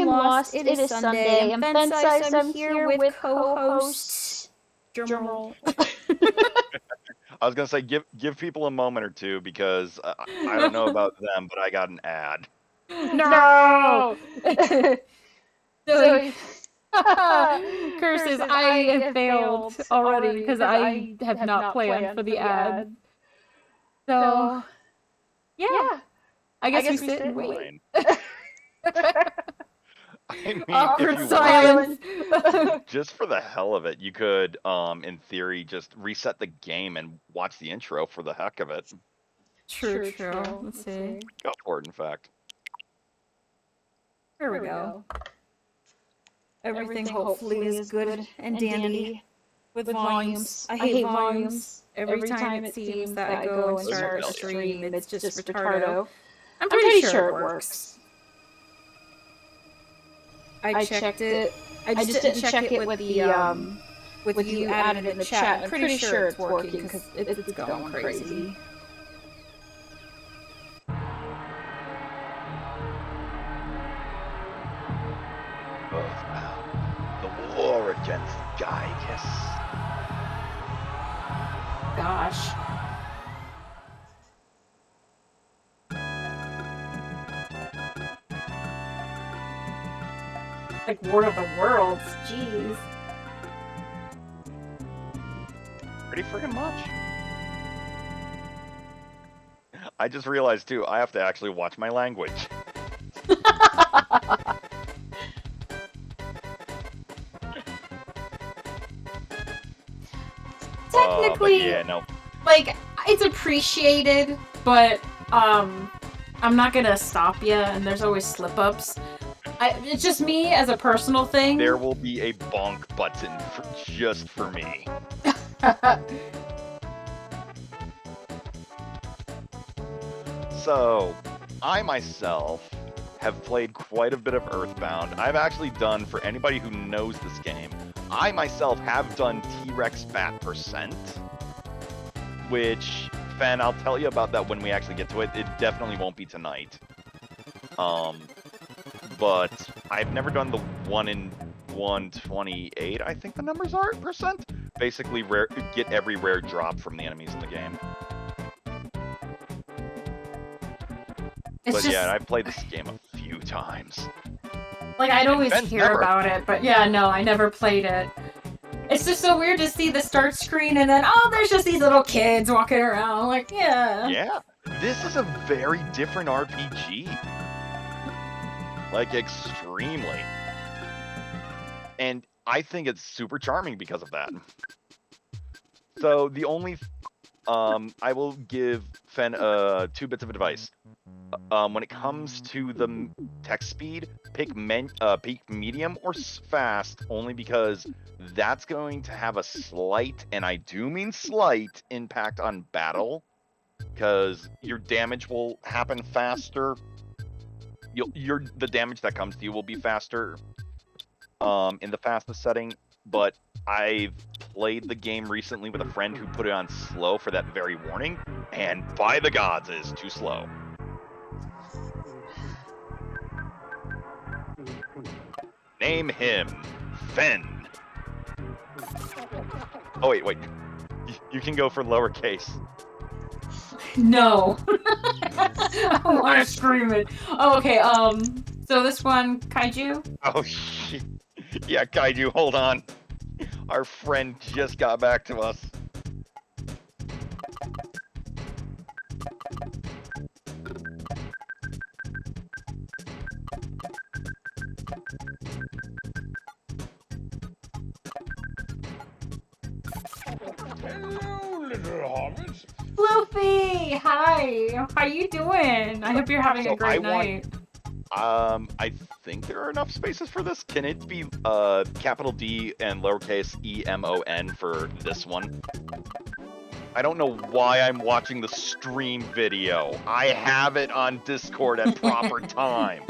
am lost. It is Sunday. I'm Fence-Size. I'm here with co-host Drumroll. I was gonna say give people a moment or two because I don't know about them, but I got an ad. No! So, curses, I have failed already because I have not planned for the ad. So, yeah. I guess we sit and wait. I mean, Awkward if you silence. want, just for the hell of it, you could, in theory, just reset the game and watch the intro for the heck of it. True. Let's see. Go for it, in fact. Here we go. Everything hopefully is good and dandy with volumes. I hate volumes. Every time it seems that I go and start a stream, it's just retardo. I'm pretty sure it works. I checked it. I just didn't check it with the with you added in the chat. I'm pretty sure it's working because it's going crazy. EarthBound, the war against Gaius. Gosh. Like War of the Worlds, jeez. Pretty freaking much. I just realized too, I have to actually watch my language. Technically, yeah, no. like, it's appreciated, but I'm not gonna stop you, and there's always slip-ups. It's just me as a personal thing. There will be a bonk button just for me. So, I myself have played quite a bit of EarthBound. I've actually done, for anybody who knows this game, I myself have done T-Rex Fat %, which, Fen, I'll tell you about that when we actually get to it. It definitely won't be tonight. But I've never done the 1 in 128, I think the numbers are, %. Basically, get every rare drop from the enemies in the game. Yeah, I've played this game a few times. Like, I'd always hear about it, but yeah, no, I never played it. It's just so weird to see the start screen and then, oh, there's just these little kids walking around, like, yeah. Yeah, this is a very different RPG. Like, extremely. And I think it's super charming because of that. So, the only... I will give Fen 2 bits of advice. When it comes to the text speed, pick medium or fast, only because that's going to have a slight, and I do mean slight, impact on battle. Because your damage will happen faster. The damage that comes to you will be faster in the fastest setting, but I've played the game recently with a friend who put it on slow for that very warning, and by the gods, it is too slow. Name him Fen. Oh wait. You can go for lowercase. No. I want to scream it. Oh, okay, so this one, Kaiju? Oh, shit. Yeah, Kaiju, hold on. Our friend just got back to us. Hello, little hobbits. Floofy! Hi! How you doing? I hope you're having a great night. I think there are enough spaces for this. Can it be capital D and lowercase EMON for this one? I don't know why I'm watching the stream video. I have it on Discord at proper time.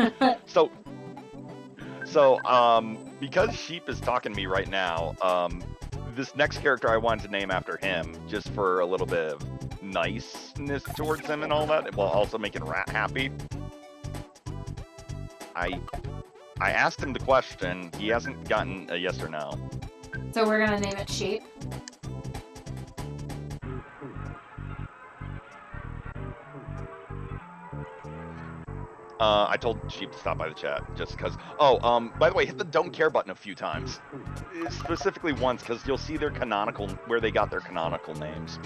So because Sheep is talking to me right now, this next character I wanted to name after him, just for a little bit of niceness towards him and all that, while also making Rat happy. I asked him the question. He hasn't gotten a yes or no. So we're gonna name it Sheep. I told Sheep to stop by the chat just because. Oh, by the way, hit the don't care button a few times. Specifically once, because you'll see their canonical, where they got their canonical names.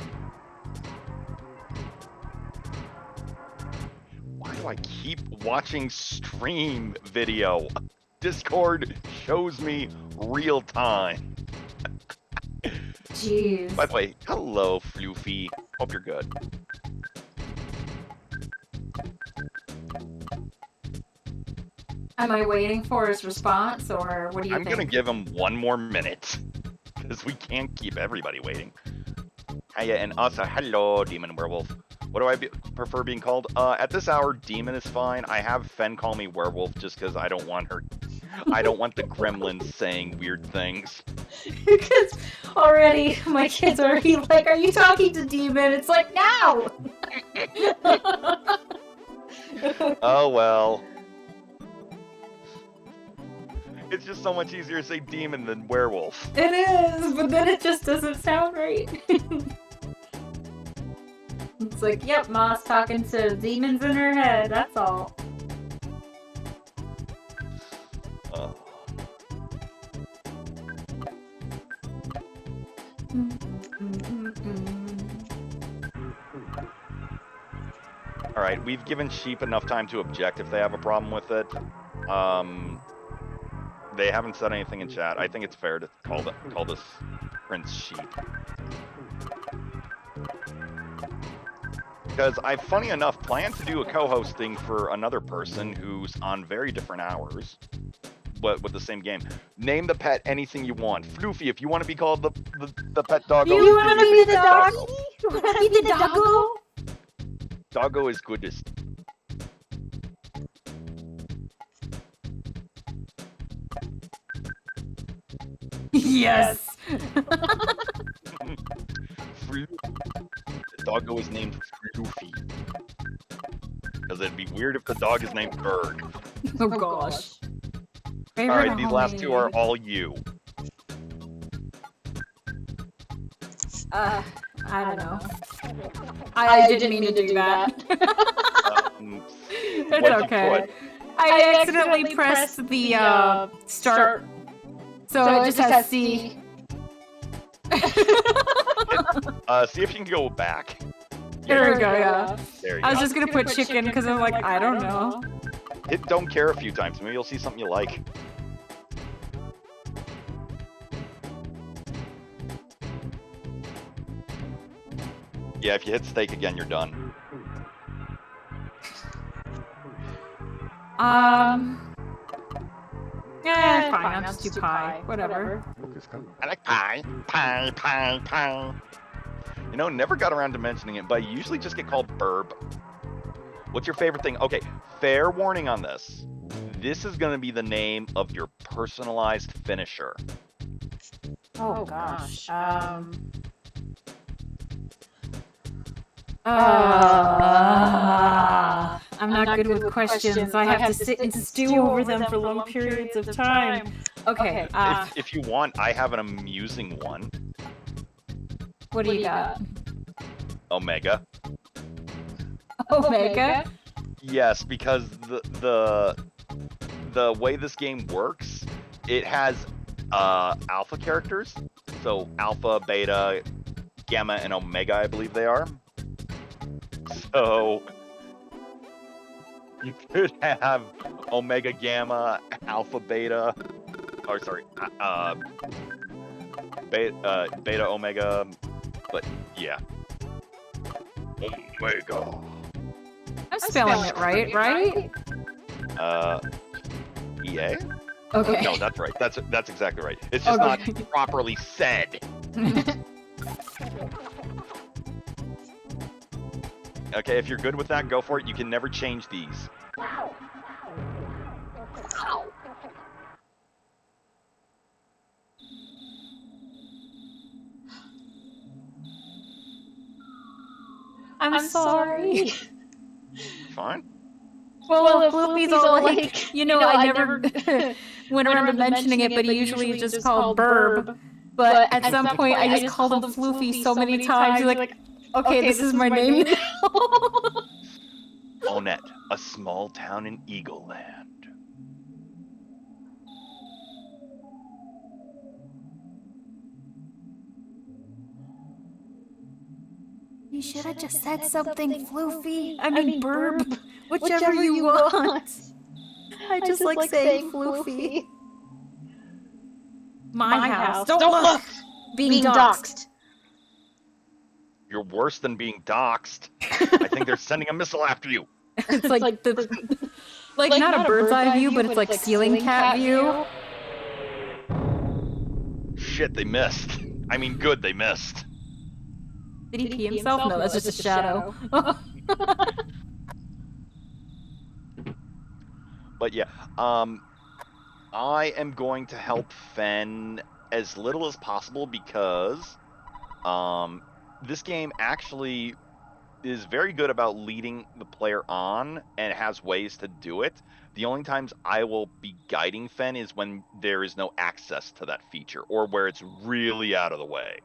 Why do I keep watching stream video? Discord shows me real time. Jeez. By the way, hello, Floofy. Hope you're good. Am I waiting for his response, or what do you I'm think? gonna give him one more minute, because we can't keep everybody waiting. Hiya, and also, hello, Demon Werewolf. What do I prefer being called? At this hour, Demon is fine. I have Fen call me Werewolf just because I don't want her. I don't want the gremlins saying weird things. Because already my kids are already like, "Are you talking to Demon?" It's like, no. Oh well. It's just so much easier to say demon than werewolf. It is, but then it just doesn't sound right. It's like, yep, Ma's talking to demons in her head, that's all. Alright, we've given Sheep enough time to object if they have a problem with it. They haven't said anything in chat. I think it's fair to call this Prince Sheep. Because I, funny enough, plan to do a co-hosting for another person who's on very different hours, but with the same game. Name the pet anything you want. Floofy, if you want to be called the pet doggo. You want to be the doggy? You want to be the doggo? Doggo is goodest. Yes. The doggo is named Floofy. Because it'd be weird if the dog is named Bird. Oh gosh. Alright, these last two are all you. I don't know. I didn't mean to do that. It's okay. I accidentally pressed the start, so it just has C. See if you can go back. There we go, yeah. There you I was go. just gonna put chicken because I'm like, I don't know. Hit don't care a few times. Maybe you'll see something you like. Yeah, if you hit steak again, you're done. Yeah, fine, I'll just do pie. Whatever. I like pie. Pie, pie, pie. You know, never got around to mentioning it, but I usually just get called Burb. What's your favorite thing? Okay, fair warning on this. This is going to be the name of your personalized finisher. Oh gosh. I'm not good with questions. I have to sit and stew over them for long periods of time. Okay. If you want, I have an amusing one. What do you got? Omega. Omega? Yes, because the way this game works, it has alpha characters. So alpha, beta, gamma, and omega, I believe they are. So you could have omega, gamma, alpha, beta, or sorry, beta, omega, but yeah. Omega. I'm spelling it right? EA? Okay. No, that's right. That's exactly right. It's just not properly said. Okay, if you're good with that, go for it. You can never change these. I'm sorry. Fine. Well, Floopy's all like, I never went around mentioning it, but he usually is just called Burb. But at some point, I just called him Floofy so many times. You're like, okay, this is my name now. Onett, a small town in Eagle Land. You should have just said something floofy. I mean, burb. Whichever you want. I just like saying floofy. My house. Don't look! Being doxxed. You're worse than being doxxed. I think they're sending a missile after you. It's like not a bird's eye view, but it's like ceiling cat view. Shit, they missed. I mean, good, they missed. Did he pee himself? No, that's just a shadow. But yeah, I am going to help Fen as little as possible because this game actually is very good about leading the player on and has ways to do it. The only times I will be guiding Fen is when there is no access to that feature or where it's really out of the way.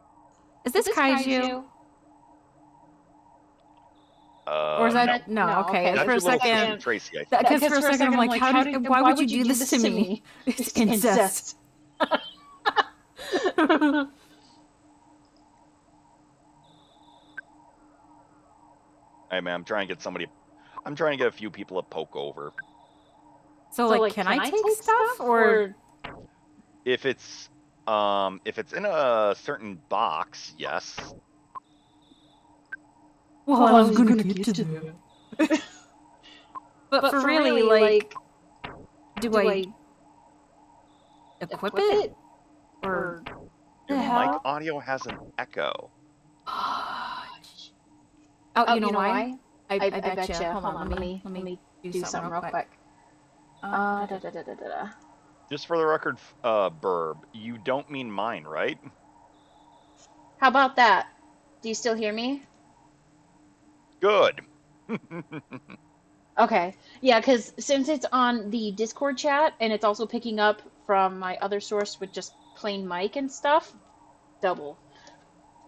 Is this kaiju? Or is that no? Okay. That's For a your little sister second, Tracy, I think. because for a second I'm like, why would you do this to me? It's incest. Hey man, I'm trying to get a few people to poke over. So like, can I take stuff or? If it's in a certain box, yes. Well, I was gonna get to that. But for really, like, do I equip it? Or Your mic audio has an echo. Oh, you know why? I bet you. Hold on, let me do something real quick. Just for the record, Burb, you don't mean mine, right? How about that? Do you still hear me? Good. Okay. Yeah, because since it's on the Discord chat and it's also picking up from my other source with just plain mic and stuff, double.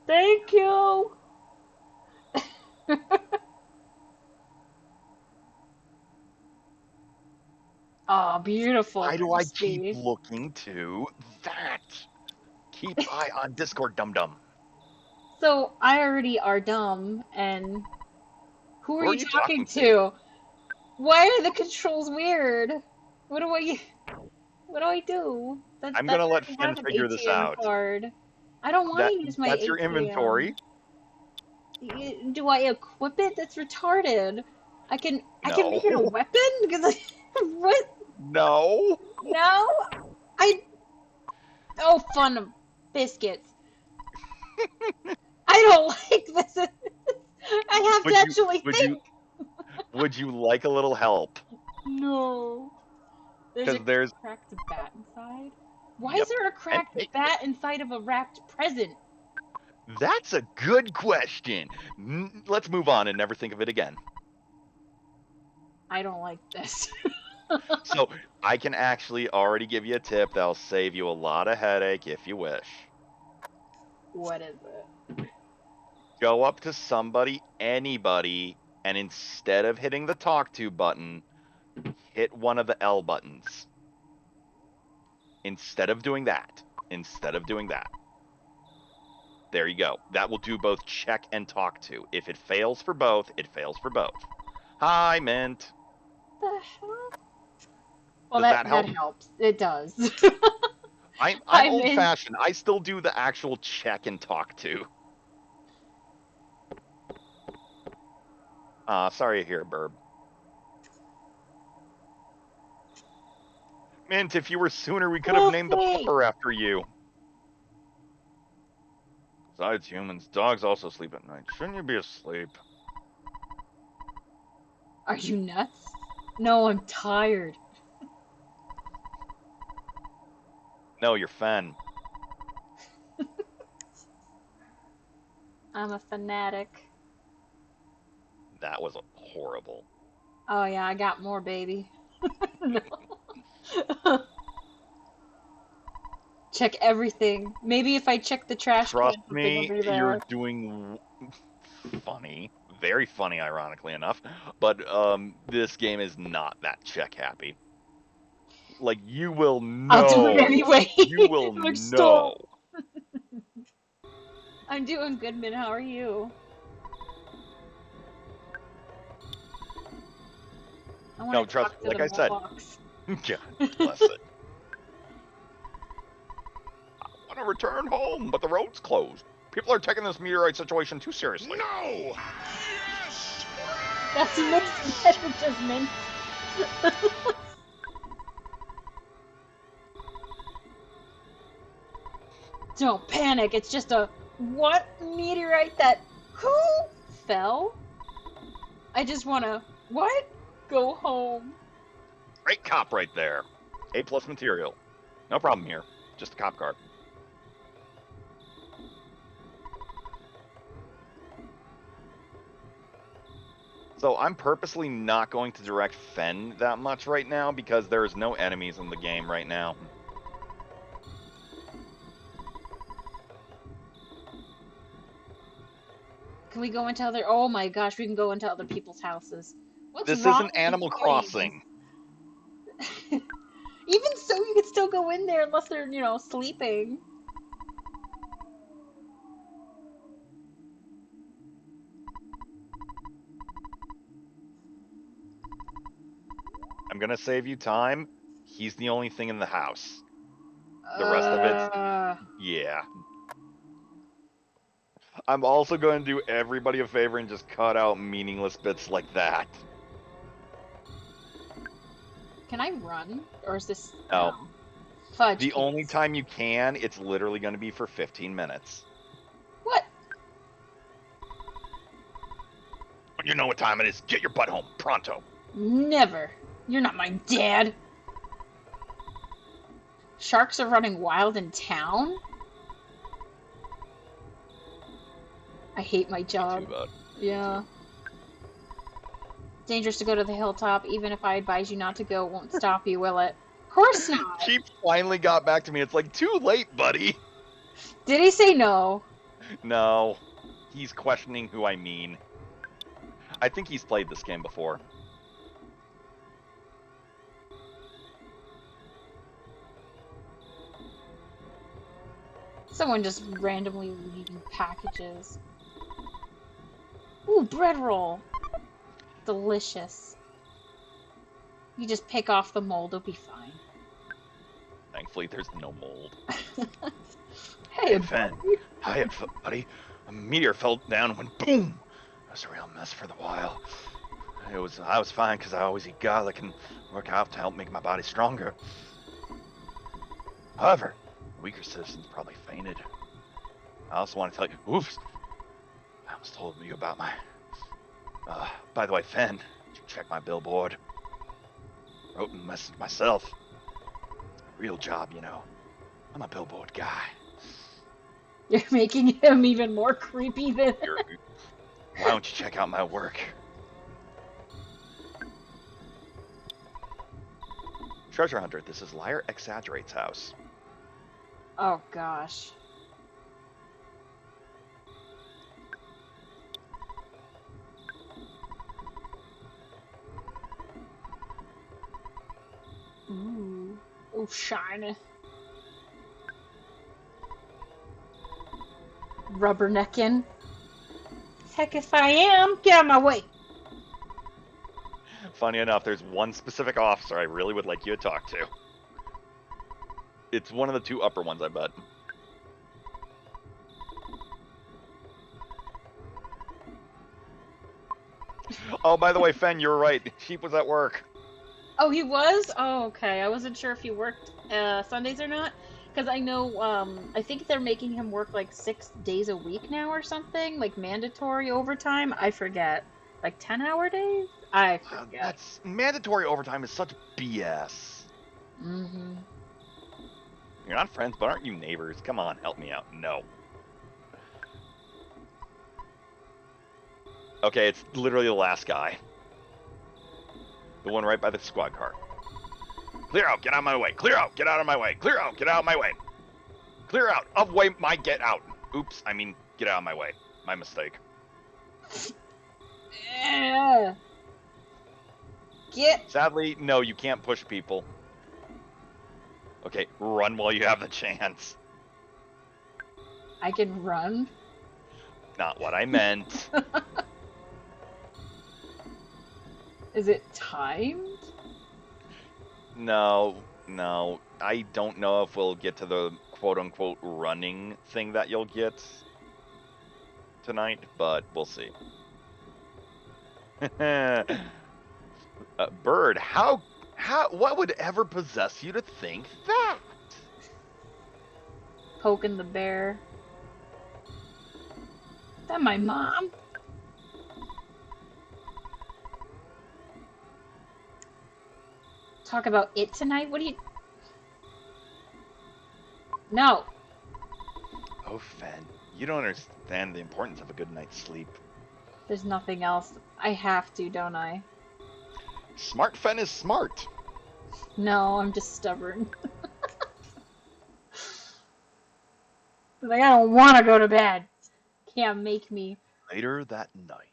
Thank you! Oh, beautiful. Why do I keep looking to that? Keep eye on Discord, dum-dum. So, I already are dumb, and who are you talking to? to? Why are the controls weird? What do I do? I'm gonna let Fen figure this out. Card. I don't want to use my That's ATM. your inventory. Do I equip it? That's retarded. I can make it a weapon? Because what? No. No? Oh, fun of biscuits. I don't like this. I have to actually think. Would you like a little help? No. There's a cracked bat inside. Why is there a cracked bat inside of a wrapped present? That's a good question. Let's move on and never think of it again. I don't like this. So I can actually already give you a tip that'll save you a lot of headache if you wish. What is it? Go up to somebody, anybody, and instead of hitting the talk to button, hit one of the L buttons. Instead of doing that. There you go. That will do both check and talk to. If it fails for both, it fails for both. Hi, Mint. The hell? Well, Does that help? That helps. It does. I'm old-fashioned. I still do the actual check and talk to. Sorry to hear, Burb. Mint, if you were sooner, we could have named the pupper after you. Besides humans, dogs also sleep at night. Shouldn't you be asleep? Are you nuts? No, I'm tired. No, you're Fen. I'm a fanatic. That was horrible. Oh yeah, I got more, baby. No. Check everything. Maybe if I check the trash can, Trust something will me, be you're there. doing funny. Very funny, ironically enough. But this game is not that check happy. Like, you will I'll do it know. anyway. You will Like, stop. know. I'm doing good, Min. How are you? I No, want to trust talk me, to like the I said. Mohawks. God bless it. I want to return home, but the road's closed. People are taking this meteorite situation too seriously. No! Yes! That's a mixed messages, Min. Don't panic. It's just a what meteorite that who fell? I just want to what? Go home. Great cop right there. A+ material. No problem here. Just a cop car. So I'm purposely not going to direct Fen that much right now because there's no enemies in the game right now. Can we go into other? Oh my gosh, we can go into other people's houses. What's This wrong isn't with Animal you games? Crossing. Even so, you can still go in there unless they're, sleeping. I'm gonna save you time. He's the only thing in the house. The rest of it's, yeah. I'm also going to do everybody a favor and just cut out meaningless bits like that. Can I run? Or is this... No. Fudge The cakes. only time you can, it's literally going to be for 15 minutes. What? You know what time it is. Get your butt home, pronto. Never. You're not my dad. Sharks are running wild in town? I hate my job. Too bad. Yeah. Dangerous to go to the hilltop. Even if I advise you not to go, it won't stop you, will it? Of course not. Chief finally got back to me. It's like, too late, buddy. Did he say no? No. He's questioning who I mean. I think he's played this game before. Someone just randomly leaving packages. Ooh, bread roll. Delicious. You just pick off the mold, it'll be fine. Thankfully, there's no mold. Hey, Fen. Hi, buddy. A meteor fell down and went boom. It was a real mess for the while. I was fine because I always eat garlic and work out to help make my body stronger. However, weaker citizens probably fainted. I also want to tell you, oops, I almost told you about my, by the way, Fen, did you check my billboard? Wrote a message myself. Real job, you know. I'm a billboard guy. You're making him even more creepy than... Why don't you check out my work? Treasure Hunter, this is Liar Exaggerate's house. Oh, gosh. Ooh. Oh, shiny. Rubbernecking. Heck if I am. Get out of my way. Funny enough, there's one specific officer I really would like you to talk to. It's one of the two upper ones, I bet. Oh, by the way, Fen, you were right. Sheep was at work. Oh, he was? Oh, okay. I wasn't sure if he worked Sundays or not. Because I know, I think they're making him work like 6 days a week now or something. Like mandatory overtime. I forget. Like 10-hour days? I forget. That's mandatory overtime is such BS. Mm-hmm. You're not friends, but aren't you neighbors? Come on, help me out. No. Okay, it's literally the last guy. The one right by the squad car. Clear out, get out of my way. Clear out, get out of my way. Clear out, get out of my way. Clear out, of way my get out. Oops, I mean, get out of my way. My mistake. Get. Sadly, no, you can't push people. Okay, run while you have the chance. I can run? Not what I meant. Is it timed? No. I don't know if we'll get to the quote-unquote running thing that you'll get tonight, but we'll see. Bird, what would ever possess you to think that? Poking the bear. Is that my mom? Talk about it tonight? What do you... No. Oh, Fen, you don't understand the importance of a good night's sleep. There's nothing else. I have to, don't I? Smart Fen is smart. No, I'm just stubborn. Like, I don't want to go to bed. Can't make me. Later that night.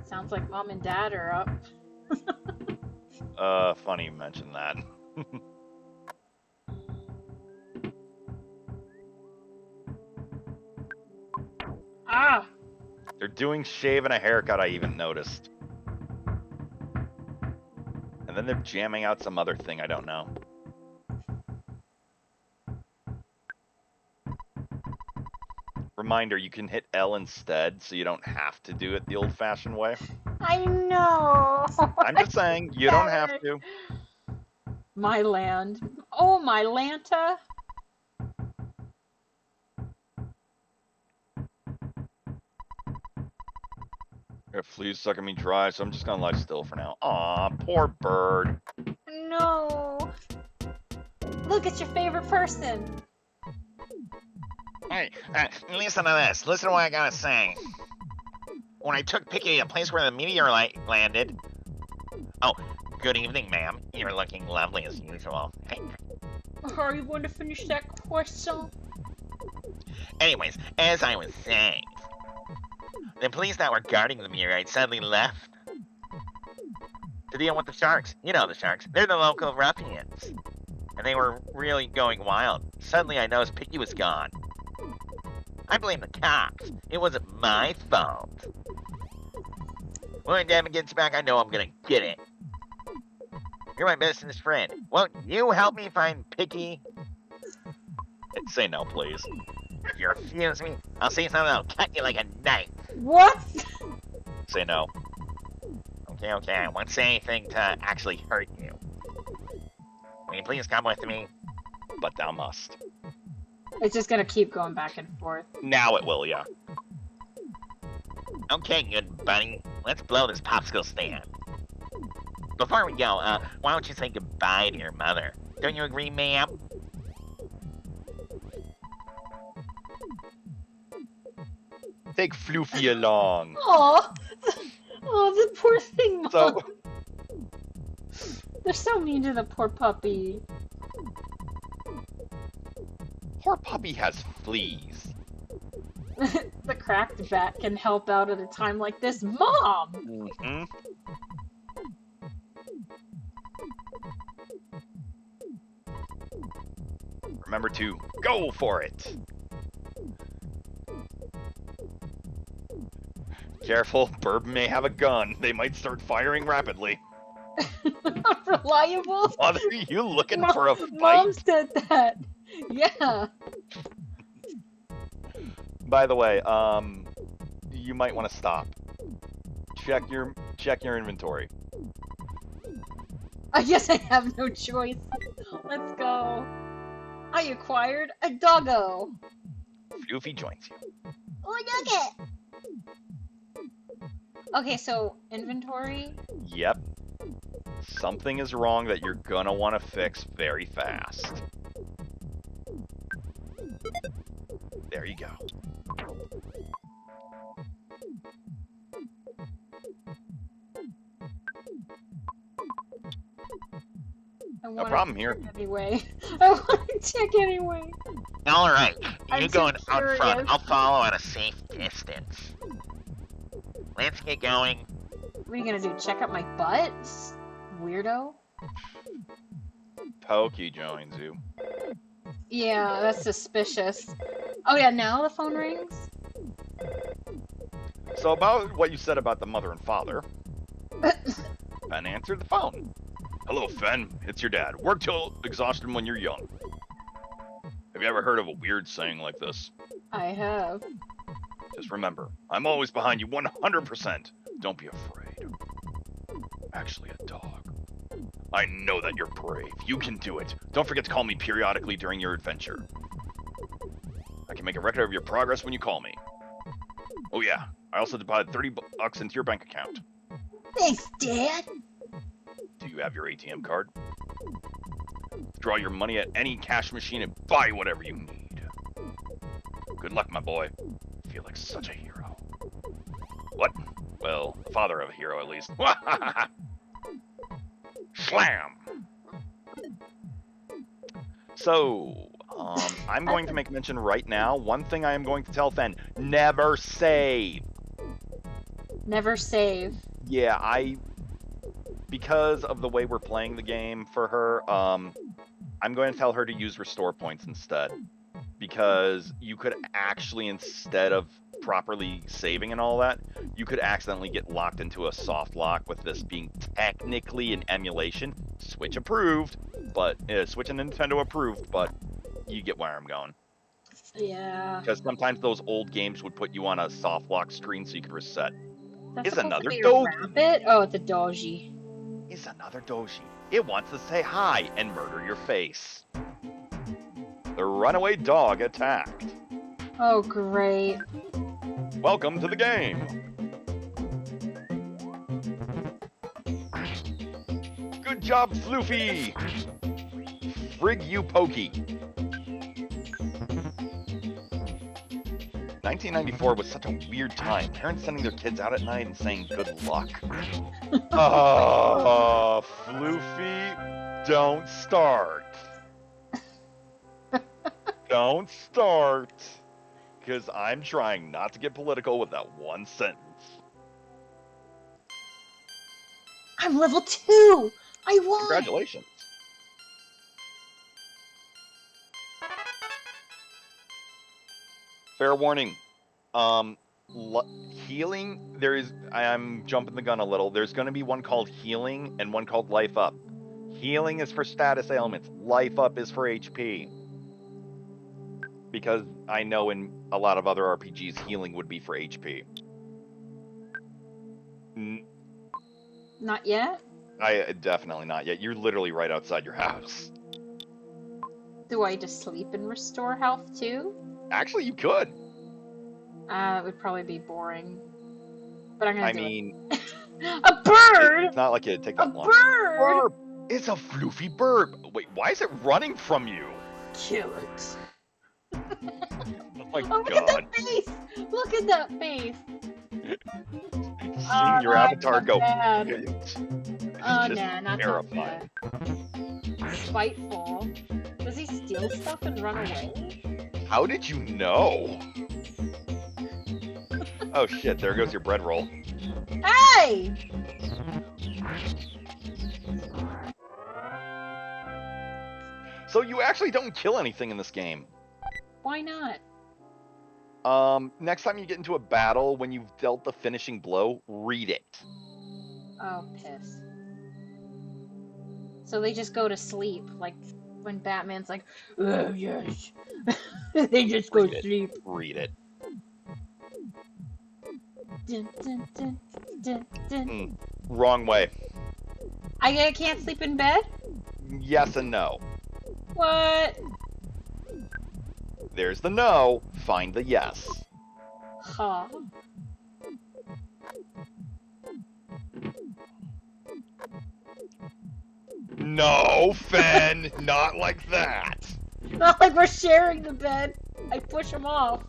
Sounds like mom and dad are up. Funny you mentioned that. Ah! They're doing shave and a haircut, I even noticed. And then they're jamming out some other thing I don't know. Reminder, you can hit L instead, so you don't have to do it the old-fashioned way. I know! I'm just saying, you don't have to. My land. Oh, my Lanta! Flea's sucking me dry, so I'm just gonna lie still for now. Aw, poor bird. No! Look, it's your favorite person! Hey, listen to this. Listen to what I gotta say. When I took Picky to a place where the meteorite landed... Oh, good evening, ma'am. You're looking lovely as usual. Hey. Are you going to finish that croissant? Anyways, as I was saying... The police that were guarding the meteorite suddenly left to deal with the sharks. You know the sharks. They're the local ruffians. And they were really going wild. Suddenly I noticed Picky was gone. I blame the cops. It wasn't my fault. When Devin gets back, I know I'm gonna get it. You're my bestest friend. Won't you help me find Picky? Say no, please. If you refuse me, I'll say something that'll cut you like a knife. What? Say no. Okay, I won't say anything to actually hurt you. Will you please come with me? But thou must. It's just gonna keep going back and forth. Now it will, yeah. Okay, good buddy. Let's blow this popsicle stand. Before we go, why don't you say goodbye to your mother? Don't you agree, ma'am? Take Floofy along. Aw! Oh, the poor thing, Mom! So, They're so mean to the poor puppy. poor puppy has fleas. The cracked bat can help out at a time like this. Mom! Mm-hmm. Remember to go for it. Careful, Burb may have a gun. They might start firing rapidly. Reliable? Are you looking for a fight? Mom said that. Yeah. By the way, you might want to stop. Check your inventory. I guess I have no choice. Let's go. I acquired a doggo. Floofy joins you. Oh, nugget! Okay, so inventory. Yep. something is wrong that you're gonna want to fix very fast. There you go. No problem here. Anyway, I want to check anyway. All right, I'm you so going out front. curious. I'll follow at a safe distance. Let's get going. What are you gonna do? Check out my butt, weirdo? Pokey joins you. Yeah, that's suspicious. Oh yeah, now the phone rings. So about what you said about the mother and father, Fen answered the phone. Hello, Fen. It's your dad. Work till exhaustion when you're young. Have you ever heard of a weird saying like this? I have. Just remember, I'm always behind you 100%. Don't be afraid. Actually, a dog. I know that you're brave. You can do it. Don't forget to call me periodically during your adventure. I can make a record of your progress when you call me. Oh yeah, I also deposited $30 into your bank account. Thanks, Dad. Do you have your ATM card? Draw your money at any cash machine and buy whatever you need. Good luck, my boy. I feel like such a hero. What? Well, the father of a hero, at least. Slam! So, I'm going to make mention right now. One thing I am going to tell Fen, never save. Never save. Yeah, because of the way we're playing the game for her, I'm going to tell her to use restore points instead. Because you could actually, instead of properly saving and all that, you could accidentally get locked into a soft lock with this being technically an emulation. Switch approved, but Switch and Nintendo approved, but you get where I'm going. Yeah. Because sometimes those old games would put you on a soft lock screen so you could reset. That's Is supposed another to be a doji. rabbit? Oh, it's a doji. Is another doji. It wants to say hi and murder your face. The runaway dog attacked. Oh, great. Welcome to the game. Good job, Floofy. Frig you, Pokey. 1994 was such a weird time. Parents sending their kids out at night and saying good luck. Oh, Floofy, don't start. Don't start. Because I'm trying not to get political with that one sentence. I'm level 2! I won! Congratulations. Fair warning. Healing, I'm jumping the gun a little. There's going to be one called Healing and one called Life Up. Healing is for status ailments. Life Up is for HP. Because I know in a lot of other RPGs, healing would be for HP. Not yet? Definitely not yet. You're literally right outside your house. Do I just sleep and restore health too? Actually, you could. It would probably be boring. But I'm gonna do it. A bird! It's not like it'd take that long. Bird! Burp! It's a floofy bird. Wait, why is it running from you? Kill it. Oh my Look god. at that face! Look at that face! Seeing your avatar go. Bad. It's Oh, just nah, not terrifying. that bad. Spiteful. Does he steal stuff and run away? How did you know? Oh shit, there goes your bread roll. Hey! So you actually don't kill anything in this game. Why not? Next time you get into a battle, when you've dealt the finishing blow, read it. Oh, piss. So they just go to sleep, like when Batman's like, oh yes. They just go to sleep. Read it. Dun, dun, dun, dun, dun. Wrong way. I can't sleep in bed? Yes and no. What? There's the no, find the yes. Huh. No, Fen, not like that. Not like we're sharing the bed. I push him off.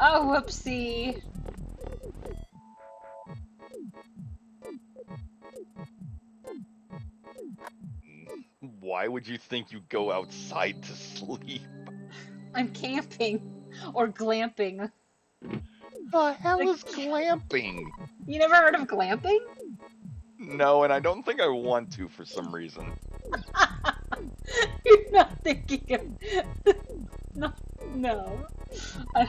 Oh, whoopsie. Why would you think you go outside to sleep? I'm camping. Or glamping. The hell is glamping? You never heard of glamping? No, and I don't think I want to for some reason. You're not thinking of... No. I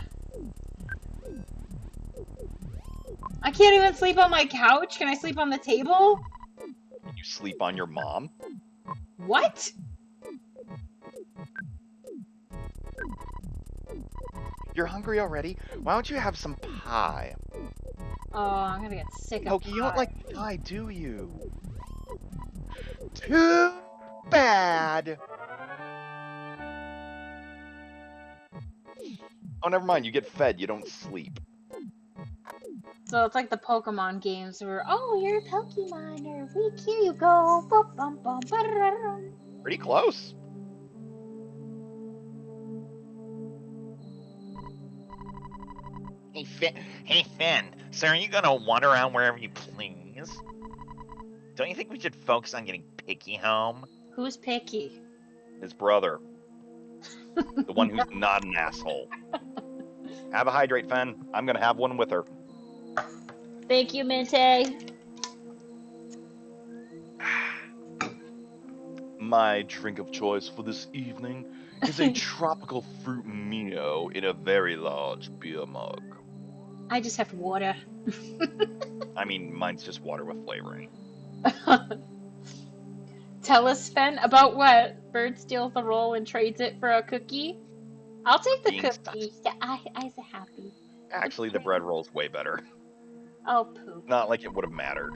can't even sleep on my couch. Can I sleep on the table? You sleep on your mom? What? You're hungry already? Why don't you have some pie? Oh, I'm gonna get sick of Pokey, pie. you don't like pie, do you? Too bad! Oh, never mind. You get fed. You don't sleep. So it's like the Pokemon games where, oh, you're a Pokemon, here you go. Bum, bum, bum, ba-da-da-dum. Pretty close. Hey, Finn. So are you gonna wander around wherever you please? Don't you think we should focus on getting Picky home? Who's picky? His brother. The one who's not an asshole. Have a hydrate, Fen. I'm gonna have one with her. Thank you, Mente. My drink of choice for this evening is a tropical fruit mio in a very large beer mug. I just have water. I mean, mine's just water with flavoring. Tell us, Fen, about what? Bird steals the roll and trades it for a cookie? I'll take the Being cookie. Yeah, I'm happy. Actually, the bread roll's way better. Oh, poop. Not like it would have mattered.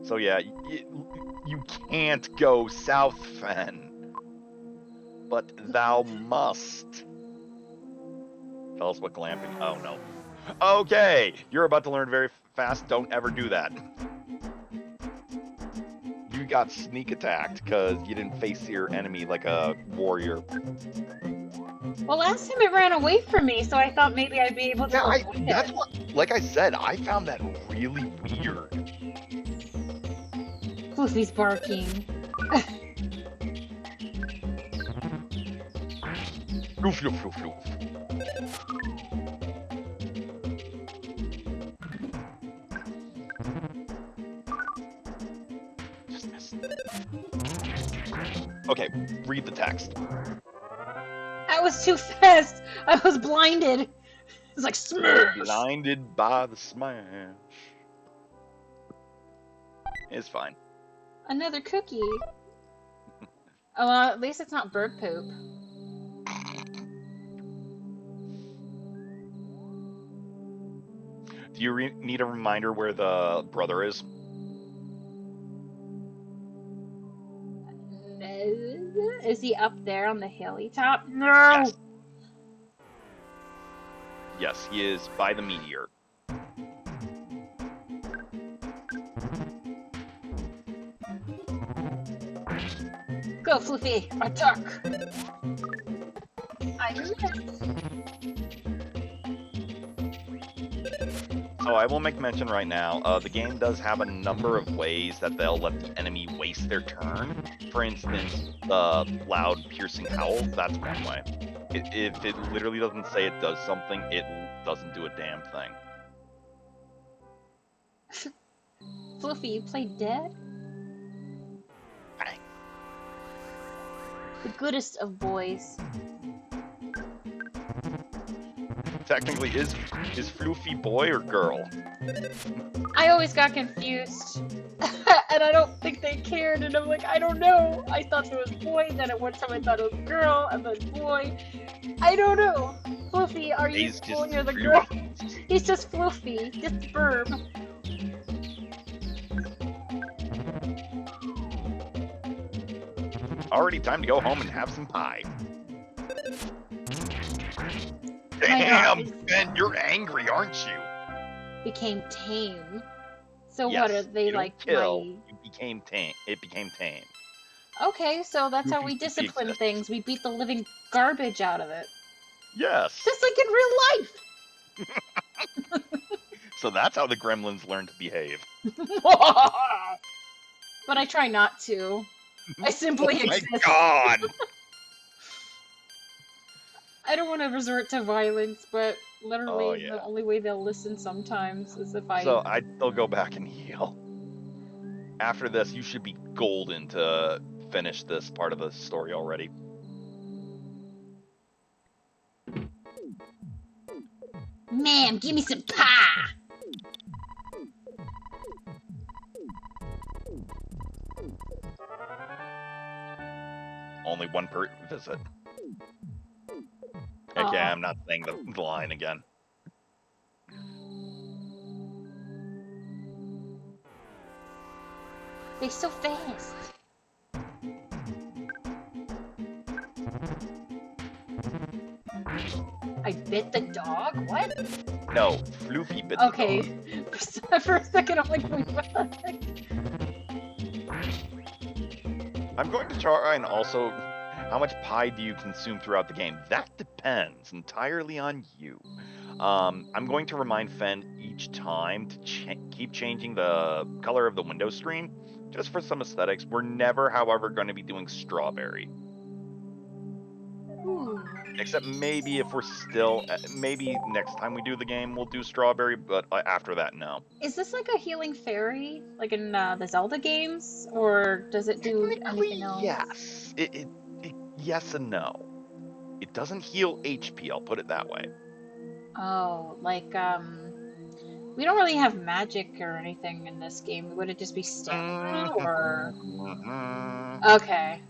So yeah, you can't go south, Fen. But thou must. Tell us what glamping... Oh, no. Okay, you're about to learn very fast. Don't ever do that. You got sneak attacked because you didn't face your enemy like a warrior. Well, last time it ran away from me, so I thought maybe I'd be able to avoid it. That's what... Like I said, I found that really weird. Luffy's barking. Roof, roof, roof, roof. Just miss. Okay, read the text. That was too fast. I was blinded. It was like smash. Blinded by the smash. It's fine. Another cookie. Oh, well, at least it's not bird poop. Do you need a reminder where the brother is? Is he up there on the hilly top? No! Yes. Yes, he is by the meteor. Go, Fluffy! Attack! I missed. So I will make mention right now, the game does have a number of ways that they'll let the enemy waste their turn. For instance, the loud piercing howl, that's one way. If it literally doesn't say it does something, it doesn't do a damn thing. Fluffy, you played dead? Bang. The goodest of boys. Technically, is Floofy boy or girl? I always got confused. And I don't think they cared, and I'm like, I don't know. I thought it was boy, then at one time I thought it was girl, and then boy. I don't know. Fluffy, are you He's the just boy or the Floofy. girl? He's just Fluffy, just verb. Already time to go home and have some pie. My Damn, God. Ben, you're angry, aren't you? Became tame. So Yes, what are they you don't like? kill. It became tame. Okay, so that's how Goofy we Goofy discipline exists. things. We beat the living garbage out of it, Yes. just like in real life. So that's how the gremlins learn to behave. But I try not to. I simply Oh my exist. god! I don't want to resort to violence, but literally Oh, yeah. the only way they'll listen sometimes is if I... So I'd still go back and heal. After this, you should be golden to finish this part of the story already. Ma'am, give me some pie! Only one per visit. Aw. Okay, I'm not saying the line again. They're so fast. I bit the dog? What? No, Floofy bit Okay. the dog. For a second, I'm like, wait, what the heck? I'm going to try and also, how much pie do you consume throughout the game? That depends entirely on you. I'm going to remind Fen each time to keep changing the color of the window screen, just for some aesthetics. We're never, however, going to be doing strawberry. Ooh. Except maybe if we're still, maybe next time we do the game, we'll do strawberry, but after that, no. Is this like a healing fairy, like in the Zelda games, or does it do anything else? Yes. Yes and no. It doesn't heal HP, I'll put it that way. Oh, like, we don't really have magic or anything in this game. Would it just be stamina, or... Okay.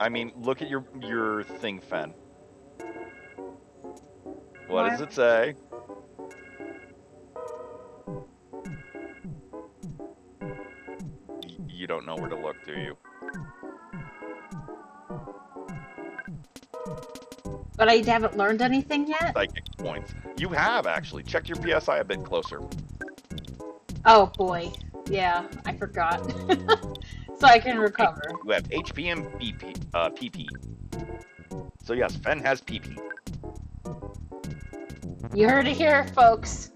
I mean, look at your thing, Fen. What Why- does it say? You don't know where to look, do you? But I haven't learned anything yet? Psychic points. You have, actually. Check your PSI a bit closer. Oh, boy. Yeah, I forgot. So I can recover. You have HP and PP. So yes, Fen has PP. You heard it here, folks.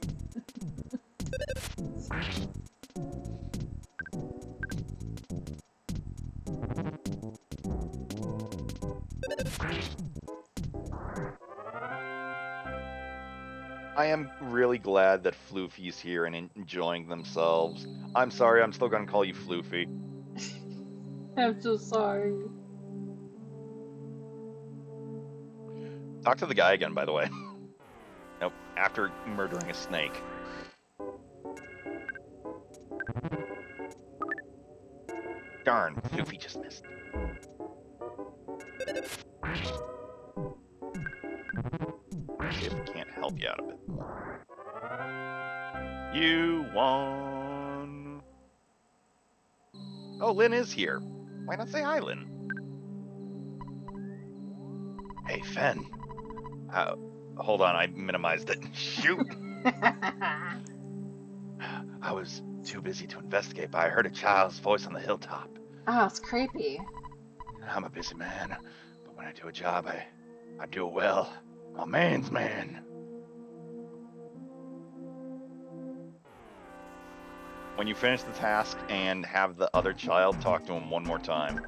I am really glad that Floofy's here and enjoying themselves. I'm sorry, I'm still gonna call you Floofy. I'm so sorry. Talk to the guy again, by the way. Nope, after murdering a snake. Darn, Floofy just missed. See if we can't help you out a bit more. You won. Oh, Lynn is here. Why not say hi, Lynn? Hey, Fen. Hold on, I minimized it. Shoot! I was too busy to investigate, but I heard a child's voice on the hilltop. Oh, it's creepy. I'm a busy man, but when I do a job, I do it well. I'm a man's man. When you finish the task and have the other child talk to him one more time.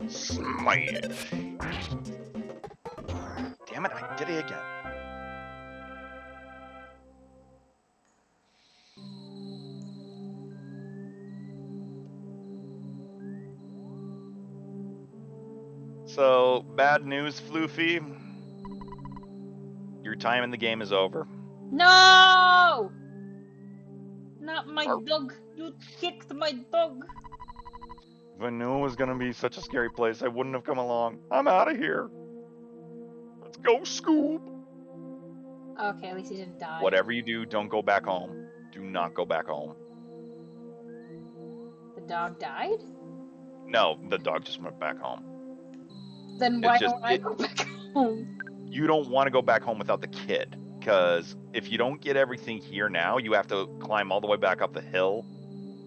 Smash! Damn it, I did it again. So, bad news, Floofy. Your time in the game is over. No! Not my dog. You kicked my dog. If I knew it was gonna be such a scary place, I wouldn't have come along. I'm out of here. Let's go, Scoob. Okay, at least he didn't die. Whatever you do, don't go back home. Do not go back home. The dog died? No, the dog just went back home. Then why don't I go back home? You don't want to go back home without the kid, because if you don't get everything here now, you have to climb all the way back up the hill,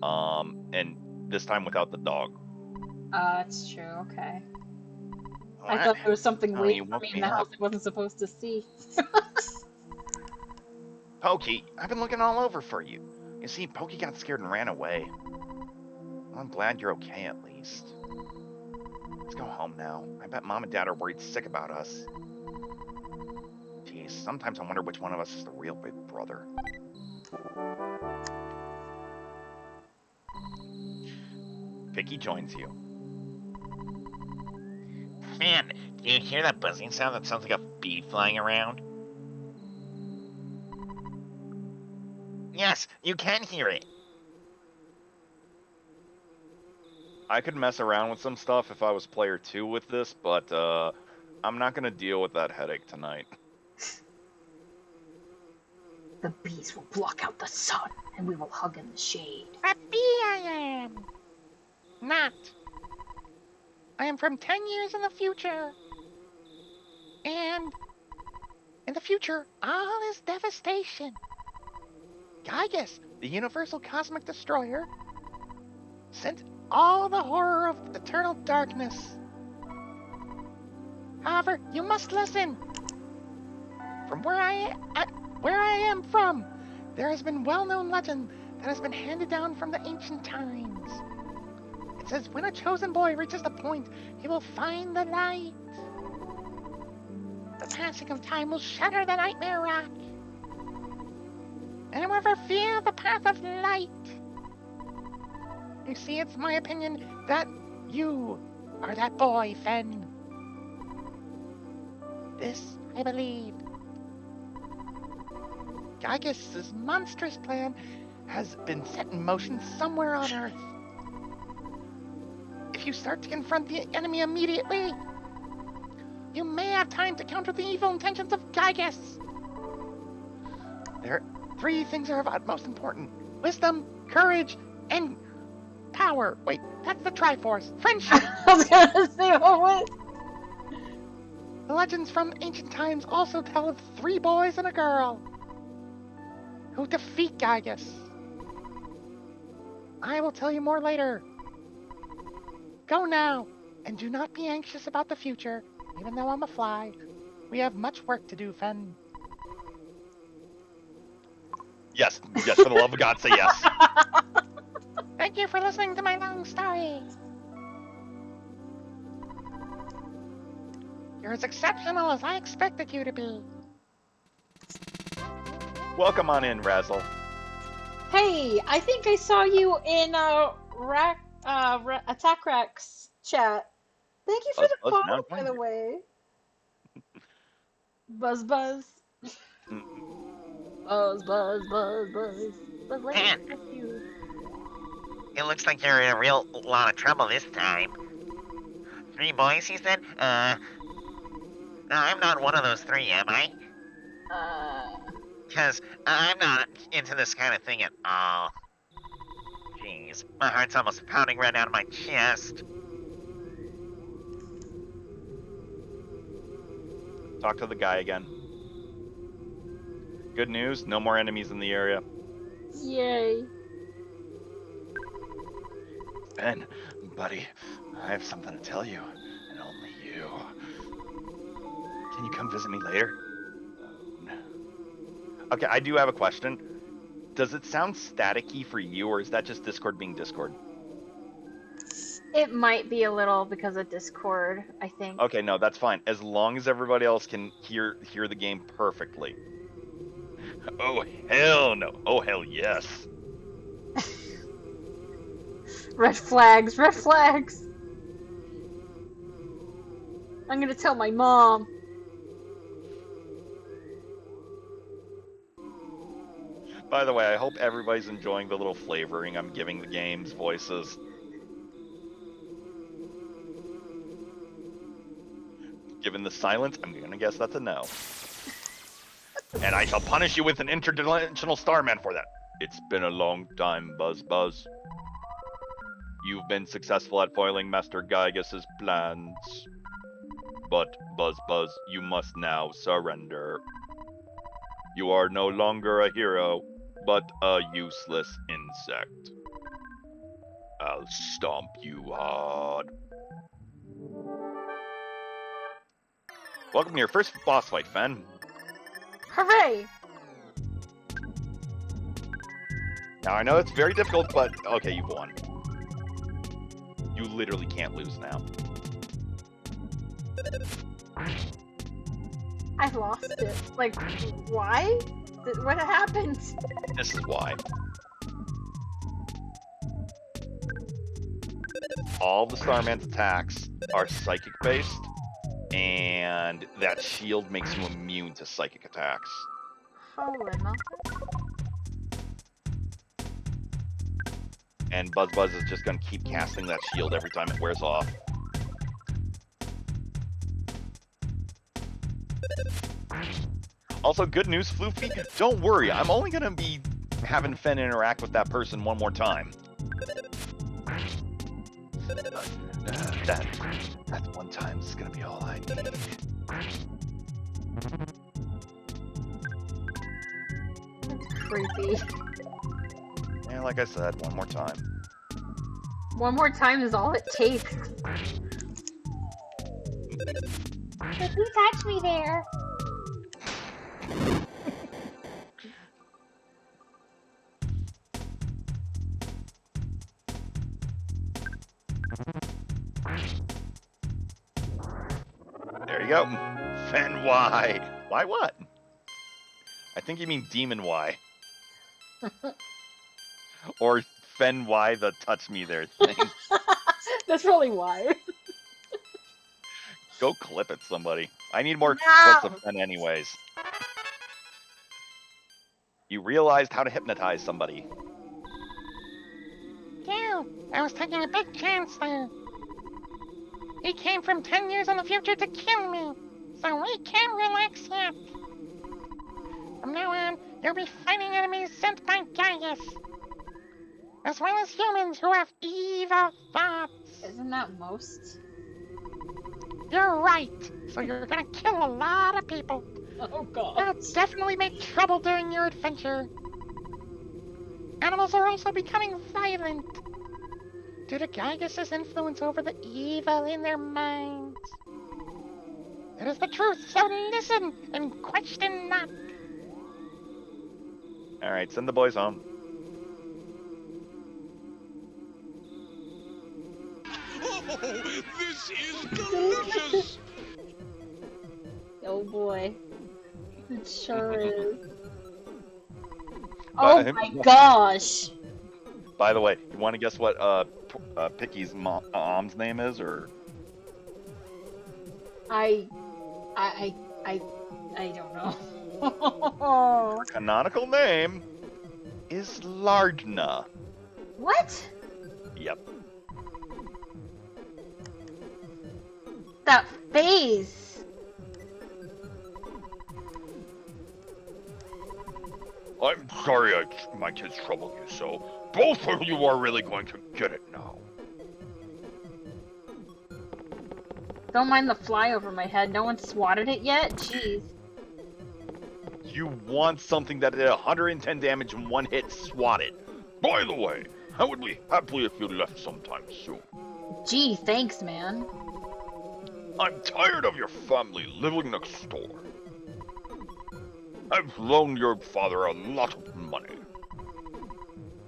and this time without the dog. That's true. Okay. I What? thought there was something Oh, waiting you for woke me in me the house up. I wasn't supposed to see. Pokey, I've been looking all over for you. You see, Pokey got scared and ran away. Well, I'm glad you're okay at least. Let's go home now. I bet Mom and Dad are worried sick about us. Geez, sometimes I wonder which one of us is the real big brother. Vicky joins you. Man, do you hear that buzzing sound? That sounds like a bee flying around. Yes, you can hear it. I could mess around with some stuff if I was player 2 with this, but I'm not going to deal with that headache tonight. The bees will block out the sun, and we will hug in the shade. A bee I am. Not. I am from 10 years in the future. And in the future, all is devastation. Gygus, the universal cosmic destroyer, sent all the horror of eternal darkness. However, you must listen. From where I am from, there has been well-known legend that has been handed down from the ancient times. It says when a chosen boy reaches the point, he will find the light. The passing of time will shatter the nightmare rock. And whoever fears the path of light. You see, it's my opinion that you are that boy, Fen. This I believe. Gygus' monstrous plan has been set in motion somewhere on Earth. If you start to confront the enemy immediately, you may have time to counter the evil intentions of Gygus. There are 3 things are of utmost importance. Wisdom, courage, and power. Wait, that's the Triforce. Friendship. I was gonna say, what was? The legends from ancient times also tell of 3 boys and a girl who defeat Gygus. I will tell you more later. Go now, and do not be anxious about the future, even though I'm a fly. We have much work to do, Fen. Yes, for the love of God, say yes. Thank you for listening to my long story. You're as exceptional as I expected you to be. Welcome on in, Razzle. Hey, I think I saw you in Attack Rex chat. Thank you for Buzz, the buzz, follow, now by join the you. way. Buzz, buzz. Buzz, buzz, buzz, buzz. Buzz, Man. thank you. It looks like you're in a real lot of trouble this time. 3 boys, he said? I'm not one of those 3, am I? Because I'm not into this kind of thing at all. Jeez, my heart's almost pounding right out of my chest. Talk to the guy again. Good news, no more enemies in the area. Yay. Ben, buddy, I have something to tell you, and only you. Can you come visit me later? Okay, I do have a question. Does it sound staticky for you, or is that just Discord being Discord? It might be a little because of Discord, I think. Okay, no, that's fine. As long as everybody else can hear the game perfectly. Oh, hell no. Oh, hell yes. Red flags, red flags. I'm gonna tell my mom. By the way, I hope everybody's enjoying the little flavoring I'm giving the game's voices. Given the silence, I'm gonna guess that's a no. And I shall punish you with an interdimensional Starman for that. It's been a long time, Buzz Buzz. You've been successful at foiling Master Gygus' plans. But, Buzz, you must now surrender. You are no longer a hero, but a useless insect. I'll stomp you hard. Welcome to your first boss fight, Fen. Hooray! Now, I know it's very difficult, but okay, you've won. You literally can't lose now. I lost it. Like, why? What happened? This is why. All the Starman's attacks are psychic-based, and that shield makes you immune to psychic attacks. Holy moly. And Buzz is just gonna keep casting that shield every time it wears off. Also, good news, Floofy, don't worry, I'm only gonna be having Fen interact with that person one more time. That one time is gonna be all I need. That's creepy. And like I said, one more time. One more time is all it takes. But who touched me there? There you go. Fen Y. Why what? I think you mean Demon Y. Or Fen Y the touch me there thing. That's really why. Go clip it, somebody. I need more No. clips of Fen anyways. You realized how to hypnotize somebody. Yeah, I was taking a big chance there. He came from 10 years in the future to kill me, so we can't relax yet. From now on, you'll be fighting enemies sent by Gaius, as well as humans who have evil thoughts. Isn't that most? You're right, so you're gonna kill a lot of people. Oh god. That'll definitely make trouble during your adventure. Animals are also becoming violent due to Gaius' influence over the evil in their minds. It is the truth, so listen and question not. Alright, send the boys home. Oh, this is delicious! Oh boy. It sure is. Oh my gosh! By the way, you want to guess what Picky's mom's name is, or? I don't know. Canonical name is Lardna. What? Yep. That face! I'm sorry my kids troubled you so. Both of you are really going to get it now. Don't mind the fly over my head. No one swatted it yet? Jeez. You want something that did 110 damage in one hit, swat it. By the way, I would be happy if you left sometime soon. Gee, thanks, man. I'm tired of your family living next door. I've loaned your father a lot of money.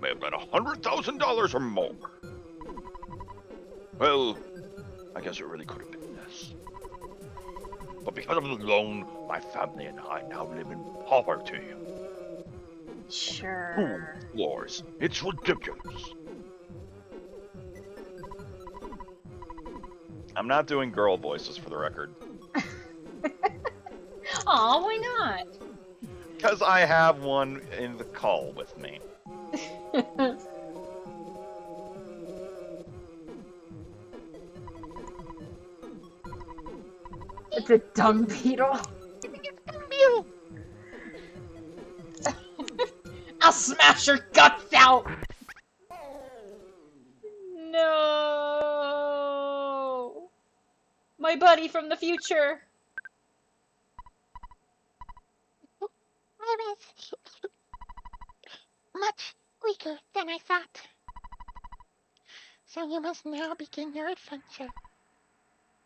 May have been $100,000 or more. Well, I guess it really could have been less. But because of the loan, my family and I now live in poverty. Sure. Food wars. It's ridiculous. I'm not doing girl voices for the record. Aw, why not? Because I have one in the call with me. It's a dung beetle. I'll smash your guts out! No! My My buddy from the future. Iris, much weaker than I thought. So you must now begin your adventure.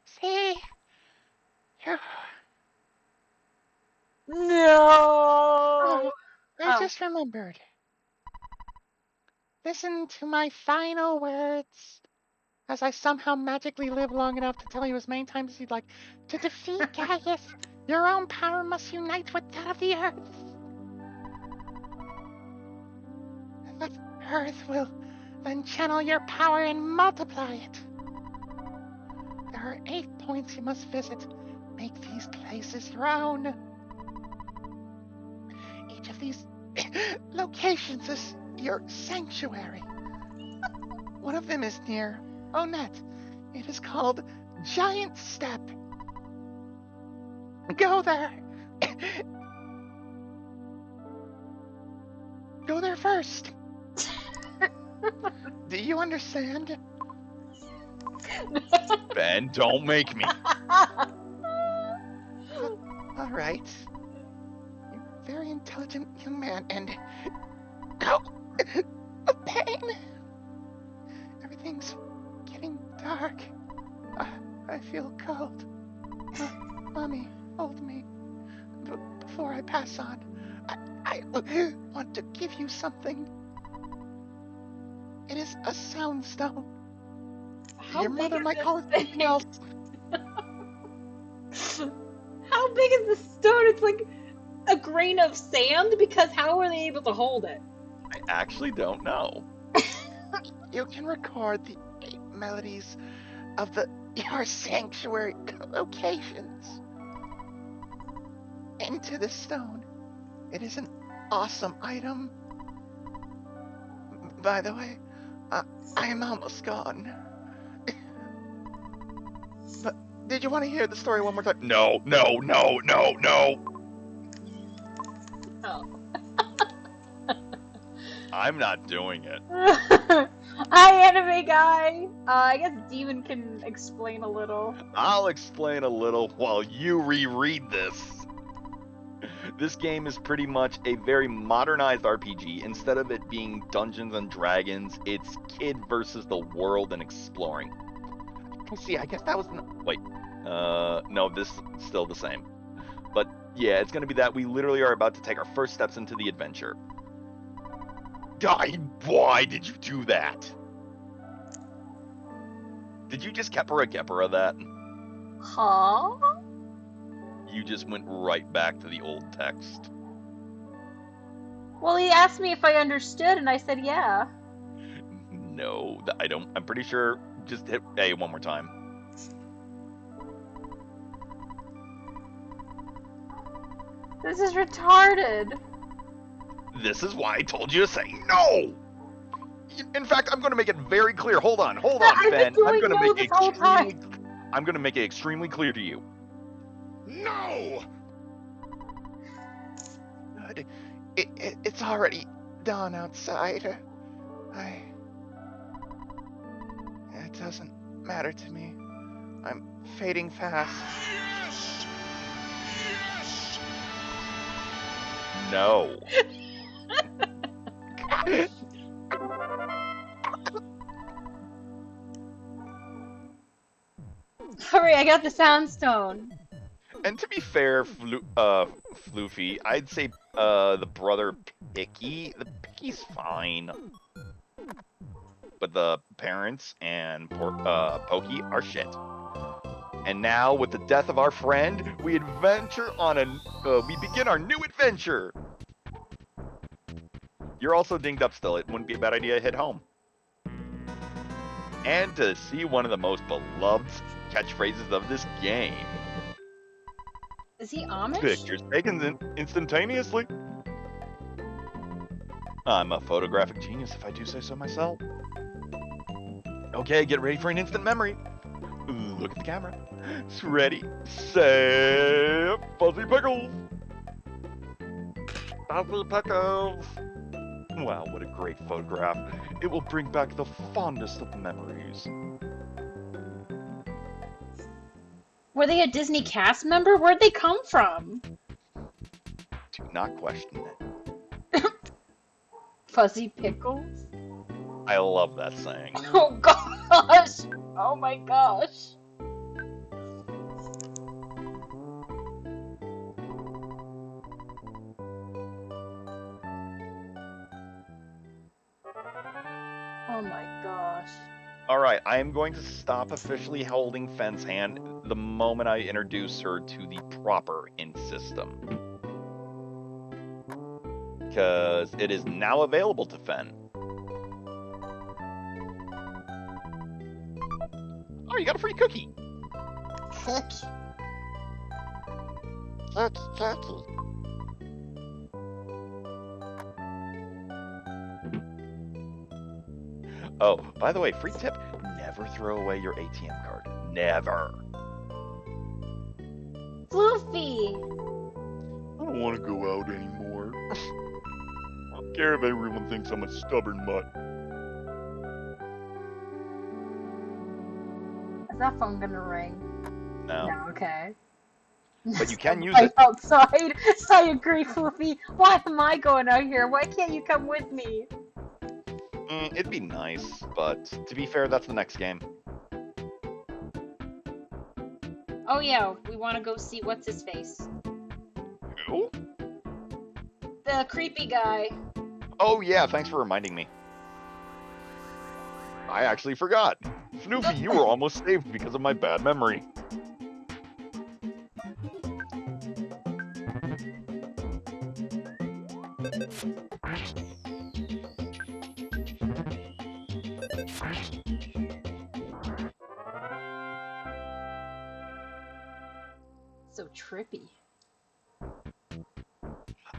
See? Oh, No. I just remembered. Listen to my final words. As I somehow magically live long enough to tell you as many times as you'd like. To defeat Gaius, your own power must unite with that of the Earth. The Earth will then channel your power and multiply it. There are 8 points you must visit. Make these places your own. Each of these locations is your sanctuary. One of them is near Onette. It is called Giant Step. Go there. Go there first. Do you understand? Ben, don't make me. All right. You're a very intelligent young man, and oh, a pain. Everything's getting dark. I feel cold. Mommy, hold me before I pass on. I want to give you something. It is a sound stone. Your mother might call it something else. How big is the stone? It's like a grain of sand, because how are they able to hold it? I actually don't know. You can record the 8 melodies of your sanctuary locations into the stone. It is an awesome item. By the way, I am almost gone. But did you want to hear the story one more time? No. Oh. I'm not doing it. Hi, anime guy. I guess Demon can explain a little. I'll explain a little while you reread this. This game is pretty much a very modernized RPG. Instead of it being Dungeons and Dragons, it's kid versus the world and exploring. See, I guess that was... Wait. No, this is still the same. But yeah, it's going to be that we literally are about to take our first steps into the adventure. Why did you do that? Did you just Kepera that? Huh? You just went right back to the old text. Well, he asked me if I understood, and I said yeah. No, I don't. I'm pretty sure. Just hit A one more time. This is retarded. This is why I told you to say no! In fact, I'm going to make it very clear. Hold on, Ben. I'm going to make it extremely clear to you. No! It's already dawn outside. It doesn't matter to me. I'm fading fast. Yes! Yes! No. Hurry, I got the sound stone. And to be fair, Floofy, I'd say the brother Picky. The Picky's fine. But the parents and Pokey are shit. And now, with the death of our friend, we begin our new adventure. You're also dinged up still. It wouldn't be a bad idea to head home. And to see one of the most beloved catchphrases of this game. Is he Amish? Pictures taken instantaneously. I'm a photographic genius, if I do say so myself. Okay, get ready for an instant memory. Look at the camera. It's ready, set, Fuzzy Pickles. Fuzzy Pickles. Wow, what a great photograph. It will bring back the fondest of memories. Were they a Disney cast member? Where'd they come from? Do not question it. Fuzzy Pickles? I love that saying. Oh gosh! Oh my gosh! Oh my gosh. Alright, I am going to stop officially holding Fen's hand the moment I introduce her to the proper hint system. Because it is now available to Fen. Oh, you got a free cookie! Cookie. Cookie. Oh, by the way, free tip, never throw away your ATM card. Never. Floofy! I don't want to go out anymore. I don't care if everyone thinks I'm a stubborn mutt. Is that phone gonna ring? No. No, okay. But you can use Right it. outside. I agree, Floofy. Why am I going out here? Why can't you come with me? It'd be nice, but to be fair, that's the next game. Oh yeah, we want to go see what's his face. Who? The creepy guy. Oh yeah, thanks for reminding me. I actually forgot. Snoopy, you were almost saved because of my bad memory. So trippy.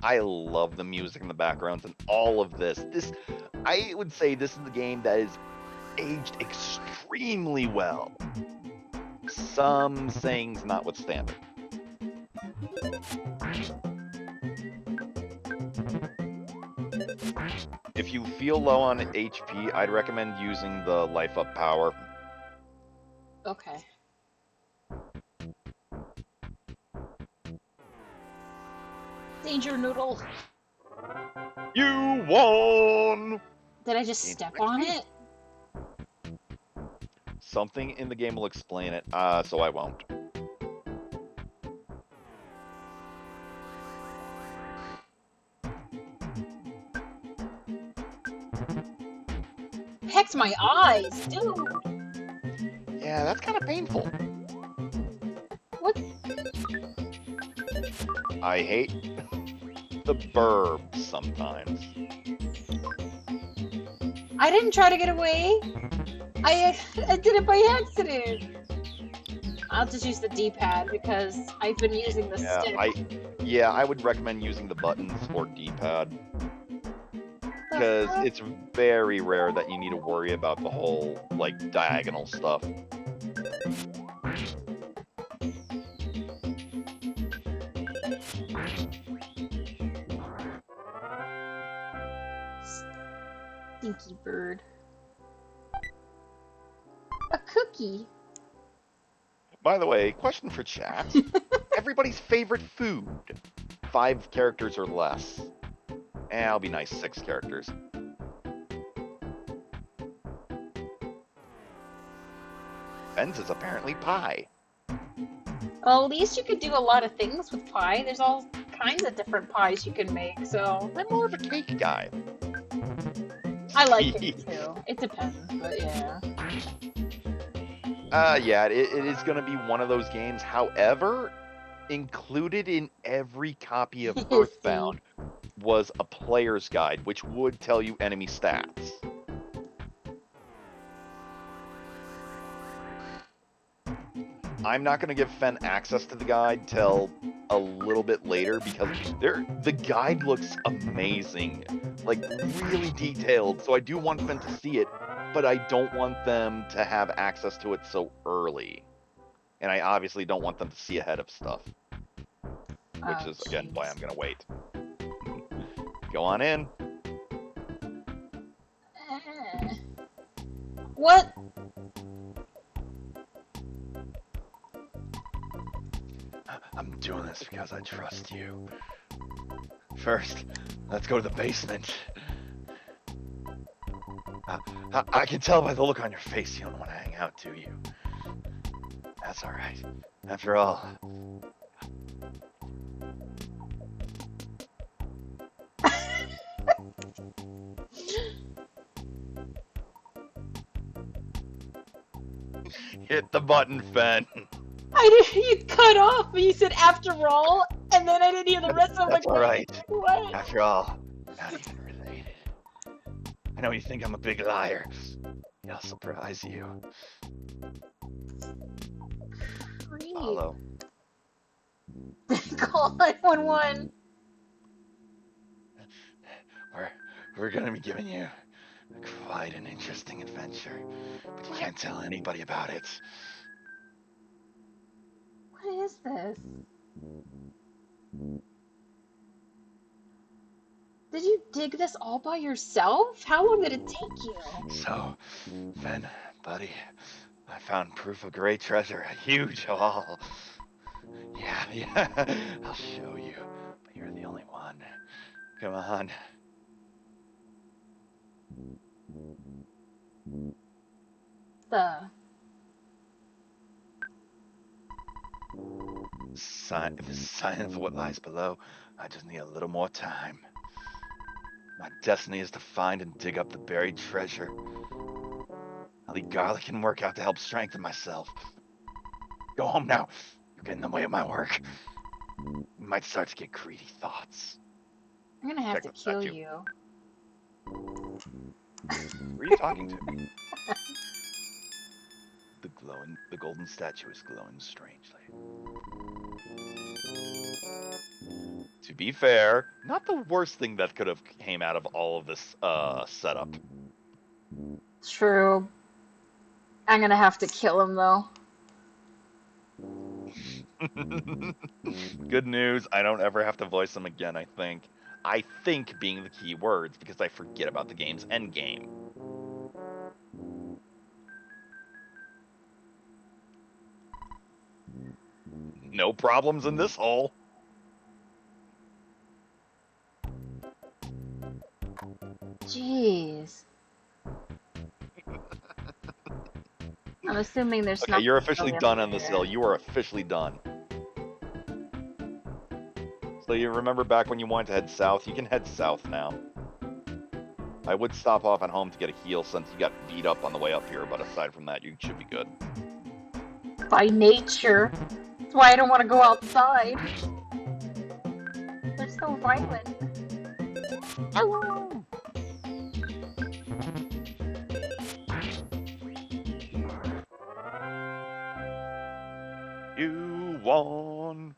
I love the music in the backgrounds and all of this. I would say this is the game that is aged extremely well. Some sayings notwithstanding. If you feel low on HP, I'd recommend using the Life Up power. Okay. Danger Noodle. You won! Did I just step on it? Something in the game will explain it, so I won't. Heck's my eyes, dude. Yeah, that's kind of painful. What? I hate the burbs sometimes. I didn't try to get away. I did it by accident. I'll just use the D-pad because I've been using the stick. I would recommend using the buttons or D-pad. Because it's very rare that you need to worry about the whole, like, diagonal stuff. Stinky bird. A cookie. By the way, question for chat. Everybody's favorite food. 5 characters or less. I'll be nice, 6 characters. Ben's is apparently pie. Well, at least you could do a lot of things with pie. There's all kinds of different pies you can make, so... I'm more of a cake guy. I like it too. It depends, but yeah. Yeah, it is going to be one of those games. However, included in every copy of EarthBound was a player's guide, which would tell you enemy stats. I'm not going to give Fen access to the guide till a little bit later because the guide looks amazing, like really detailed. So I do want Fen to see it, but I don't want them to have access to it so early. And I obviously don't want them to see ahead of stuff, which is, again, why I'm going to wait. Go on in. What? I'm doing this because I trust you. First, let's go to the basement. I can tell by the look on your face you don't want to hang out, do you? That's alright. After all... Hit the button, Fen. I didn't. You cut off. You said after all, and then I didn't hear the rest. I'm like, That's alright. what? After all, not even related. I know you think I'm a big liar. I'll surprise you. Follow. Call 911. We're gonna be giving you quite an interesting adventure, but you can't tell anybody about it. What is this? Did you dig this all by yourself? How long did it take you? So, Fen, buddy, I found proof of great treasure, a huge haul. Yeah, I'll show you, but you're the only one. Come on. The sign of what lies below. I just need a little more time. My destiny is to find and dig up the buried treasure. I'll eat garlic and work out to help strengthen myself. Go home now. You're getting in the way of my work. You might start to get greedy thoughts. I'm gonna have to Check that kill too. you. Who are you talking to? The golden statue is glowing strangely. To be fair, not the worst thing that could have came out of all of this setup. True. I'm gonna have to kill him though. Good news, I don't ever have to voice them again, I think. I think being the key words, because I forget about the game's endgame. No problems in this hole. Jeez. I'm assuming there's Okay, nothing you're officially really done up on this there. hill. You are officially done. So you remember back when you wanted to head south? You can head south now. I would stop off at home to get a heal since you got beat up on the way up here, but aside from that, you should be good. By nature. That's why I don't want to go outside. They're so violent. You won.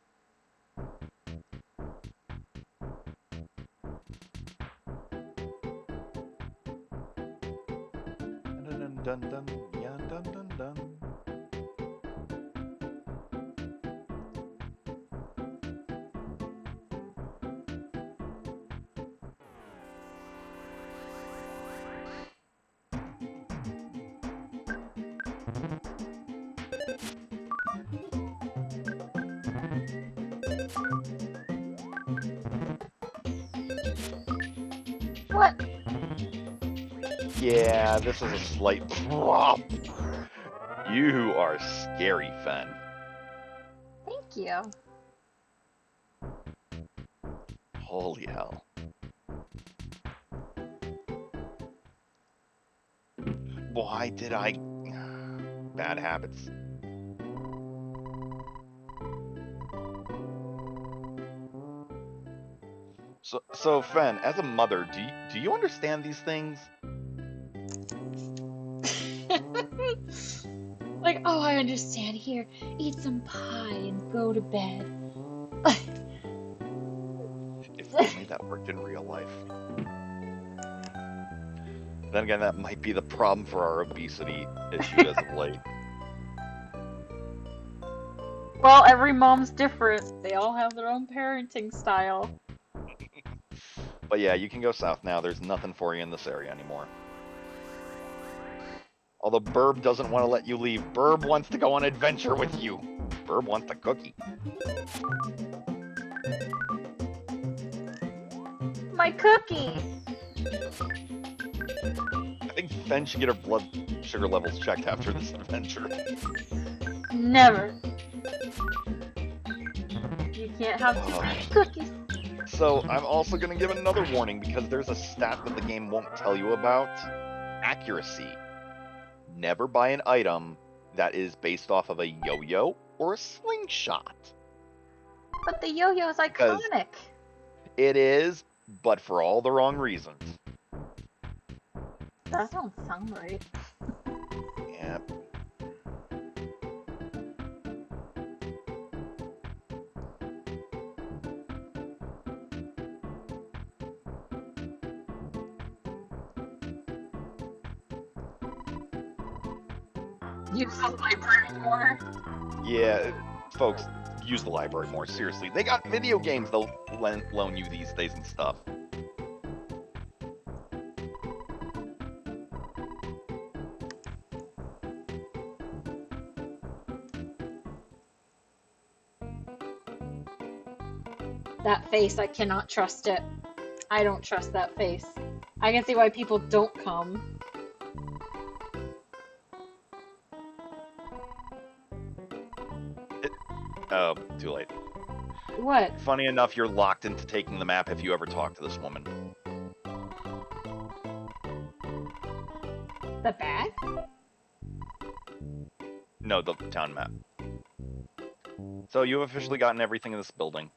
Dun dun dun, yeah, dun dun dun. What? Yeah, this is a slight drop. You are scary, Fen. Thank you. Holy hell. Why did I... Bad habits. So Fen, as a mother, do you understand these things? Like, oh, I understand. Here, eat some pie and go to bed. If only that worked in real life. Then again, that might be the problem for our obesity issue as of late. Well, every mom's different. They all have their own parenting style. But yeah, you can go south now. There's nothing for you in this area anymore. Although Burb doesn't want to let you leave. Burb wants to go on adventure with you. Burb wants the cookie. My cookie! I think Fen should get her blood sugar levels checked after this adventure. Never. You can't have too many cookies. So I'm also going to give another warning because there's a stat that the game won't tell you about. Accuracy. Never buy an item that is based off of a yo-yo or a slingshot. But the yo-yo is iconic. It is, but for all the wrong reasons. That don't sound right. Yep. Use the library more. Yeah, folks, use the library more. Seriously, they got video games they'll loan you these days and stuff. That face, I cannot trust it. I don't trust that face. I can see why people don't come. Oh, too late. What? Funny enough, you're locked into taking the map if you ever talk to this woman. The bag? No, the town map. So you've officially gotten everything in this building.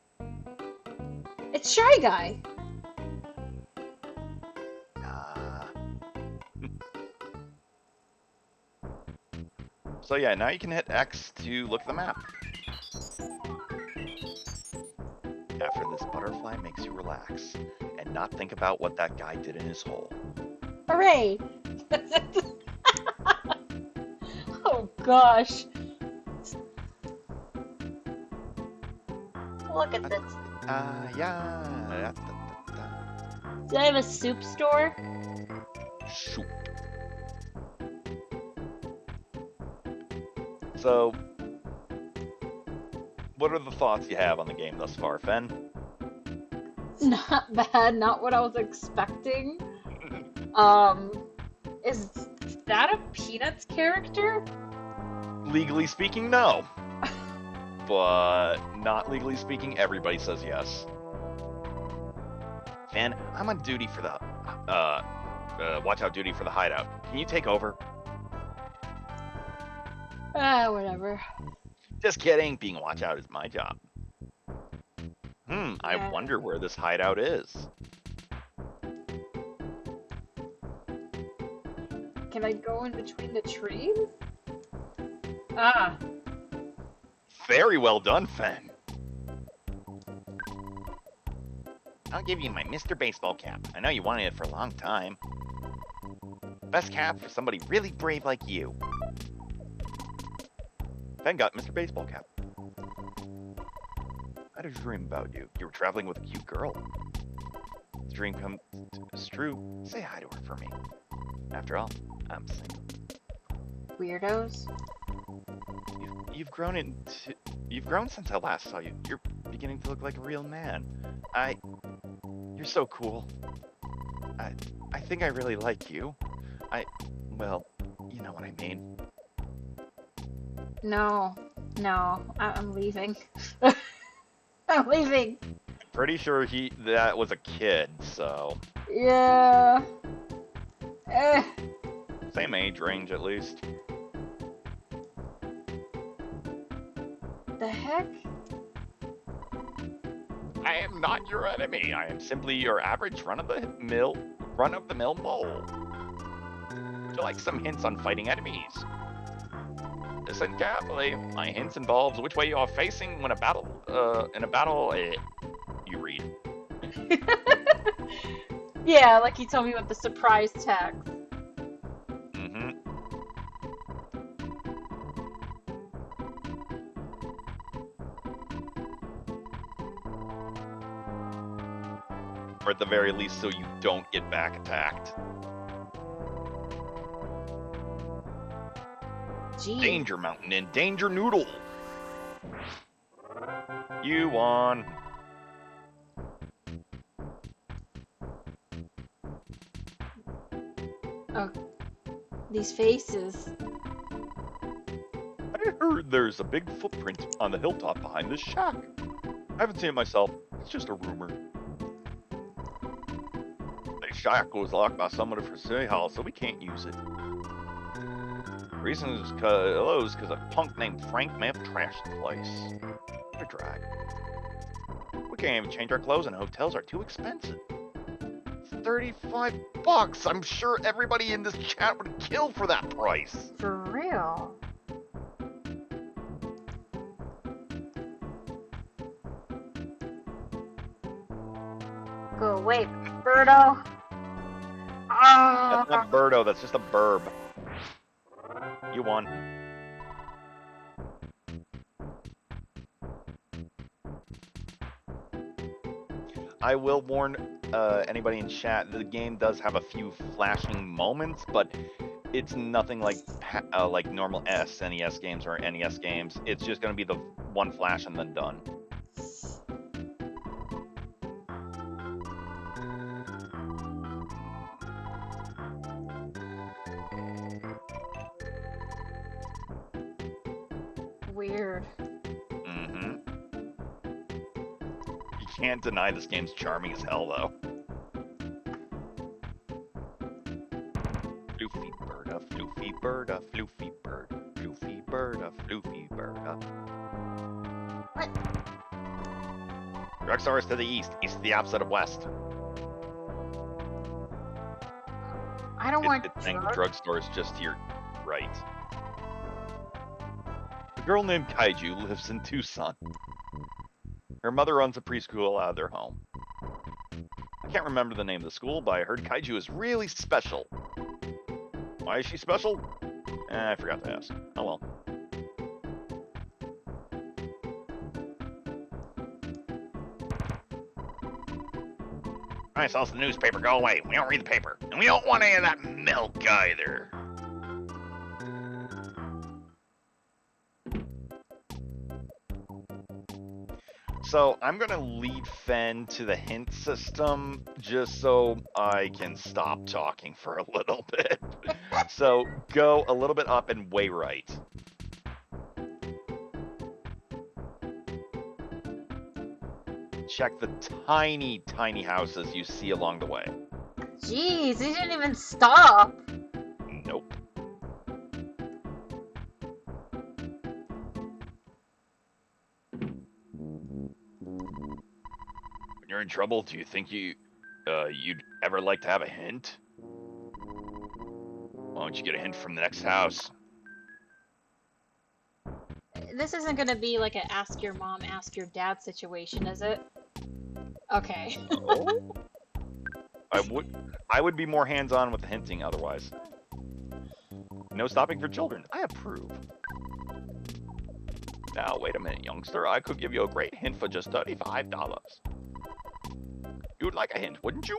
It's Shy Guy. So yeah, now you can hit X to look at the map. After this, butterfly makes you relax and not think about what that guy did in his hole. Hooray! Oh gosh. Look at this. Yeah. Do I have a soup store? Shoot. So, what are the thoughts you have on the game thus far, Fen? Not bad, not what I was expecting. Is that a Peanuts character? Legally speaking, no. But not legally speaking, everybody says yes. Fen, I'm on duty for the, watch out duty for the hideout. Can you take over? Whatever. Just kidding, being a watch out is my job. I Yeah. wonder where this hideout is. Can I go in between the trees? Ah. Very well done, Fen. I'll give you my Mr. Baseball cap. I know you wanted it for a long time. Best cap for somebody really brave like you. Fen got Mr. Baseball Cap. I had a dream about you. You were traveling with a cute girl. The dream comes is true. Say hi to her for me. After all, I'm single. Weirdos. You've grown since I last saw you. You're beginning to look like a real man. You're so cool. I think I really like you. Well, you know what I mean. No. I'm leaving. I'm leaving. Pretty sure that was a kid, so Yeah. same age range at least. The heck? I am not your enemy. I am simply your average run-of-the-mill mole. Would you like some hints on fighting enemies? Listen carefully. My hints involves which way you are facing when in a battle. You read. Yeah, like you told me with the surprise tax. Or at the very least, so you don't get back attacked. Gee. Danger Mountain and Danger Noodle. You won. Oh, these faces. I heard there's a big footprint on the hilltop behind this shack. I haven't seen it myself. It's just a rumor. The shack was locked by someone for City Hall, so we can't use it. The reason is because a punk named Frank may have trashed the place. What a drag. We can't even change our clothes, and hotels are too expensive. It's $35. I'm sure everybody in this chat would kill for that price. For real. Go away, Birdo. That's not Birdo, that's just a burb. You won. I will warn anybody in chat, the game does have a few flashing moments, but it's nothing like normal SNES games or NES games. It's just going to be the one flash and then done. Weird. Mm-hmm. You can't deny this game's charming as hell, though. Floofy birda, floofy birda, floofy bird, floofy birda, floofy birda. What? Drugstore is to the east. East is the opposite of west. I don't want It's saying the drugstore is just to your right. A girl named Kaiju lives in Tucson. Her mother runs a preschool out of their home. I can't remember the name of the school, but I heard Kaiju is really special. Why is she special? I forgot to ask. Oh well. I saw the newspaper. Go away. We don't read the paper. And we don't want any of that milk either. So I'm going to lead Fen to the hint system just so I can stop talking for a little bit. So go a little bit up and way right. Check the tiny, tiny houses you see along the way. Jeez, he didn't even stop. Nope. When you're in trouble, do you think you'd ever like to have a hint? Why don't you get a hint from the next house? This isn't gonna be like a ask your mom, ask your dad situation, is it? Okay. Oh. I would be more hands-on with the hinting otherwise. No stopping for children. I approve. Now, wait a minute, youngster. I could give you a great hint for just $35. You'd like a hint, wouldn't you?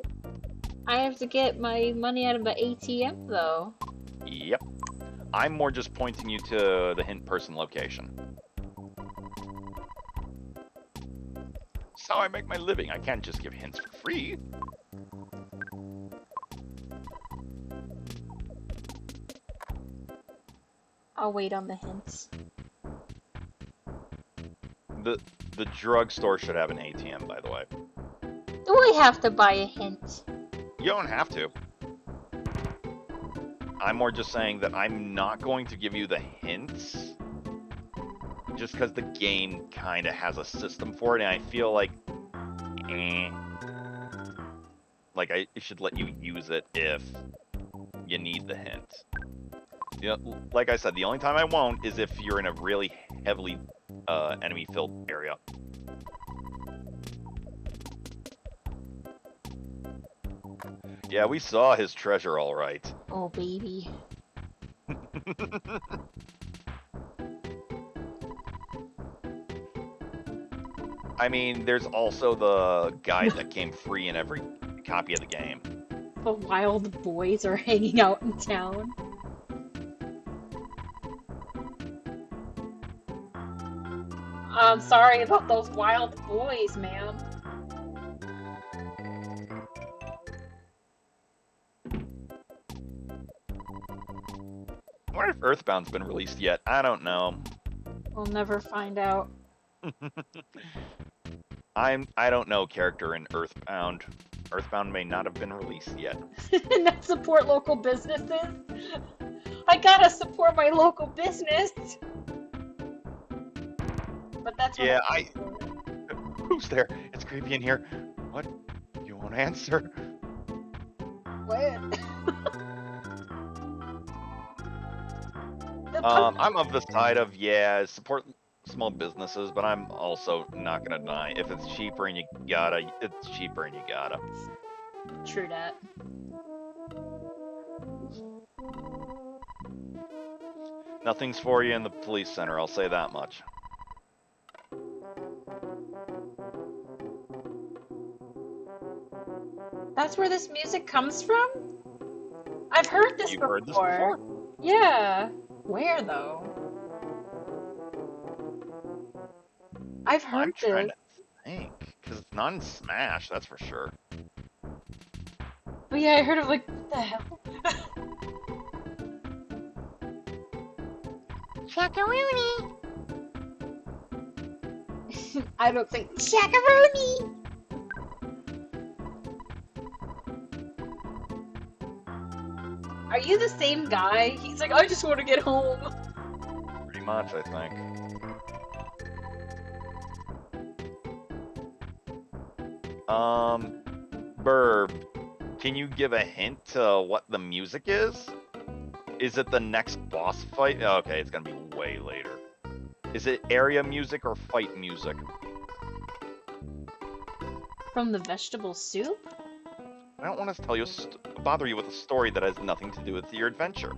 I have to get my money out of the ATM, though. Yep. I'm more just pointing you to the hint person location. That's how I make my living. I can't just give hints for free. I'll wait on the hints. The drugstore should have an ATM, by the way. Do I have to buy a hint? You don't have to. I'm more just saying that I'm not going to give you the hints just because the game kind of has a system for it, and I feel like I should let you use it if you need the hint. You know, like I said, the only time I won't is if you're in a really heavily enemy-filled area. Yeah, we saw his treasure all right. Oh, baby. I mean, there's also the guide that came free in every copy of the game. The wild boys are hanging out in town. I'm sorry about those wild boys, ma'am. I wonder if EarthBound's been released yet. I don't know. We'll never find out. I don't know character in EarthBound. EarthBound may not have been released yet. And that support local businesses. I gotta support my local business. But that's what Yeah, Who's there? It's creepy in here. What? You won't answer? What? I'm of the side of, yeah, support small businesses, but I'm also not gonna deny if it's cheaper and you gotta, it's cheaper and you gotta. True that. Nothing's for you in the police center, I'll say that much. That's where this music comes from? I've heard this You've before. heard this before? Yeah. Where though? I've heard I'm trying this. to think, because it's not in Smash, that's for sure. But yeah, I heard of like, what the hell? Chakaroonie! I don't think Chakaroonie! Are you the same guy? He's like, I just want to get home. Pretty much, I think. Burb, can you give a hint to what the music is? Is it the next boss fight? Okay, it's gonna be way later. Is it area music or fight music? From the vegetable soup? I don't want to tell you, bother you with a story that has nothing to do with your adventure.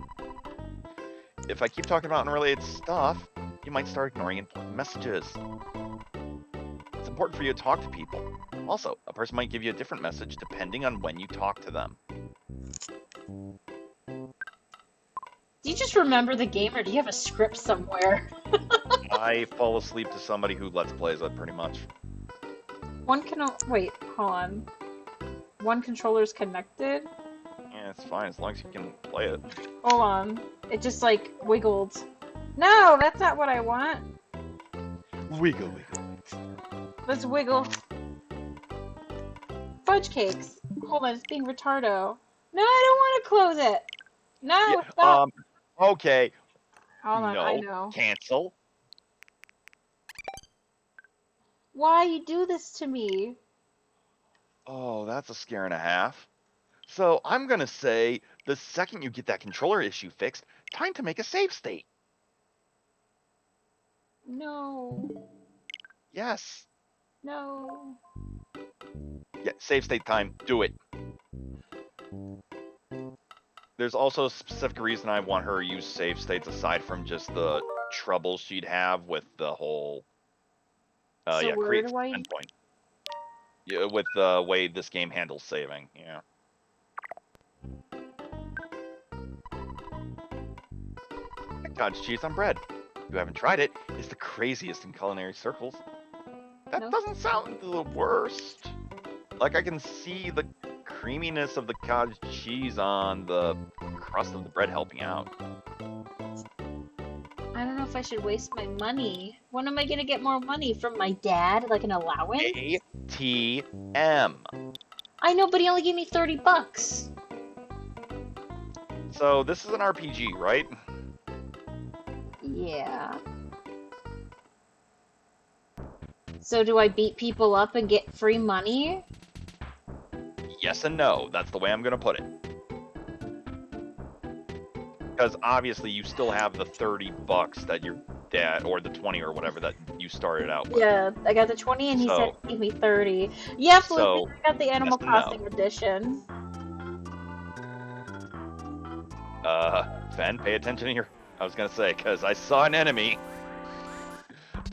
If I keep talking about unrelated stuff, you might start ignoring important messages. It's important for you to talk to people. Also, a person might give you a different message depending on when you talk to them. Do you just remember the game, or do you have a script somewhere? I fall asleep to somebody who Let's Plays it, pretty much. Wait, hold on. One controller's connected? Yeah, it's fine, as long as you can play it. Hold on. It just, like, wiggled. No, that's not what I want. Wiggle, wiggle. Let's wiggle. Fudge cakes. Hold on, it's being retardo. No, I don't want to close it. No, Yeah, stop. Okay. Hold on, No, I know. cancel. Why you do this to me? Oh, that's a scare and a half. So I'm gonna say, the second you get that controller issue fixed, time to make a save state. No. Yes. No. Yeah, save state time. Do it. There's also a specific reason I want her to use save states aside from just the trouble she'd have with the whole So yeah, where create do I- endpoint. Yeah, with the way this game handles saving, yeah. Cottage cheese on bread. If you haven't tried it, it's the craziest in culinary circles. That No. doesn't sound the worst. Like, I can see the creaminess of the cottage cheese on the crust of the bread helping out. I don't know if I should waste my money. When am I gonna get more money from my dad? Like an allowance? ATM. I know, but he only gave me 30 bucks. So, this is an RPG, right? Yeah. So do I beat people up and get free money? Yes and no. That's the way I'm going to put it. Because obviously you still have the 30 bucks that your dad, or the 20 or whatever that you started out with. Yeah, I got the 20 and he So- said give me 30. Yeah, So, I got the Animal yes and no. Crossing edition. Fen, pay attention here. I was going to say, because I saw an enemy.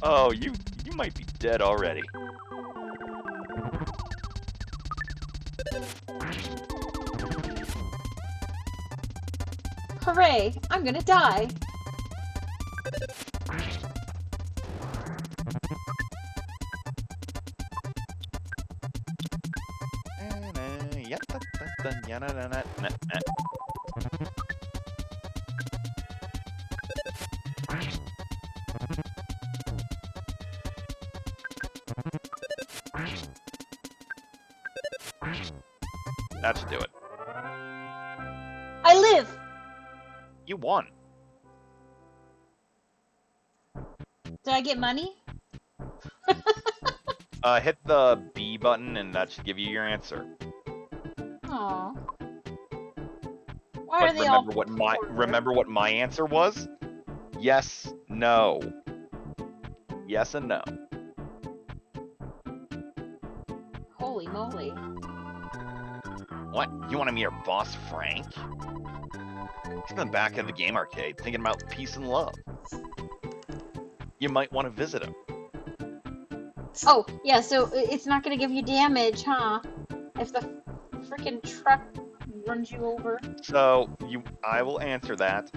Oh, you might be dead already. Hooray, I'm gonna die. That should do it. I live! You won. Did I get money? Hit the B button and that should give you your answer. Aw. Why But are they all remember what my answer was? Yes, no. Yes and no. Holy moly. What? You want to meet your boss, Frank? He's in the back of the game arcade, thinking about peace and love. You might want to visit him. Oh, yeah, so it's not gonna give you damage, huh? If the freaking truck runs you over. So, I will answer that.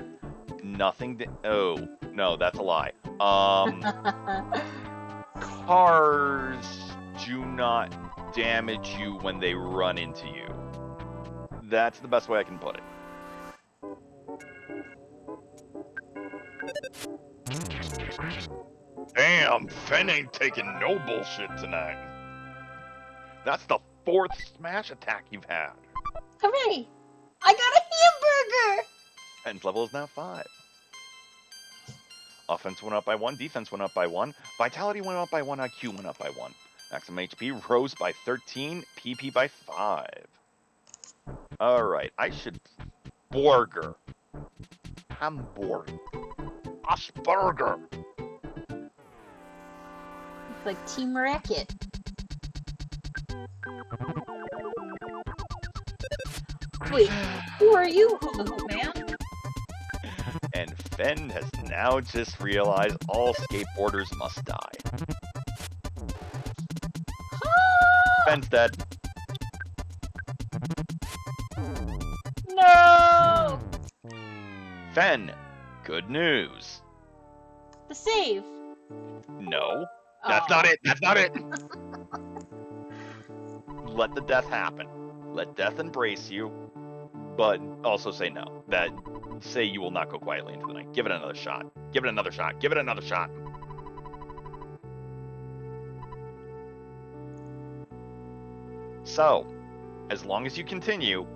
Nothing oh, no, that's a lie. Cars do not damage you when they run into you. That's the best way I can put it. Damn, Fen ain't taking no bullshit tonight. That's the 4th smash attack you've had. Hooray! I got a hamburger! Fen's level is now 5. Offense went up by 1, defense went up by 1, vitality went up by 1, IQ went up by 1. Maximum HP rose by 13, PP by 5. Alright, I should... Burger. Hamburger. Asperger. It's like Team Racket. Wait, who are you, Hula Hoop Man? And Fen has now just realized all skateboarders must die. Fen's dead. No! Fen, good news. The save. No, that's not it. That's not it. Let the death happen. Let death embrace you, but also say no. Say you will not go quietly into the night. Give it another shot. Give it another shot. Give it another shot. So, as long as you continue,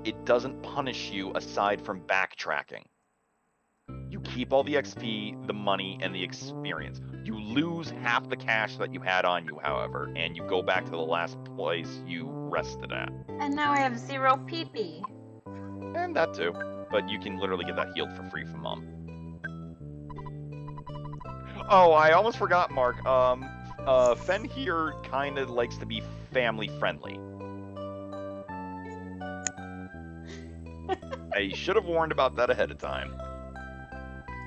it doesn't punish you aside from backtracking. You keep all the XP, the money, and the experience. You lose half the cash that you had on you, however, and you go back to the last place you rested at. And now I have 0 PP. And that too. But you can literally get that healed for free from Mom. Oh, I almost forgot, Mark. Fen here kind of likes to be family friendly. I should have warned about that ahead of time.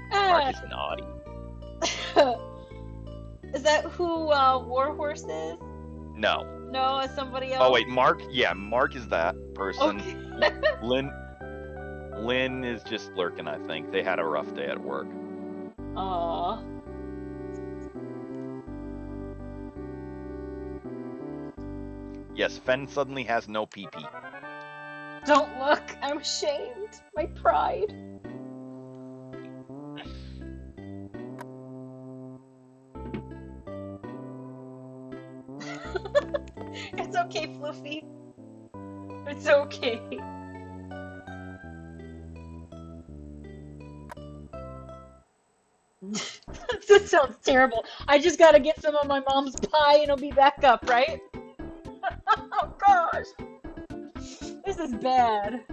Mark is naughty. Is that who Warhorse is? No. No, it's somebody else. Oh wait, Mark? Yeah, Mark is that person. Okay. Lynn is just lurking, I think. They had a rough day at work. Aww. Yes, Fen suddenly has no PP. Don't look. I'm ashamed. My pride. It's okay, Fluffy. It's okay. This sounds terrible. I just gotta get some of my mom's pie and it'll be back up, right? Oh gosh. This is bad.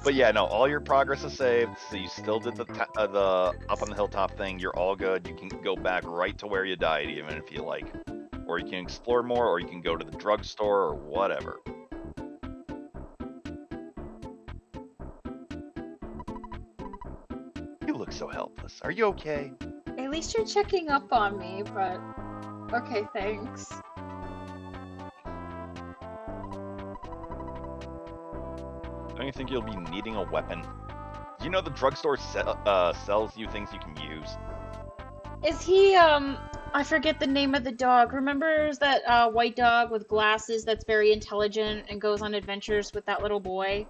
But yeah, no, all your progress is saved, so you still did the up on the hilltop thing. You're all good. You can go back right to where you died, even if you like. Or you can explore more, or you can go to the drugstore, or whatever. You look so helpless. Are you okay? At least you're checking up on me, but... Okay, thanks. Don't you think you'll be needing a weapon? Do you know the drugstore sells you things you can use? Is he, I forget the name of the dog. Remember that white dog with glasses that's very intelligent and goes on adventures with that little boy?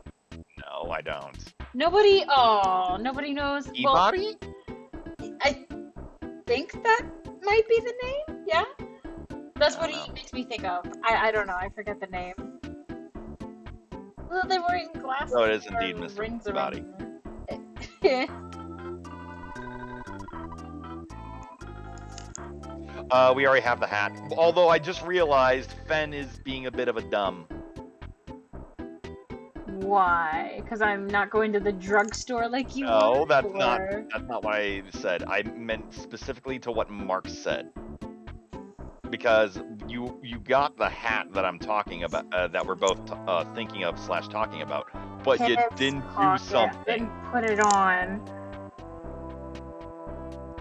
No, I don't. Nobody knows. Well, E-body? I think that might be the name, yeah? That's what I don't he know. makes me think of. I don't know, I forget the name. Well, they're wearing glasses. Oh, it is indeed or Mr. rings Body. We already have the hat. Although I just realized Fen is being a bit of a dumb. Why? Because I'm not going to the drugstore like you No, were? that's Or... not what I said. I meant specifically to what Mark said. Because you got the hat that I'm talking about, that we're both thinking of / talking about, but you Pants didn't do pocket. something. Didn't put it on.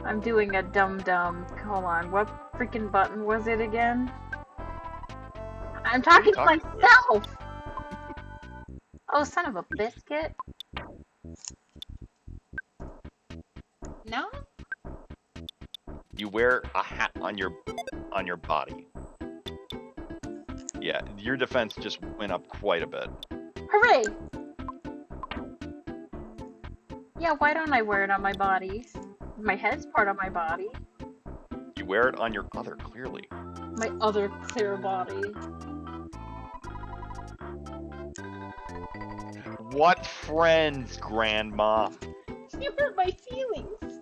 I'm doing a dum-dum. Hold on, what freaking button was it again? I'm talking to talking to? myself! Oh, son of a biscuit. No? You wear a hat on your body. Yeah, your defense just went up quite a bit. Hooray! Yeah, why don't I wear it on my body? My head's part of my body. You wear it on your other, clearly. My other clear body. What friends, Grandma? You hurt my feelings.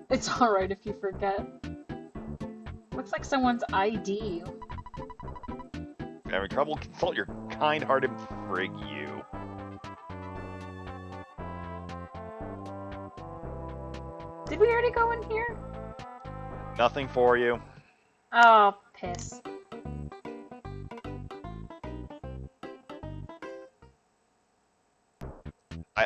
It's alright if you forget. Looks like someone's ID. Having trouble? Consult your kind-hearted frig you. Did we already go in here? Nothing for you. Oh, piss.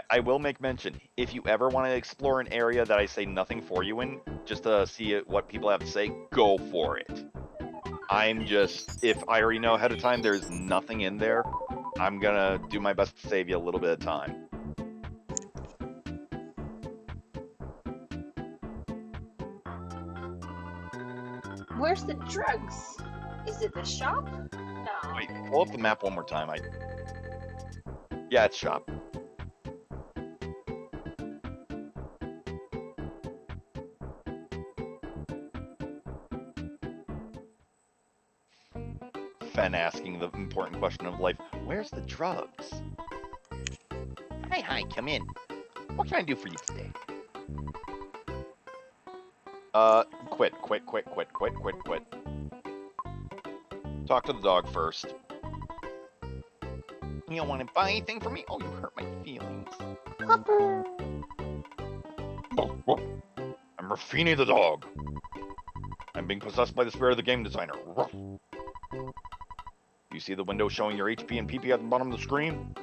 I will make mention, if you ever want to explore an area that I say nothing for you in, just to see what people have to say, go for it. I'm just, if I already know ahead of time there's nothing in there, I'm gonna do my best to save you a little bit of time. Where's the drugs? Is it the shop? No. Wait, pull up the map one more time. Yeah, it's shop. Fen asking the important question of life, where's the drugs? Hi, come in. What can I do for you today? Quit. Talk to the dog first. You don't want to buy anything for me? Oh, you hurt my feelings. Pupper. I'm Rafini the dog. I'm being possessed by the spirit of the game designer. You see the window showing your HP and PP at the bottom of the screen?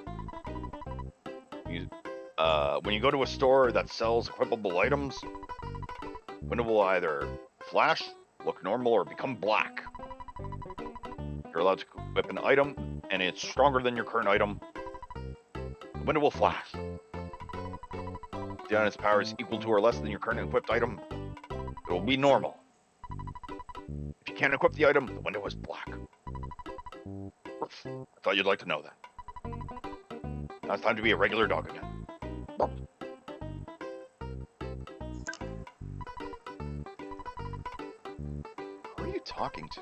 When you go to a store that sells equipable items, the window will either flash, look normal, or become black. You're allowed to equip an item, and it's stronger than your current item. The window will flash. If the item's power is equal to or less than your current equipped item, it will be normal. If you can't equip the item, the window is black. I thought you'd like to know that. Now it's time to be a regular dog again. Who are you talking to?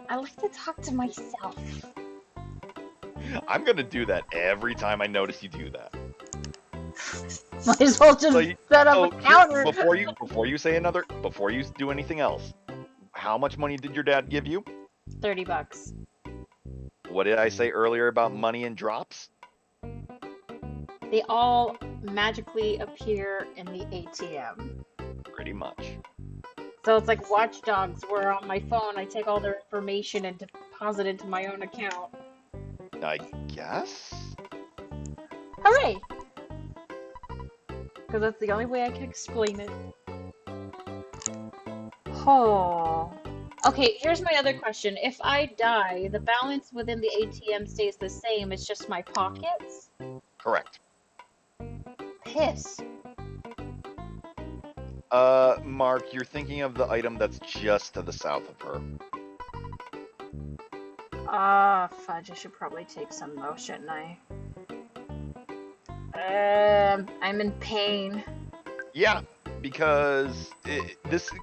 I like to talk to myself. I'm gonna do that every time I notice you do that. Might as well just set up a counter. Before you do anything else, how much money did your dad give you? $30. What did I say earlier about money and drops? They all magically appear in the ATM. Pretty much. So it's like Watch Dogs, where on my phone I take all their information and deposit it into my own account. I guess? Hooray! Because that's the only way I can explain it. Oh. Okay, here's my other question. If I die, the balance within the ATM stays the same, it's just my pockets? Correct. Piss. Mark, you're thinking of the item that's just to the south of her. Ah, fudge, I should probably take some though, shouldn't I? I'm in pain. Yeah, because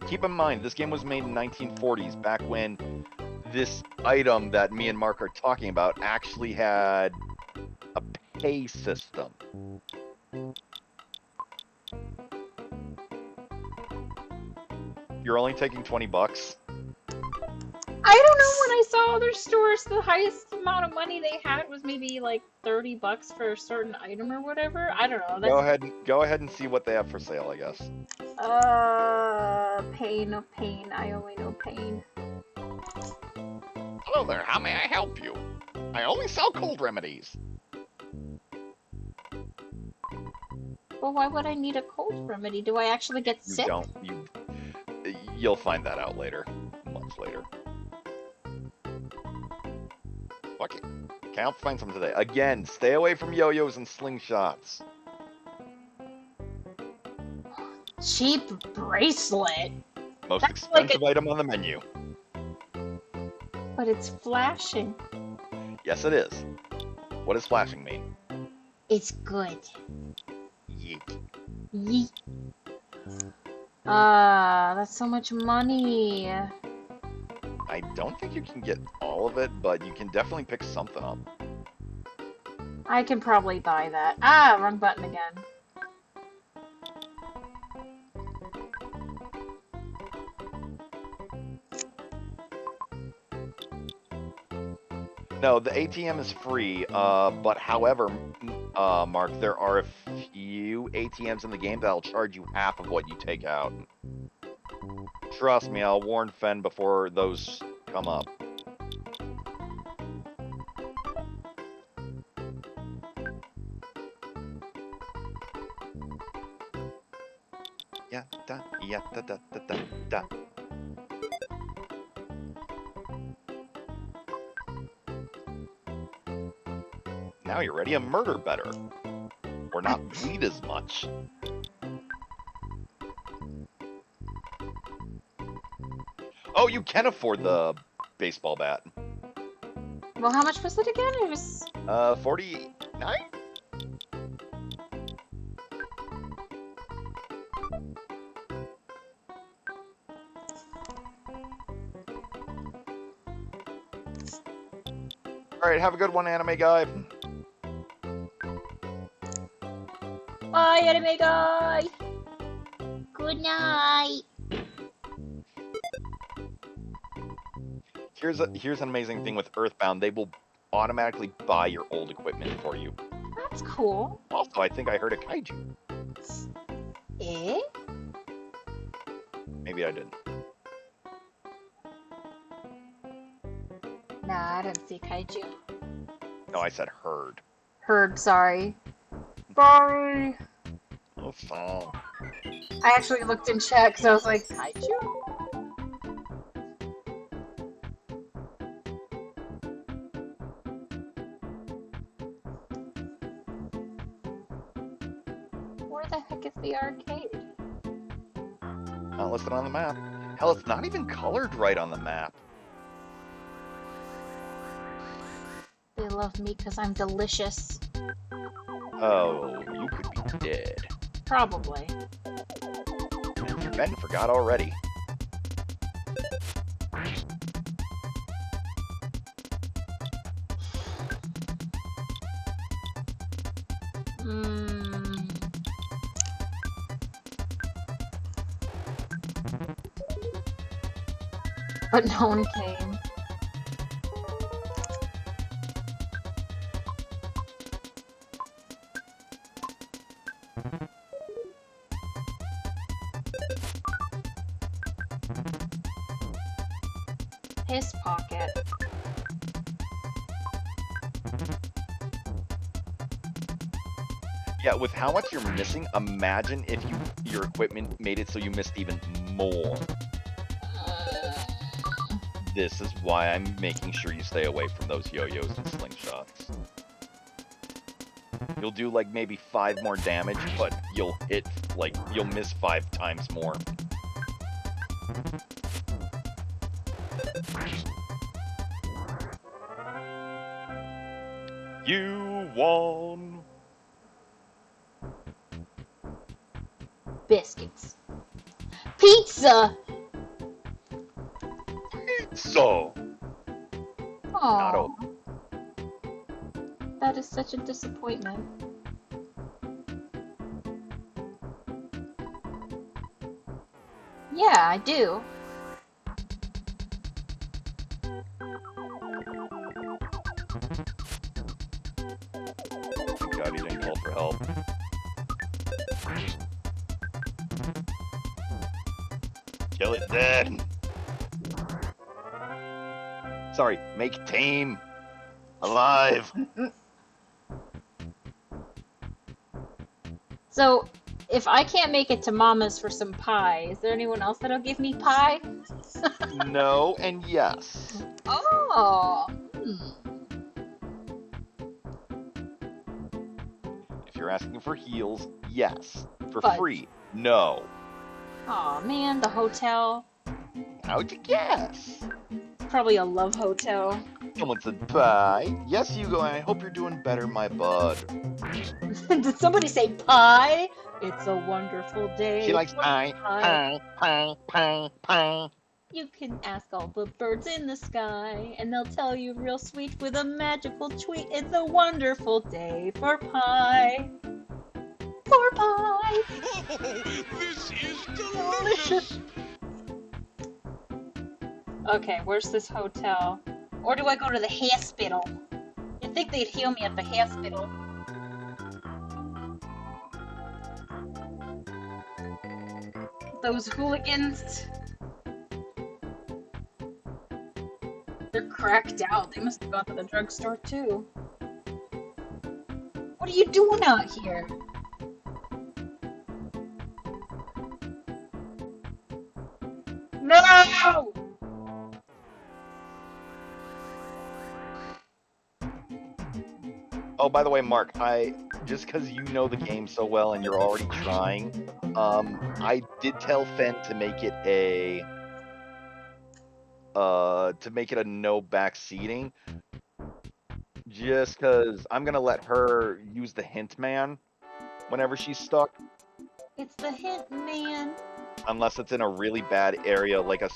keep in mind, this game was made in 1940s, back when this item that me and Mark are talking about actually had a pay system. You're only taking $20? I don't know, when I saw other stores, the highest amount of money they had was maybe like $30 for a certain item or whatever. I don't know. That's... Go ahead and see what they have for sale, I guess. Pain of pain. I only know pain. Hello there, how may I help you? I only sell cold remedies. Well, why would I need a cold remedy? Do I actually get You sick? don't. You'll find that out later. Much later. Okay. Can't find some today. Again, stay away from yo-yos and slingshots. Cheap bracelet. Most That's expensive like item on the menu. But it's flashing. Yes, it is. What does flashing mean? It's good. Yeet. Yeet. That's so much money. I don't think you can get all of it, but you can definitely pick something up. I can probably buy that. Ah, wrong button again. No, the ATM is free, but however, Mark, there are a few ATMs in the game that'll charge you half of what you take out. Trust me, I'll warn Fen before those come up. Yeah, da, yeah, da, da, da, da, da. Now you're ready to murder better. Or not bleed as much. Oh, you can afford the baseball bat. Well, how much was it again? It was... 49? Alright, have a good one, anime guy. Bye, anime guy! Good night! Here's an amazing thing with EarthBound. They will automatically buy your old equipment for you. That's cool. Also, I think I heard a kaiju. Eh? Maybe I didn't. Nah, I didn't see kaiju. No, I said heard. Heard, sorry. Sorry. Oh, so. I actually looked in chat because I was like, kaiju? Where the heck is the arcade? Not listed on the map. Hell, it's not even colored right on the map. They love me because I'm delicious. Oh, you could be dead. Probably. Ben forgot already. But no one came. His pocket. Yeah, with how much you're missing, imagine if your equipment made it so you missed even more. this is why I'm making sure you stay away from those yo-yos and slingshots. You'll do like maybe 5 more damage, but you'll miss 5 times more. You won. Biscuits. Pizza! So. Not Oh, open. that is such a disappointment. Yeah, I do. Thank God he didn't call for help. Kill it dead. Sorry, make tame. Alive. So, if I can't make it to Mama's for some pie, is there anyone else that'll give me pie? No and yes. Oh! If you're asking for heals, yes. For But- free, no. Aw, man, the hotel. How'd you guess? Probably a love hotel. Someone said bye. Yes, Hugo, and I hope you're doing better, my bud. Did somebody say pie? It's a wonderful day. She likes for pie, pie, pie, pie, pie. You can ask all the birds in the sky, and they'll tell you real sweet with a magical tweet. It's a wonderful day for pie. For pie. This is delicious. Okay, where's this hotel? Or do I go to the hospital? You'd think they'd heal me at the hospital. Those hooligans. They're cracked out. They must have gone to the drugstore too. What are you doing out here? No! Oh, by the way, Mark, just because you know the game so well and you're already trying, I did tell Fen to make it a no back seating, just because I'm gonna let her use the hint man whenever she's stuck, It's the hint man. unless it's in a really bad area like a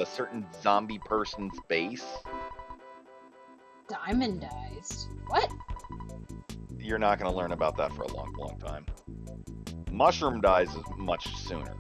certain zombie person's base. Diamondized. What? You're not gonna learn about that for a long, long time. Mushroom dies is much sooner.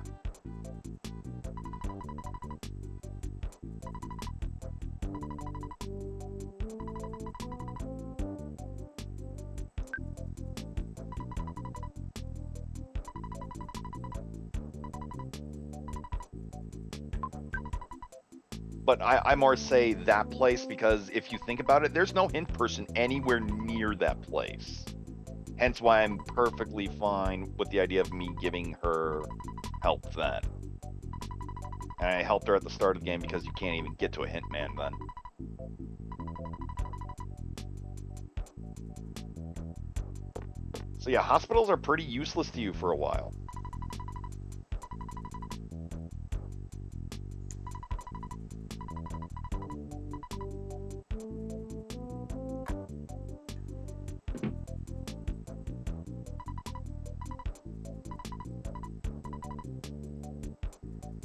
But I more say that place because if you think about it, there's no hint person anywhere near that place. Hence why I'm perfectly fine with the idea of me giving her help then. And I helped her at the start of the game because you can't even get to a hint man then. So yeah, hospitals are pretty useless to you for a while.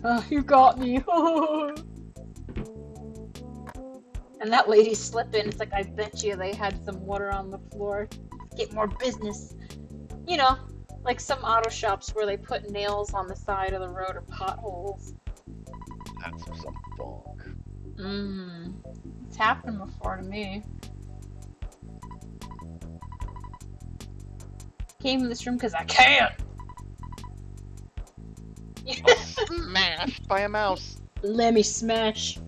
Oh, you got me. And that lady's slipping. It's like, I bet you they had some water on the floor. Get more business. You know, like some auto shops where they put nails on the side of the road or potholes. That's some funk. It's happened before to me. Came in this room because I can. Smashed by a mouse. Let me smash.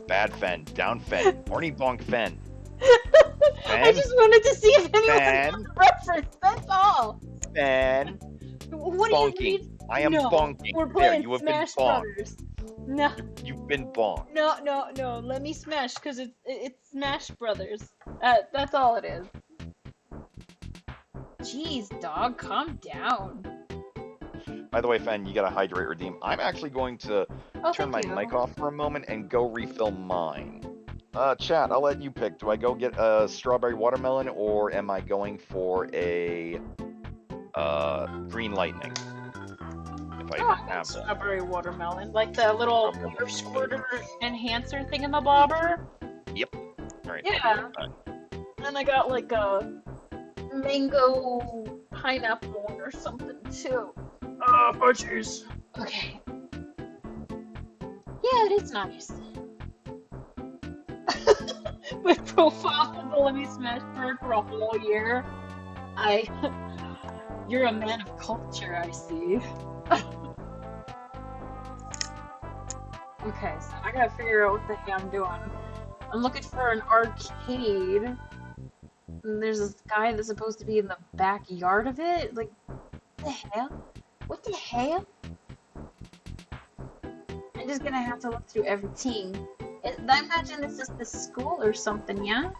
Bad Fen, down Fen, horny bonk Fen. I just wanted to see if anyone Fen. got the reference. That's all. Fen. What do you Bonking. need? I am No, bonking. We're There, playing you have Smash been bonked. Brothers. No, You've been bonked. no. Let me smash, cause it's Smash Brothers. That's all it is. Jeez, dog, calm down. By the way, Fen, you gotta hydrate redeem. I'm actually going to Oh, turn my thank you. mic off for a moment and go refill mine. Chat, I'll let you pick. Do I go get a strawberry watermelon or am I going for a green lightning? If I Oh, even have one. strawberry watermelon, like the little water squirter enhancer thingamabobber. Yep. Alright. Yeah. And I got like a mango pineapple one or something too. Oh, butchers. Okay. Yeah, it is nice. My profile for the Let Me Smash Bird for a whole year. You're a man of culture, I see. Okay, so I gotta figure out what the heck I'm doing. I'm looking for an arcade. And there's this guy that's supposed to be in the backyard of it. Like, what the hell? What the hell? I'm just gonna have to look through everything. I imagine this is the school or something, yeah?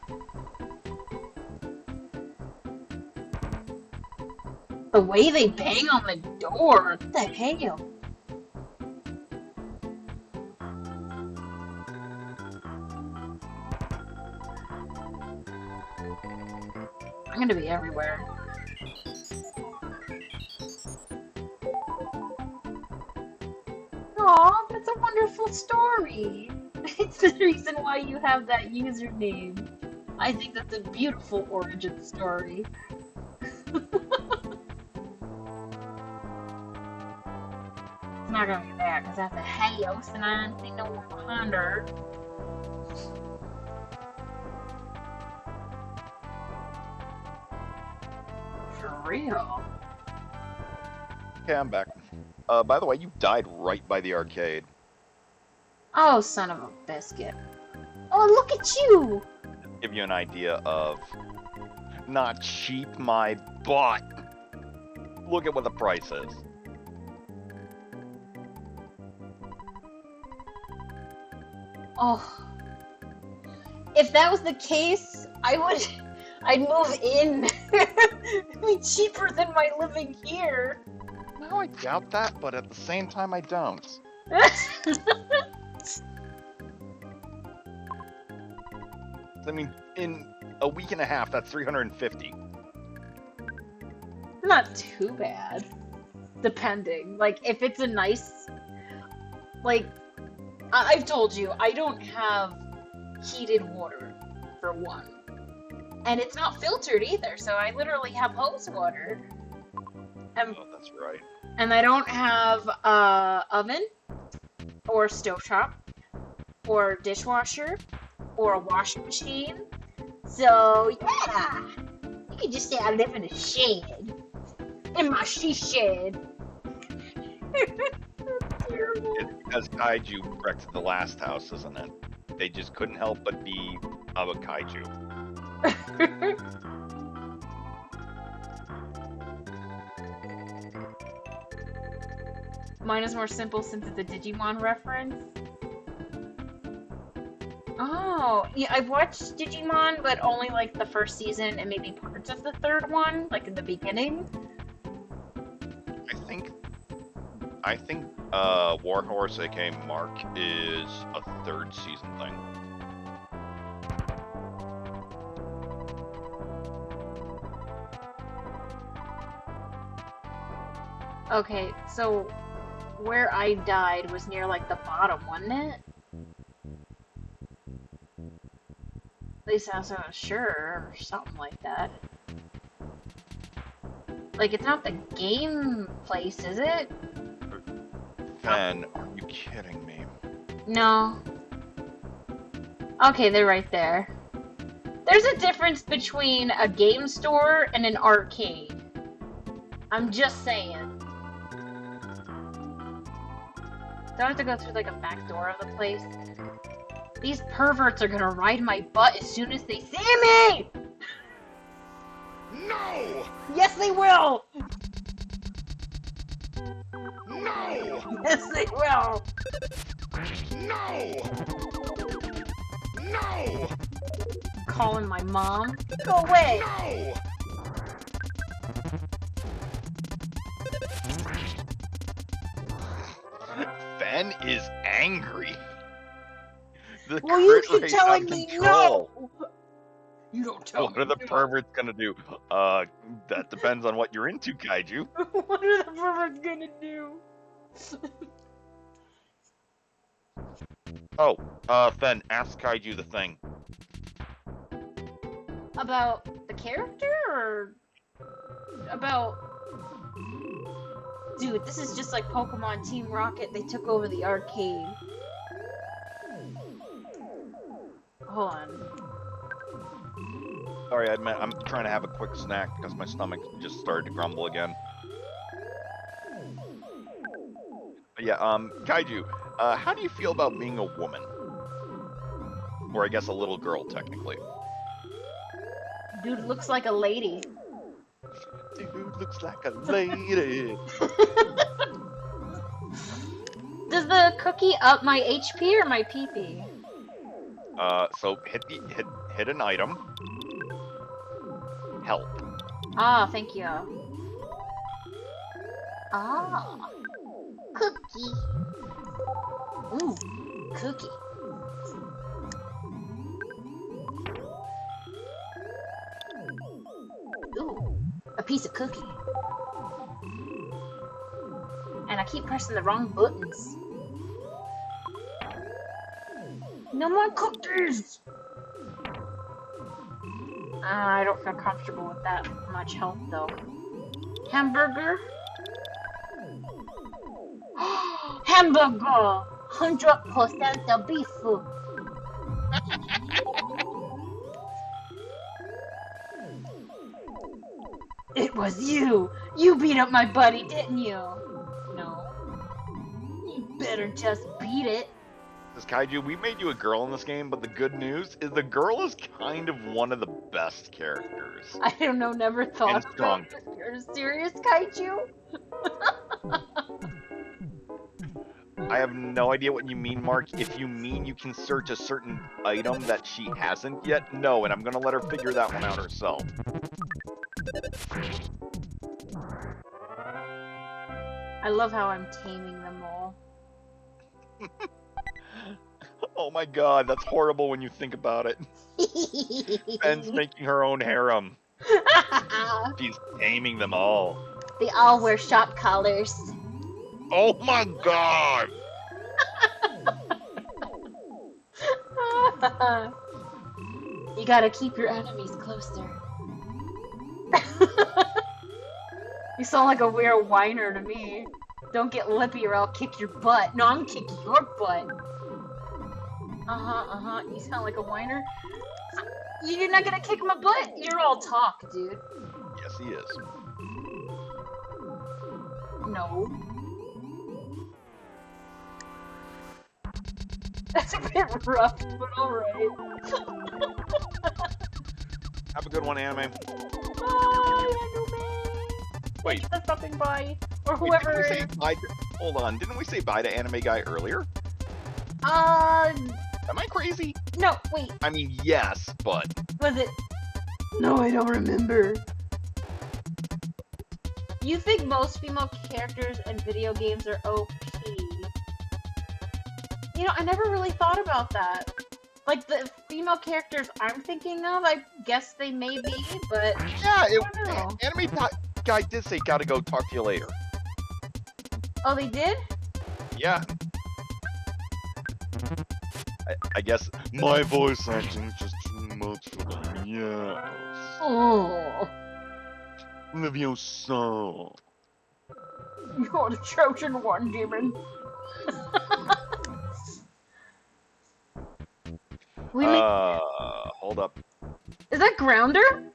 The way they bang on the door. What the hell? I'm gonna be everywhere. Aw, that's a wonderful story. It's the reason why you have that username. I think that's a beautiful origin story. It's not gonna be that, because that's a house and I don't see no one behind her. For real. Okay, I'm back. By the way, you died right by the arcade. Oh, son of a biscuit. Oh, look at you! Give you an idea of not cheap, my butt. Look at what the price is. Oh. If that was the case, I'd move in. It'd be cheaper than my living here. No, I doubt that, but at the same time, I don't. I mean, in a week and a half, that's 350. Not too bad. Depending. Like, if it's a nice... Like, I've told you, I don't have heated water, for one. And it's not filtered either, so I literally have hose water. Oh, that's right. And I don't have a oven, or stovetop, or dishwasher, or a washing machine. So, yeah! You can just say I live in a shed. In my she shed. Terrible. It's because Kaiju wrecked the last house, isn't it? They just couldn't help but be of a Kaiju. Mine is more simple since it's a Digimon reference. Oh, yeah, I've watched Digimon, but only like the first season and maybe parts of the third one, like in the beginning. I think Warhorse, aka Mark, is a third season thing. Okay, so where I died was near like the bottom, wasn't it? At least I was sure, or something like that. Like, it's not the game place, is it? Fen, are you kidding me? No. Okay, they're right there. There's a difference between a game store and an arcade. I'm just saying. Do I have to go through like a back door of the place? These perverts are gonna ride my butt as soon as they see me! No! Yes, they will! No! Yes, they will! No! No! Calling my mom. Go away. No! Fen is angry. The Well, you crit keep rate telling out of me control. no. You don't tell What me are the no. perverts gonna do? That depends on what you're into, Kaiju. What are the perverts gonna do? Oh, Fen, ask Kaiju the thing. About the character or about... Dude, this is just like Pokemon Team Rocket. They took over the arcade. Hold on. Sorry, I admit, I'm trying to have a quick snack because my stomach just started to grumble again. But yeah, Kaiju, how do you feel about being a woman? Or I guess a little girl, technically. Dude looks like a lady. Dude looks like a lady. Does the cookie up my HP or my PP? So hit an item. Help. Ah, thank you. Ah, cookie. Ooh, cookie. Ooh, a piece of cookie. And I keep pressing the wrong buttons. No more cookies! I don't feel comfortable with that much health, though. Hamburger? Hamburger! 100% beef. It was you! You beat up my buddy, didn't you? No. You better just beat it. This Kaiju, we made you a girl in this game, but the good news is the girl is kind of one of the best characters. I don't know, never thought And strong. about this. You're serious, Kaiju? I have no idea what you mean, Mark. If you mean you can search a certain item that she hasn't yet, no, and I'm gonna let her figure that one out herself. I love how I'm taming them all. Oh my god, that's horrible when you think about it. Ben's making her own harem. She's taming them all. They all wear shop collars. Oh my god! You gotta keep your enemies closer. You sound like a weird whiner to me. Don't get lippy or I'll kick your butt. No, I'm kicking your butt. You sound like a whiner. You're not gonna kick my butt? You're all talk, dude. Yes, he is. No. That's a bit rough, but alright. Have a good one, Anime. Bye, Anime. Wait. Thanks for stopping by. Or Wait, whoever didn't we say is. bye hold on, didn't we say bye to Anime Guy earlier? Am I crazy? No, wait. I mean, yes, but... Was it? No, I don't remember. You think most female characters in video games are OP? You know, I never really thought about that. Like, the female characters I'm thinking of, I guess they may be, but... Yeah, I don't know. Anime Guy did say gotta go, talk to you later. Oh, they did? Yeah. I guess my voice acting is just too much for them. Yeah. Oh. Leviosa. You're the chosen one, demon. Hold up. Is that Grounder?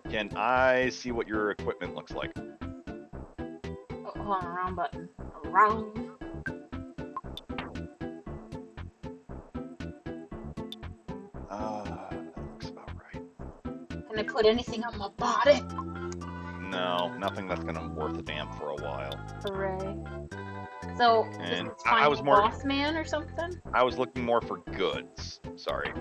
Can I see what your equipment looks like? Oh, hold on, wrong button. Wrong. That looks about right. Can I put anything on my body? No, nothing that's gonna worth a damn for a while. Hooray. So, And just I find was a more- boss man or something? I was looking more for goods. Sorry.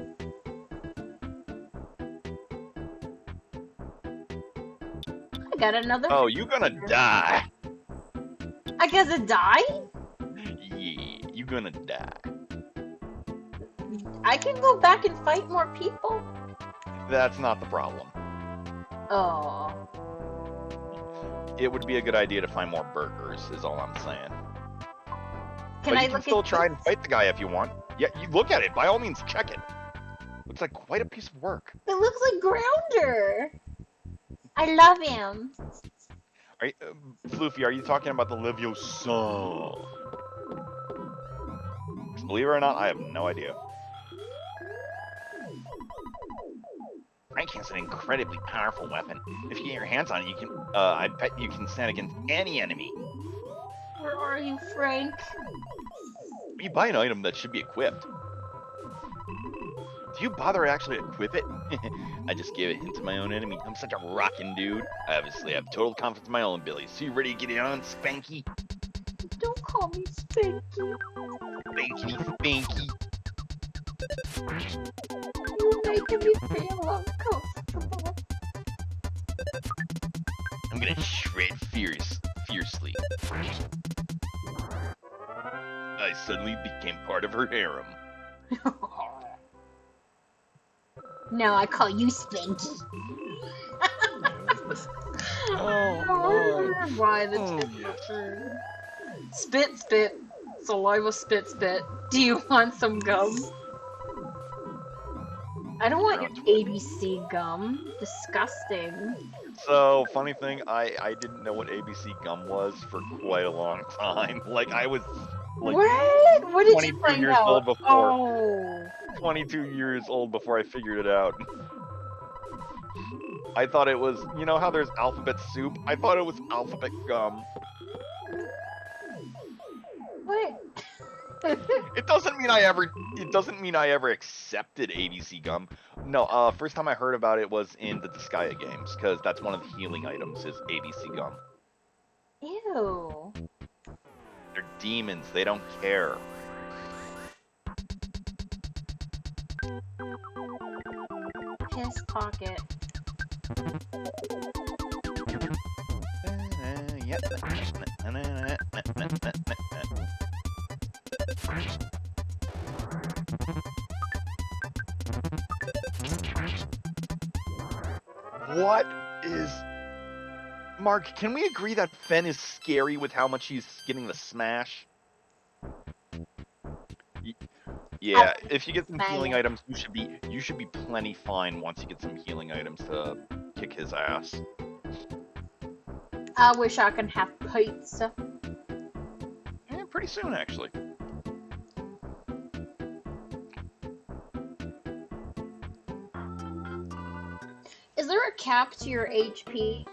I got another. Oh, you gonna die. I guess it die? Yeah, you gonna die. I can go back and fight more people? That's not the problem. Oh. It would be a good idea to find more burgers, is all I'm saying. Can But I you can look still at try and this? fight the guy if you want. Yeah, you look at it. By all means, check it. Looks like quite a piece of work. It looks like Grounder. I love him. Are you, Floofy, are you talking about the Leviosa? Believe it or not, I have no idea. Frank has an incredibly powerful weapon. If you get your hands on it, you can, I bet you can stand against any enemy. Where are you, Frank? You buy an item that should be equipped. Do you bother to actually equip it? I just gave a hint to my own enemy. I'm such a rockin' dude. I obviously have total confidence in my own abilities. So you ready to get it on, Spanky? Don't call me Spanky. Spanky, Spanky. You're making me feel uncomfortable. I'm gonna shred fiercely. I suddenly became part of her harem. Now I call you Spanky. Oh, Why the Oh, temperature? Spit, spit. Saliva, spit, spit. Do you want some gum? I don't want your ABC gum. Disgusting. So, funny thing, I didn't know what ABC gum was for quite a long time. Like, I was like What? What did 22 you find years out? old before. Oh. 22 years old before I figured it out. I thought it was, you know how there's alphabet soup? I thought it was alphabet gum. What? It doesn't mean I ever accepted ABC gum. No, first time I heard about it was in the Disgaea games, because that's one of the healing items is ABC gum. Ew. They're demons, they don't care. Piss pocket. What is... Mark, can we agree that Fen is scary with how much he's getting the smash? Yeah, if you get some healing items, you should be plenty fine once you get some healing items to kick his ass. I wish I could have pizza. Yeah, pretty soon actually. Is there a cap to your HP?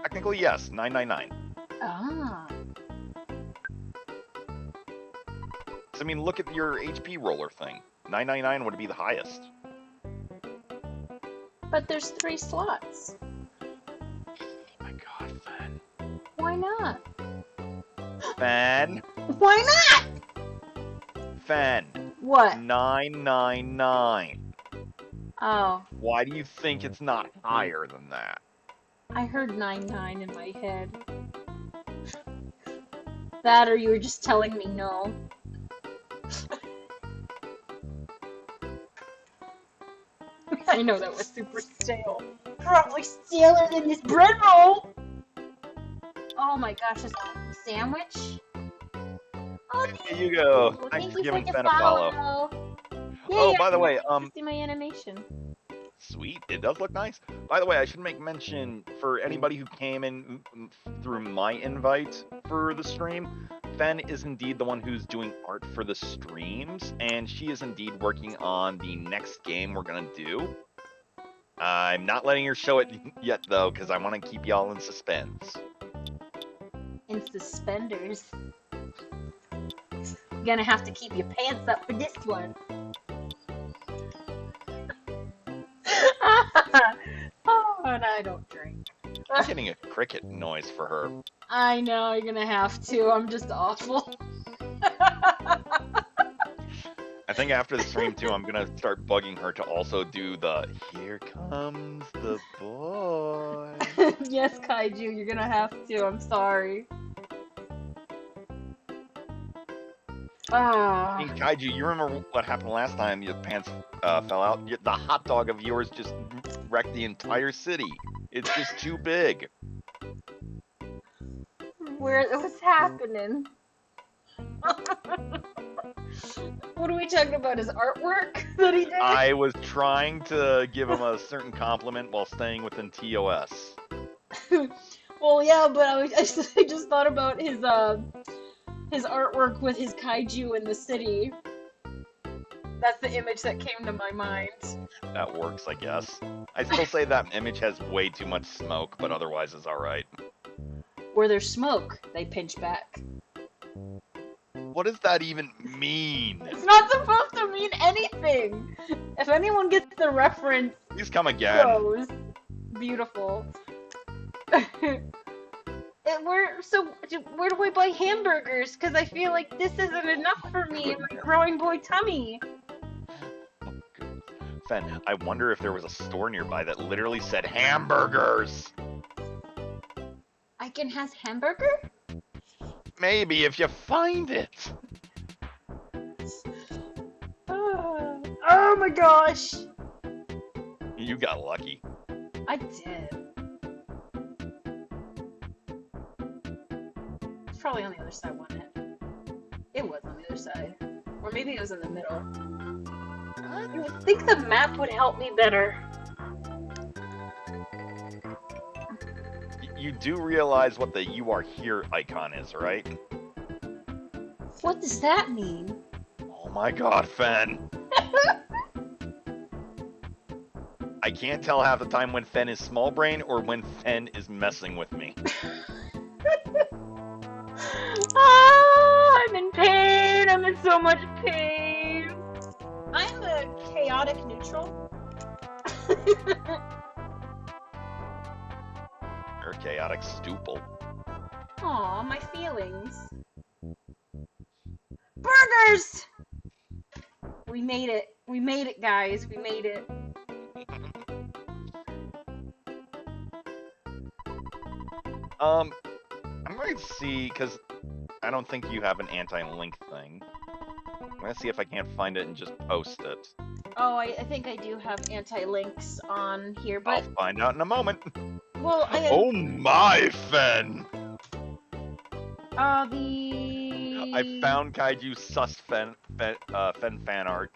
Technically, yes, 999. Ah. I mean, look at your HP roller thing. 999 would be the highest. But there's 3 slots. Oh my god, Fen. Why not? Fen. Why not? Fen. What? 999. Oh, Why do you think it's not higher than that? I heard 99 in my head. That or you were just telling me no. I know that was super stale. Probably staler than this bread roll! Oh my gosh, this sandwich? Oh, Here you go. well, Thanks for you giving the Fen a follow. Yeah, Oh, yeah, by the way, to see my animation. Sweet, it does look nice. By the way, I should make mention for anybody who came in through my invite for the stream, Fen is indeed the one who's doing art for the streams, and she is indeed working on the next game we're gonna do. I'm not letting her show it yet, though, because I want to keep y'all in suspense. In suspenders. You're gonna have to keep your pants up for this one. Oh, and I don't drink. I'm getting a cricket noise for her. I know, you're gonna have to. I'm just awful. I think after the stream too, I'm gonna start bugging her to also do the "Here comes the boy." Yes, Kaiju, you're gonna have to. I'm sorry. I mean, Kaiju, you remember what happened last time your pants fell out? The hot dog of yours just wrecked the entire city. It's just too big. What's happening? What are we talking about? His artwork that he did? I was trying to give him a certain compliment while staying within TOS. Well, yeah, but I just thought about his artwork with his kaiju in the city. That's the image that came to my mind. That works, I guess. I still say that image has way too much smoke, but otherwise is alright. Where there's smoke, they pinch back. What does that even mean? It's not supposed to mean anything! If anyone gets the reference, Please come again. goes. Beautiful. Where do I buy hamburgers? Because I feel like this isn't enough for me in my growing boy tummy. Fen, I wonder if there was a store nearby that literally said hamburgers. I can has hamburger? Maybe if you find it. Oh my gosh! You got lucky. I did. It's probably on the other side, wasn't it? It was on the other side. Or maybe it was in the middle. You would think the map would help me better. You do realize what the "You are here" icon is, right? What does that mean? Oh my god, Fen. I can't tell half the time when Fen is small brain or when Fen is messing with me. I'm in pain. I'm in so much pain. I'm a chaotic neutral. You're a chaotic stoople. Aw, my feelings. Burgers! We made it. We made it, guys. We made it. I'm going to see, because I don't think you have an anti-link thing. I'm going to see if I can't find it and just post it. Oh, I think I do have anti-links on here, I'll but... find out in a moment. Well, I... Oh my, Fen! I found Kaiju sus Fen fan art.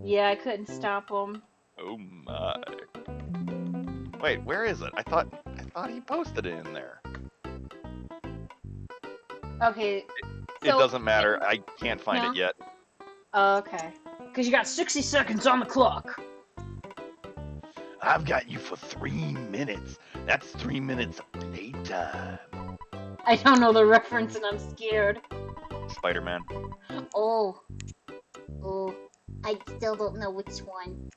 Yeah, I couldn't stop him. Oh my. Wait, where is it? I thought he posted it in there. Okay. It doesn't matter. I can't find No? it yet. Okay. Because you got 60 seconds on the clock. I've got you for 3 minutes. That's 3 minutes of playtime. I don't know the reference and I'm scared. Spider-Man. Oh. I still don't know which one.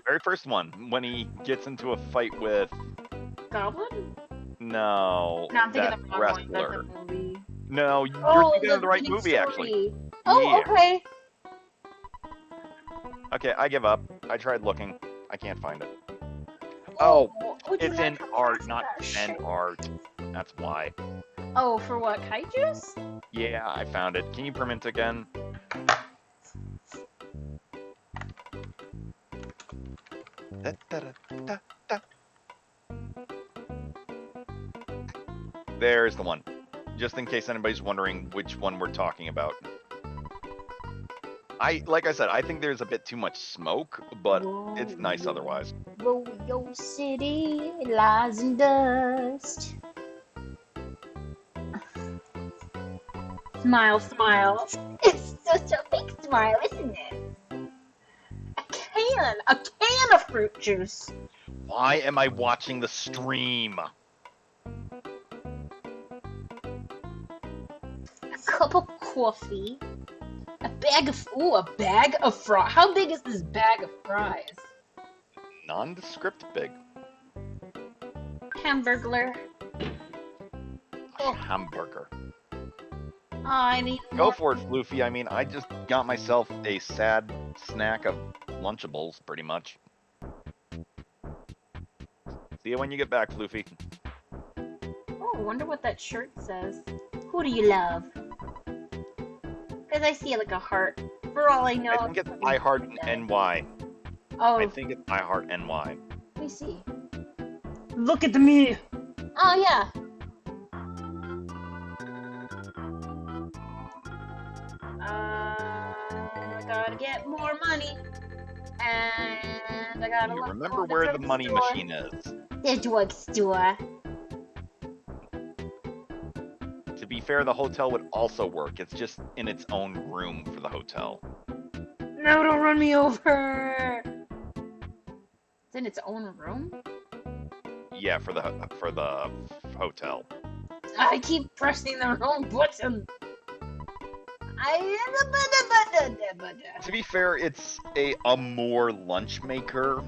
Very first one. When he gets into a fight with... Goblin? No, No, I'm thinking that of the wrong one. That's wrestler. a movie. No, you're thinking of the right beginning movie, actually. story. Oh, Yeah. okay. Okay, I give up. I tried looking. I can't find it. Oh, would you it's like in to art, pass not that fan shit? art. That's why. Oh, for what? Kaijus? Yeah, I found it. Can you print again? Da, da, da, da, da. There's the one. Just in case anybody's wondering which one we're talking about. Like I said, I think there's a bit too much smoke, but it's nice otherwise. Rodeo City lies in dust. Smile, smile. It's such a big smile, isn't it? A can of fruit juice. Why am I watching the stream? A cup of coffee. A bag of fries. How big is this bag of fries? Nondescript big. hamburglar. Oh. Hamburger. Oh, I need Go more. for it, Floofy. I mean, I just got myself a sad snack of Lunchables, pretty much. See you when you get back, Floofy. Oh, I wonder what that shirt says. Who do you love? Because I see like a heart. For all I know. I think it's I Heart NY. Oh. I think it's I Heart NY. Let me see. Look at me. Oh yeah. I gotta get more money, and I gotta You look remember for where the drugstore. money machine is. The drugstore. To be fair, the hotel would also work. It's just in its own room for the hotel. No, don't run me over. It's in its own room? Yeah, for the hotel. I keep pressing the wrong button. To be fair, it's a more lunch maker,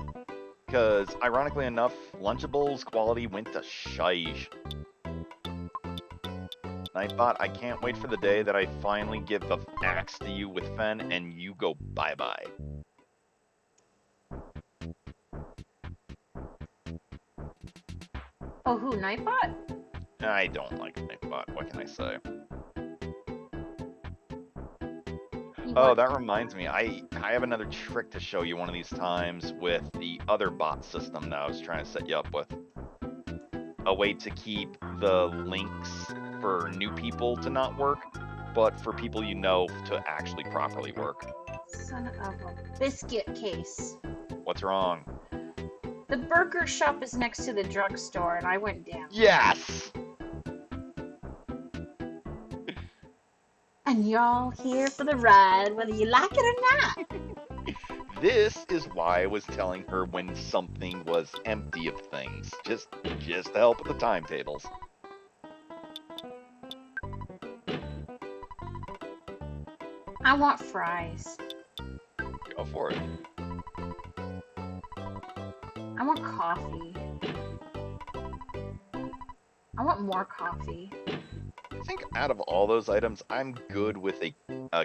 because ironically enough, Lunchables quality went to shite. Nightbot, I can't wait for the day that I finally give the axe to you with Fen and you go bye-bye. Oh, who, Nightbot? I don't like Nightbot, what can I say? Oh, that reminds me, I have another trick to show you one of these times with the other bot system that I was trying to set you up with. A way to keep the links for new people to not work, but for people you know to actually properly work. Son of a biscuit case. What's wrong? The burger shop is next to the drugstore, and I went down. Yes! And y'all here for the ride, whether you like it or not. This is why I was telling her when something was empty of things. Just to help with the timetables. I want fries. Go for it. I want coffee. I want more coffee. I think out of all those items, I'm good with a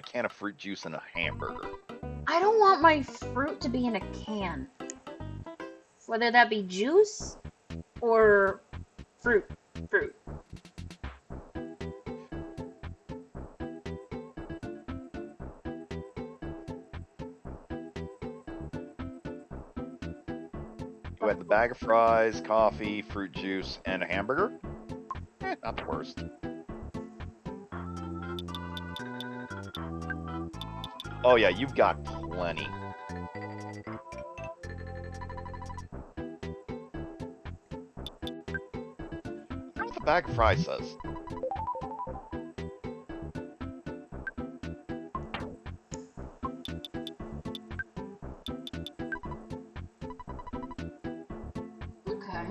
can of fruit juice and a hamburger. I don't want my fruit to be in a can. Whether that be juice or fruit. You had the bag of fries, coffee, fruit juice, and a hamburger? Not the worst. Oh yeah, you've got plenty. I wonder what the bag of fries says. Okay.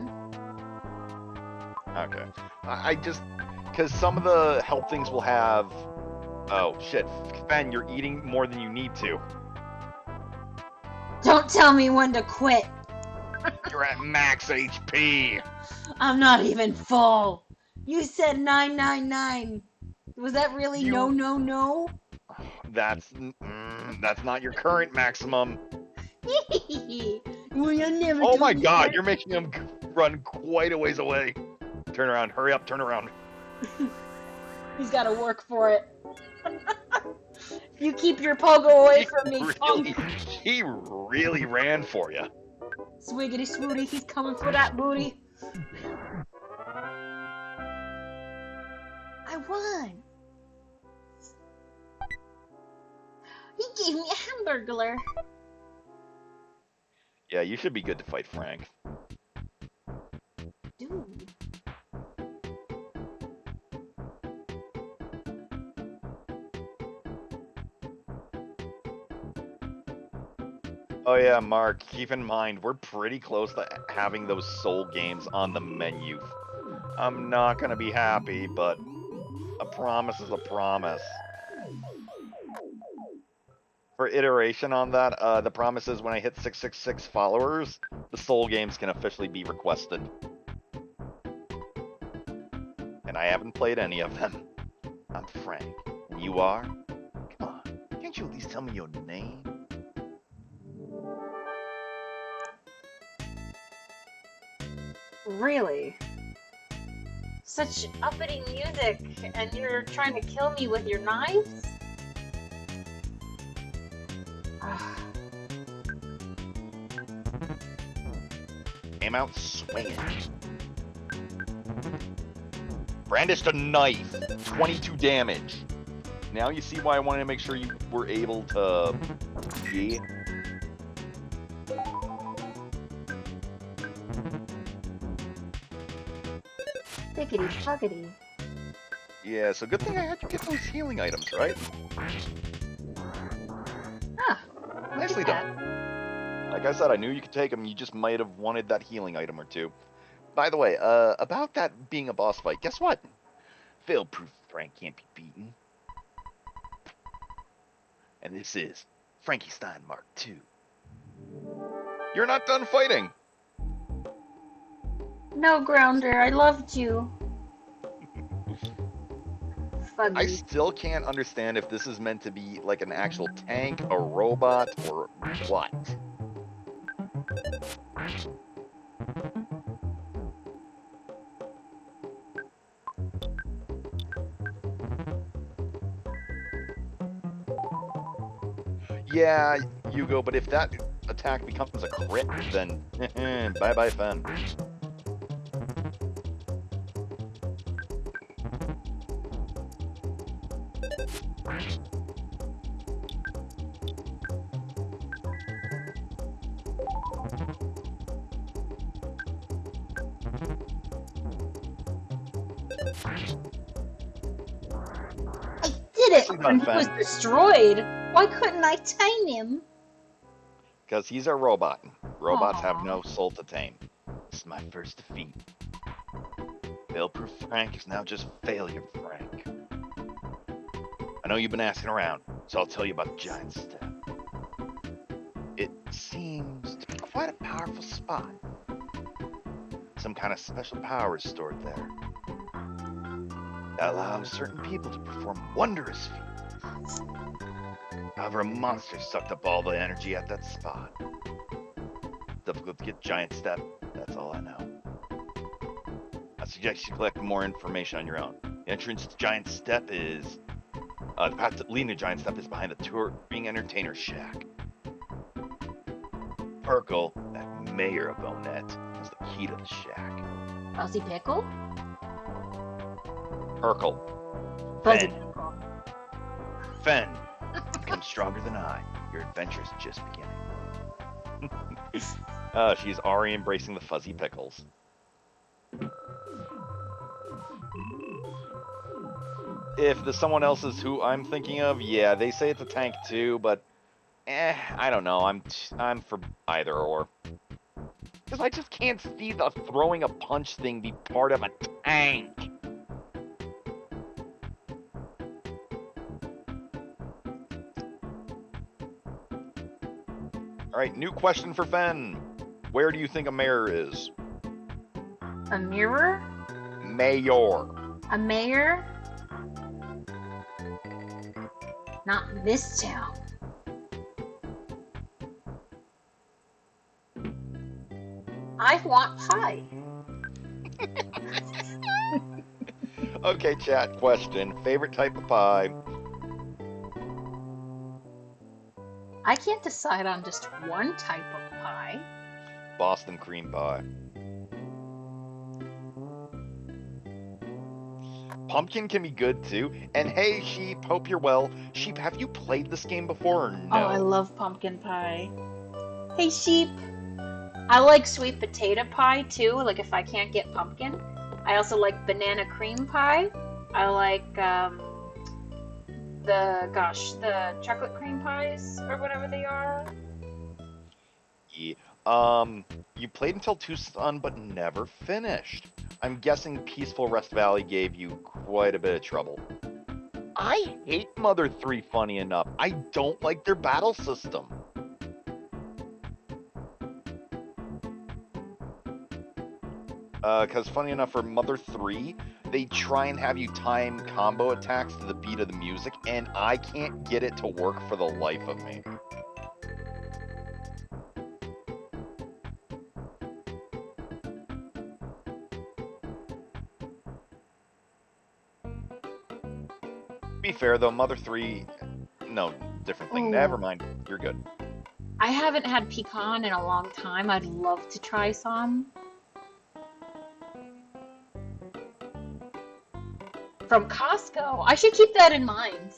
I just... Because some of the help things will have... Oh, shit. Ben, you're eating more than you need to. Don't tell me when to quit. You're at max HP. I'm not even full. You said 999. Was that really no? That's not your current maximum. Well, you'll never Oh do my that. god, you're making him run quite a ways away. Turn around, hurry up, turn around. He's got to work for it. You keep your pogo away from me, He really ran for you. Swiggity swooty, he's coming for that booty. I won. He gave me a hamburglar. Yeah, you should be good to fight Frank. Dude. Oh yeah, Mark, keep in mind, we're pretty close to having those soul games on the menu. I'm not gonna be happy, but a promise is a promise. For iteration on that, the promise is when I hit 666 followers, the soul games can officially be requested. I haven't played any of them. I'm Frank. And you are? Come on, can't you at least tell me your name? Really? Such uppity music, and you're trying to kill me with your knives? Came out swinging. Brandished a knife. 22 damage. Now you see why I wanted to make sure you were able to... Yeah. Pickety puckety. Yeah, so good thing I had you get those healing items, right? Ah, Nicely done. Like I said, I knew you could take them. You just might have wanted that healing item or two. By the way, about that being a boss fight, guess what? Fail-proof Frank can't be beaten. And this is Frankenstein Mark II. You're not done fighting! No, Grounder, I loved you. Fuggy. I still can't understand if this is meant to be like an actual tank, a robot, or what. Yeah, Hugo, but if that attack becomes a crit, then bye-bye, Fen. I did it Nicely when done, he was Fen. destroyed. Why couldn't I tame him? Because he's a robot. Robots have Aw. no soul to tame. This is my first defeat. Fail-proof Frank is now just failure Frank. I know you've been asking around, so I'll tell you about the giant step. It seems to be quite a powerful spot. Some kind of special power is stored there. That allows certain people to perform wondrous feats. However, a monster sucked up all the energy at that spot. Difficult to get giant step, that's all I know. I suggest you collect more information on your own. The entrance to Giant Step is... the path leading to Giant Step is behind the touring entertainer shack. Perkle, that mayor of Bonet, has the key to the shack. Fuzzy Pickle? Perkle. Fuzzy Fen. Pickle. Fen, become stronger than I. Your adventure is just beginning. She's already embracing the fuzzy pickles. If the someone else is who I'm thinking of, yeah, they say it's a tank too, but I don't know. I'm for either or. Because I just can't see the throwing a punch thing be part of a tank. Alright, new question for Fen. Where do you think a mayor is? A mirror? Mayor. A mayor? Not in this town. I want pie. Okay, chat, question. Favorite type of pie? I can't decide on just one type of pie. Boston cream pie. Pumpkin can be good too. And hey, Sheep, hope you're well. Sheep, have you played this game before or no? Oh, I love pumpkin pie. Hey, Sheep. I like sweet potato pie too, like if I can't get pumpkin. I also like banana cream pie. I like the chocolate cream pies or whatever they are. Yeah. You played until Tucson but never finished. I'm guessing Peaceful Rest Valley gave you quite a bit of trouble. I hate Mother 3, funny enough. I don't like their battle system. Because funny enough, for Mother 3, they try and have you time combo attacks to the beat of the music, and I can't get it to work for the life of me. To be fair, though, Mother 3... No, different thing. Ooh. Never mind. You're good. I haven't had pecan in a long time. I'd love to try some. From Costco. I should keep that in mind.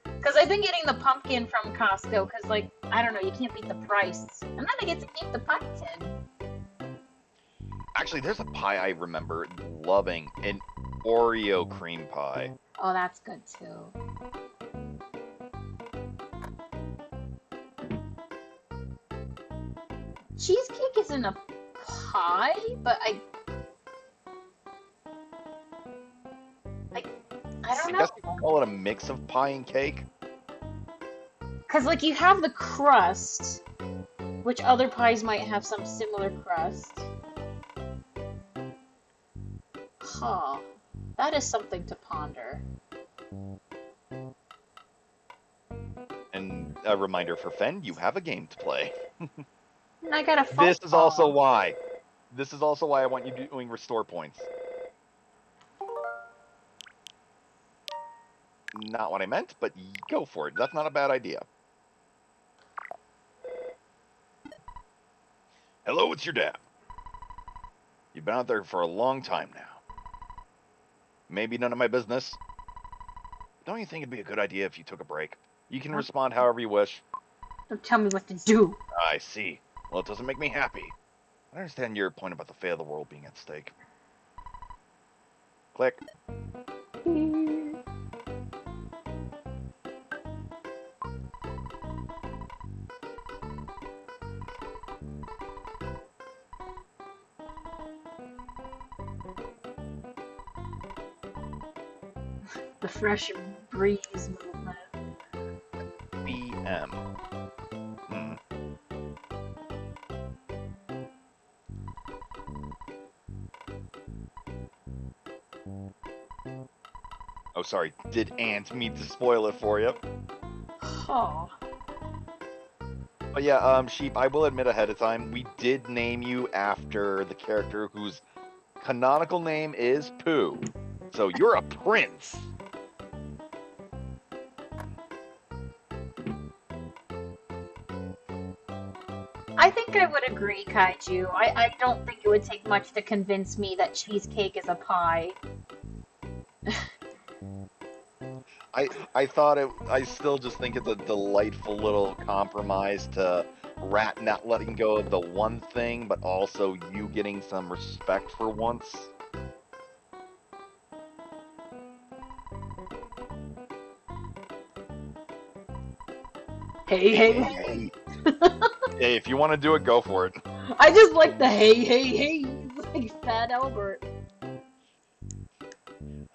Because I've been getting the pumpkin from Costco, because, like, I don't know, you can't beat the price. And then I get to keep the pumpkin. Actually, there's a pie I remember loving, an Oreo cream pie. Oh, that's good, too. Cheesecake isn't a pie, but I don't know. I guess you could call it a mix of pie and cake. Because, like, you have the crust, which other pies might have some similar crust. Huh. That is something to ponder. And a reminder for Fen, you have a game to play. I got a phone This is also why. This is also why I want you doing restore points. Not what I meant, but go for it. That's not a bad idea. Hello, it's your dad. You've been out there for a long time now. Maybe none of my business. Don't you think it'd be a good idea if you took a break? You can respond however you wish. Don't tell me what to do. I see. Well, it doesn't make me happy. I understand your point about the fate of the world being at stake. Click. The fresh breeze movement. BM. Oh, sorry. Did Ant mean to spoil it for you? Oh. But yeah, Sheep, I will admit ahead of time, we did name you after the character whose canonical name is Pooh. So you're a prince. I think I would agree, Kaiju. I don't think it would take much to convince me that cheesecake is a pie. I thought it. I still just think it's a delightful little compromise to Rat not letting go of the one thing, but also you getting some respect for once. Hey. Hey, if you want to do it, go for it. I just like the hey. It's like Fat Albert.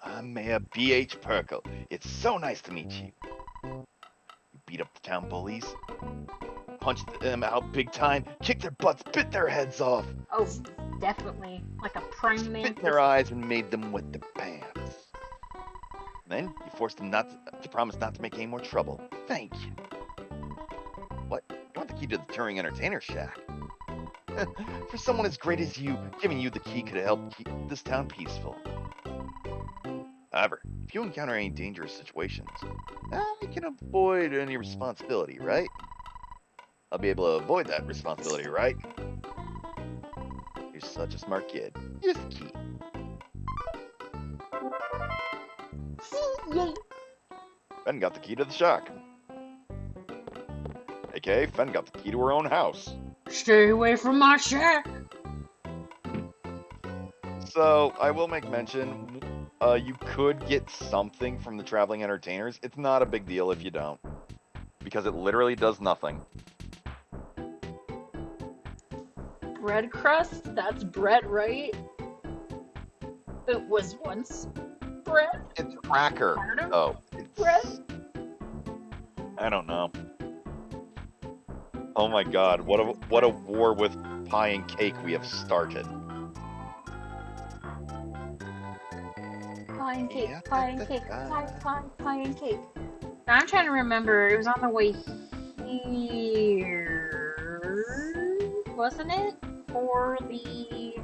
I'm Mayor B.H. Perkle. It's so nice to meet you. You beat up the town bullies, punched them out big time, kicked their butts, bit their heads off. Oh, definitely. Like a prime man. Spit in their eyes and made them wet their pants. Then you forced them to promise not to make any more trouble. Thank you. What? You want the key to the touring entertainer shack? For someone as great as you, giving you the key could help keep this town peaceful. However, if you encounter any dangerous situations, I can avoid any responsibility, right? I'll be able to avoid that responsibility, right? You're such a smart kid. Here's the key. Yay. Fen got the key to the shack. AKA, Fen got the key to her own house. Stay away from my shack. So, I will make mention, you could get something from the traveling entertainers. It's not a big deal if you don't, because it literally does nothing. Bread crust? That's bread, right? It was once bread? It's cracker. Part of Oh, it's bread? I don't know. Oh my god, what a war with pie and cake we have started. pie and cake, pie and cake, pie and cake. I'm trying to remember. It was on the way here, wasn't it? For the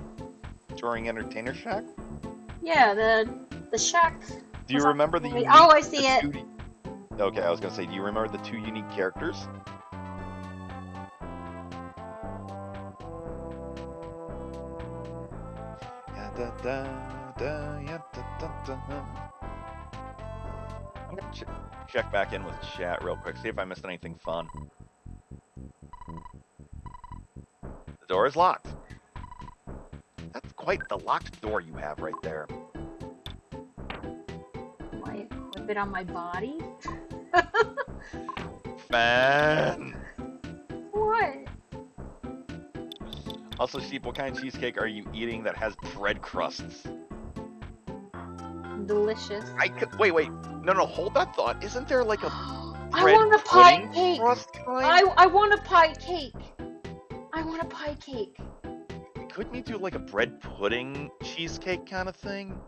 Touring Entertainer Shack? yeah, the shack. Do you remember the unique... Oh, I see it. Okay, I was gonna say, do you remember the 2 unique characters? I'm gonna check back in with chat real quick, see if I missed anything fun. The door is locked. That's quite the locked door you have right there. Might equip it on my body. Fan! What? Also, Sheep, what kind of cheesecake are you eating that has bread crusts? Delicious. Wait. No, hold that thought. Isn't there like a I bread want a pie pudding cake. crust kind? I want a pie cake. I want a pie cake. Couldn't you do like a bread pudding cheesecake kind of thing?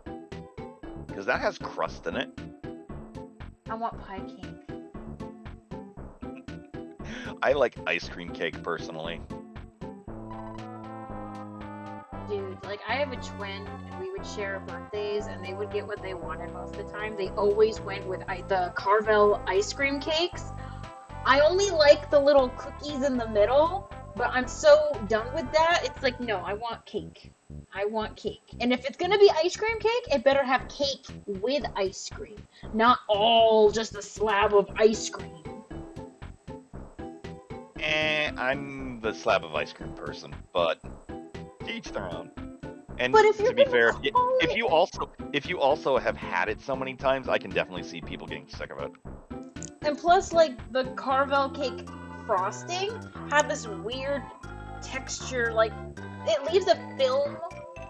Because that has crust in it. I want pie cake. I like ice cream cake personally. Dude, like I have a twin and we would share birthdays and they would get what they wanted most of the time. They always went with the Carvel ice cream cakes. I only like the little cookies in the middle, but I'm so done with that. It's like, no, I want cake. I want cake. And if it's gonna be ice cream cake, it better have cake with ice cream. Not all just a slab of ice cream. I'm the slab of ice cream person, but to each their own. And But if to be fair, if you also have had it so many times, I can definitely see people getting sick of it. And plus, like, the Carvel cake frosting had this weird texture, like, it leaves a film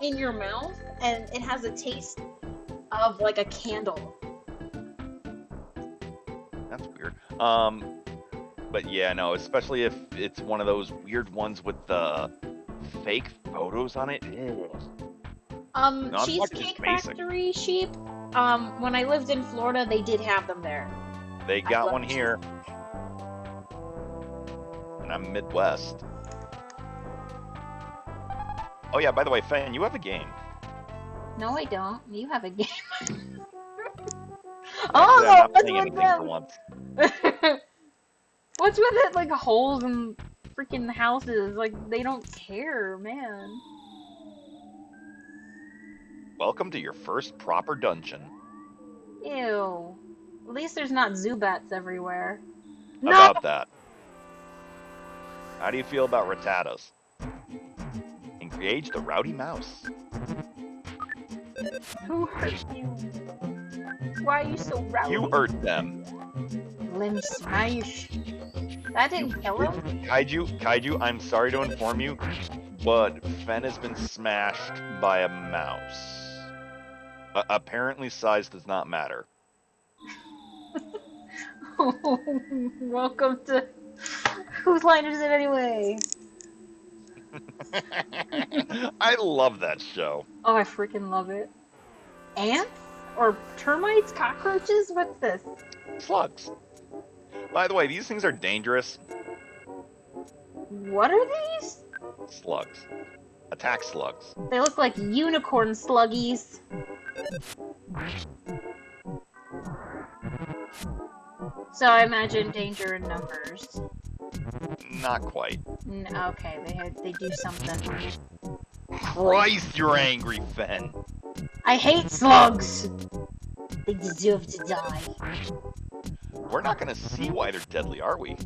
in your mouth, and it has a taste of, like, a candle. That's weird. But yeah, no, especially if it's one of those weird ones with the fake photos on it. No, Cheesecake Factory Sheep, when I lived in Florida, they did have them there. They got one here. And I'm Midwest. Oh yeah, by the way, Fan, you have a game. No, I don't. You have a game. I'm not what's playing with anything for them? once. What's with it? Like holes in freaking houses. Like they don't care, man. Welcome to your first proper dungeon. Ew. At least there's not Zubats everywhere. About that. How do you feel about Rattatas? Engage the rowdy mouse. Who hurt you? Why are you so rowdy? You hurt them. Limb smash. That didn't kill him? Kaiju, I'm sorry to inform you, but Fen has been smashed by a mouse. Apparently size does not matter. Welcome to... Whose line is it anyway? I love that show. Oh, I freaking love it. Ants? Or termites? Cockroaches? What's this? Slugs. By the way, these things are dangerous. What are these? Slugs. Attack slugs. They look like unicorn sluggies. So I imagine danger in numbers. Not quite. Okay, they do something. Christ, you're angry, Fen. I hate slugs! They deserve to die. We're not gonna see why they're deadly, are we?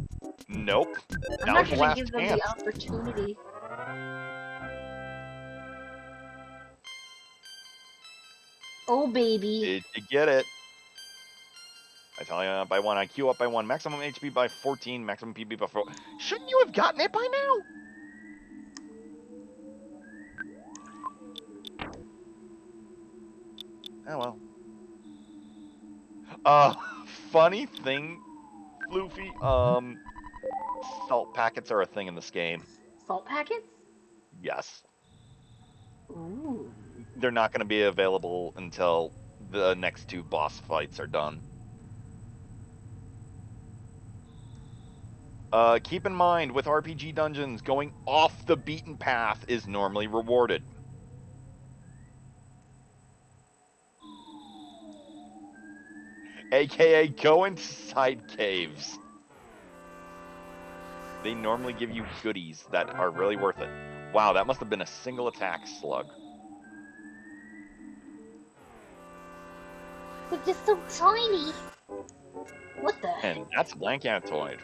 Nope. I'm That not was the gonna last give them chance. the opportunity. Oh, baby. Did you get it? I tell you, by 1, IQ up by 1, maximum HP by 14, maximum PB by 4. Shouldn't you have gotten it by now? Oh well. Funny thing, Floofy, salt packets are a thing in this game. Salt packets? Yes. Ooh. They're not going to be available until the next 2 boss fights are done. Keep in mind, with RPG dungeons, going off the beaten path is normally rewarded. AKA go into side caves. They normally give you goodies that are really worth it. Wow, that must have been a single attack slug. They're just so tiny. What the heck? And that's Blankantoid.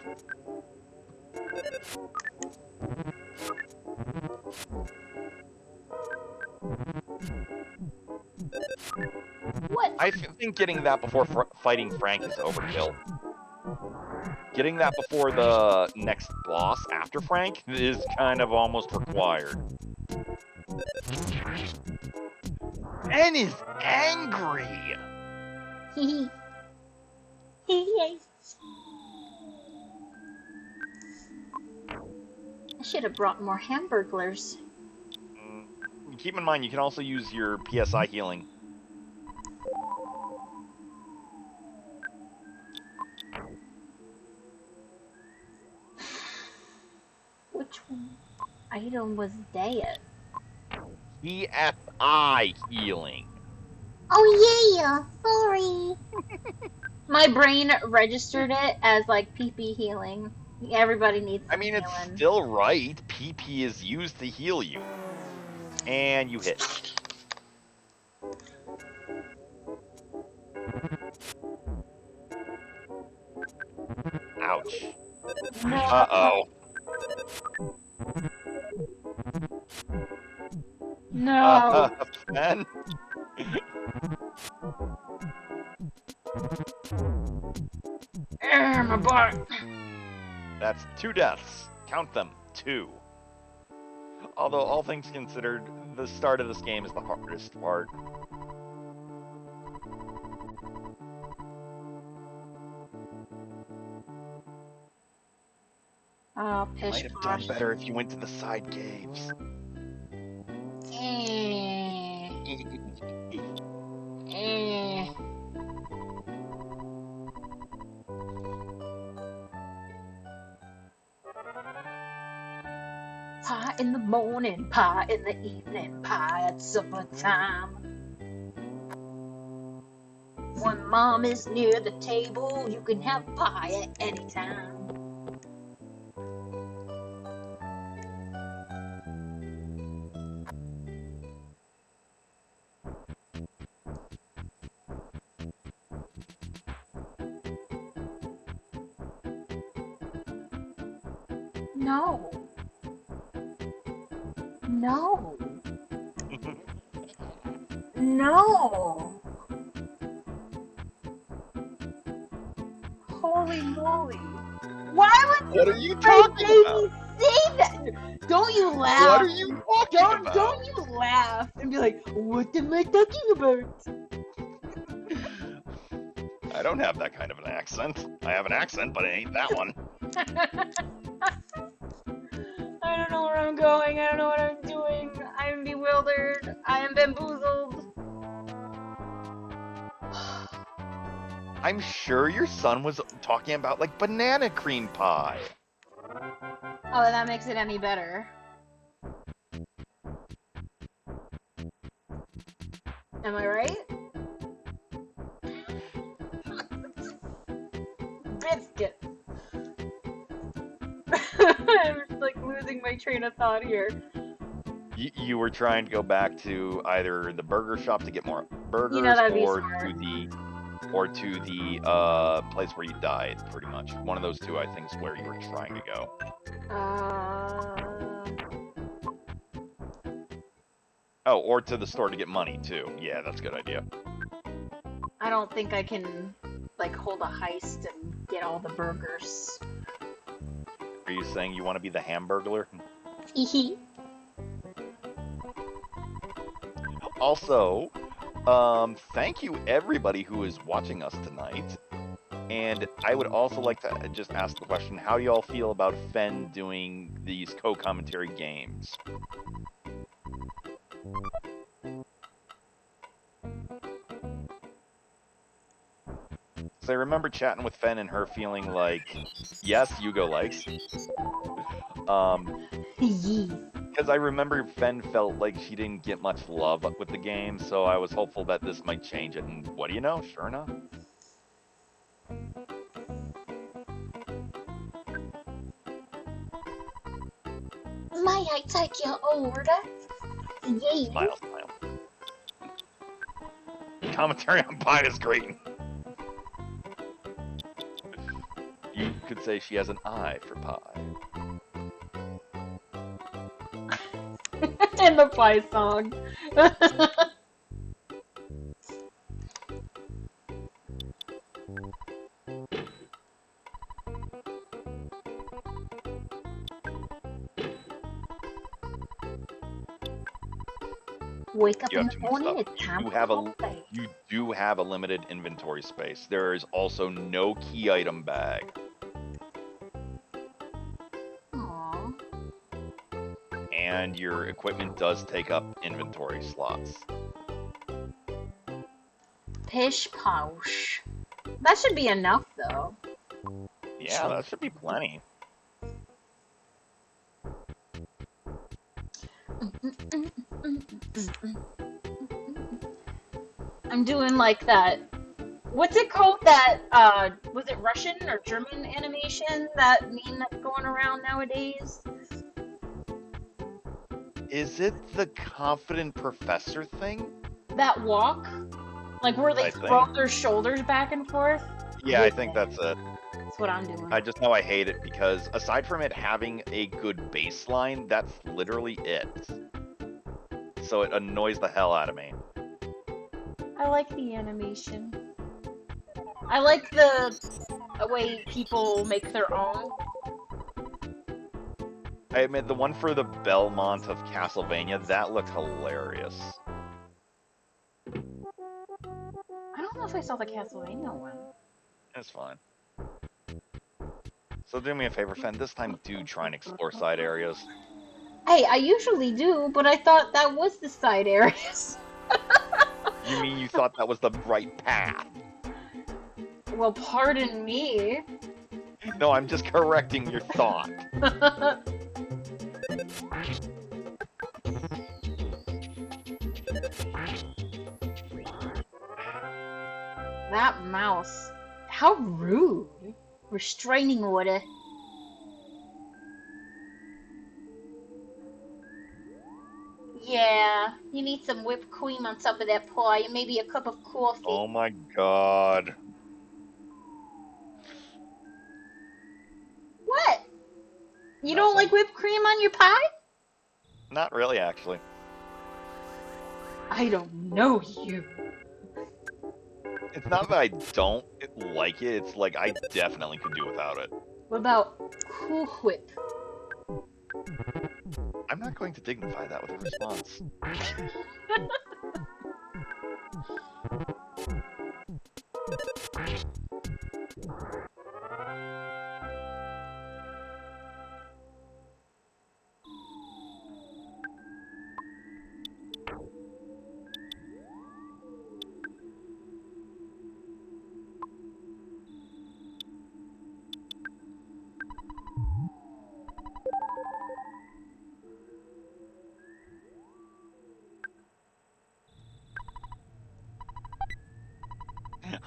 What? I think getting that before fighting Frank is overkill. Getting that before the next boss after Frank is kind of almost required. Ben is angry! Hee hee. I should have brought more hamburglers. Keep in mind, you can also use your PSI healing. Which item was that? PSI healing. Oh yeah, sorry. My brain registered it as like PP healing. Everybody needs I mean, it's healing. still right. PP is used to heal you. And you hit. Ouch. No. Uh-oh. No. Ben? My butt. That's 2 deaths. Count them. 2. Although, all things considered, the start of this game is the hardest part. Oh, You might pish have done posh. better if you went to the side caves. Eh. Eh. Pie in the morning, pie in the evening, pie at supper time. When mom is near the table, you can have pie at any time. No. No. No. Holy moly. Why would What are you my talking baby about? say that? Don't you laugh. What are you talking about? Don't you laugh and be like, what am I talking about? I don't have that kind of an accent. I have an accent, but it ain't that one. I don't know where I'm going. I don't know what I'm doing. I'm bewildered. I am bamboozled. I'm sure your son was talking about, like, banana cream pie. Oh, that makes it any better. Am I right? Biscuit. I'm just like losing my train of thought here. You were trying to go back to either the burger shop to get more burgers, You know that'd be or smart. to the place where you died, pretty much. One of those two, I think, is where you were trying to go. Oh, or to the store to get money, too. Yeah, that's a good idea. I don't think I can like hold a heist and get all the burgers. Are you saying you want to be the Hamburglar? Also, thank you everybody who is watching us tonight. And I would also like to just ask the question, how do y'all feel about Fen doing these co-commentary games? Because I remember chatting with Fen and her feeling like, yes, Yugo likes. Because I remember Fen felt like she didn't get much love with the game, so I was hopeful that this might change it. And what do you know? Sure enough. May I take your order? Yeah. Smile, smile. Commentary on pie is great. You could say she has an eye for pie. In the pie song. Wake up You in have the too much morning, stuff. it's time You for have a coffee. you do have a limited inventory space. There is also no key item bag. Aww. And your equipment does take up inventory slots. Pish posh. That should be enough, though. Yeah, that should be plenty. I'm doing like that. What's it called? That was it Russian or German animation? That meme that's going around nowadays. Is it the confident professor thing? That walk, like where they I throw think. their shoulders back and forth. Yeah, I think that's it. That's what I'm doing. I just know I hate it because aside from it having a good baseline, that's literally it. So it annoys the hell out of me. I like the animation. I like the way people make their own. I admit, the one for the Belmont of Castlevania, that looked hilarious. I don't know if I saw the Castlevania one. It's fine. So do me a favor, Fen, this time do try and explore side areas. Hey, I usually do, but I thought that was the side areas. You mean you thought that was the right path? Well, pardon me. No, I'm just correcting your thought. That mouse. How rude. Restraining order. Yeah, you need some whipped cream on top of that pie and maybe a cup of coffee. Oh my god. What? You don't like whipped cream on your pie? Not really, actually. I don't know you. It's not that I don't like it, it's like I definitely could do without it. What about Cool Whip? I'm not going to dignify that with a response.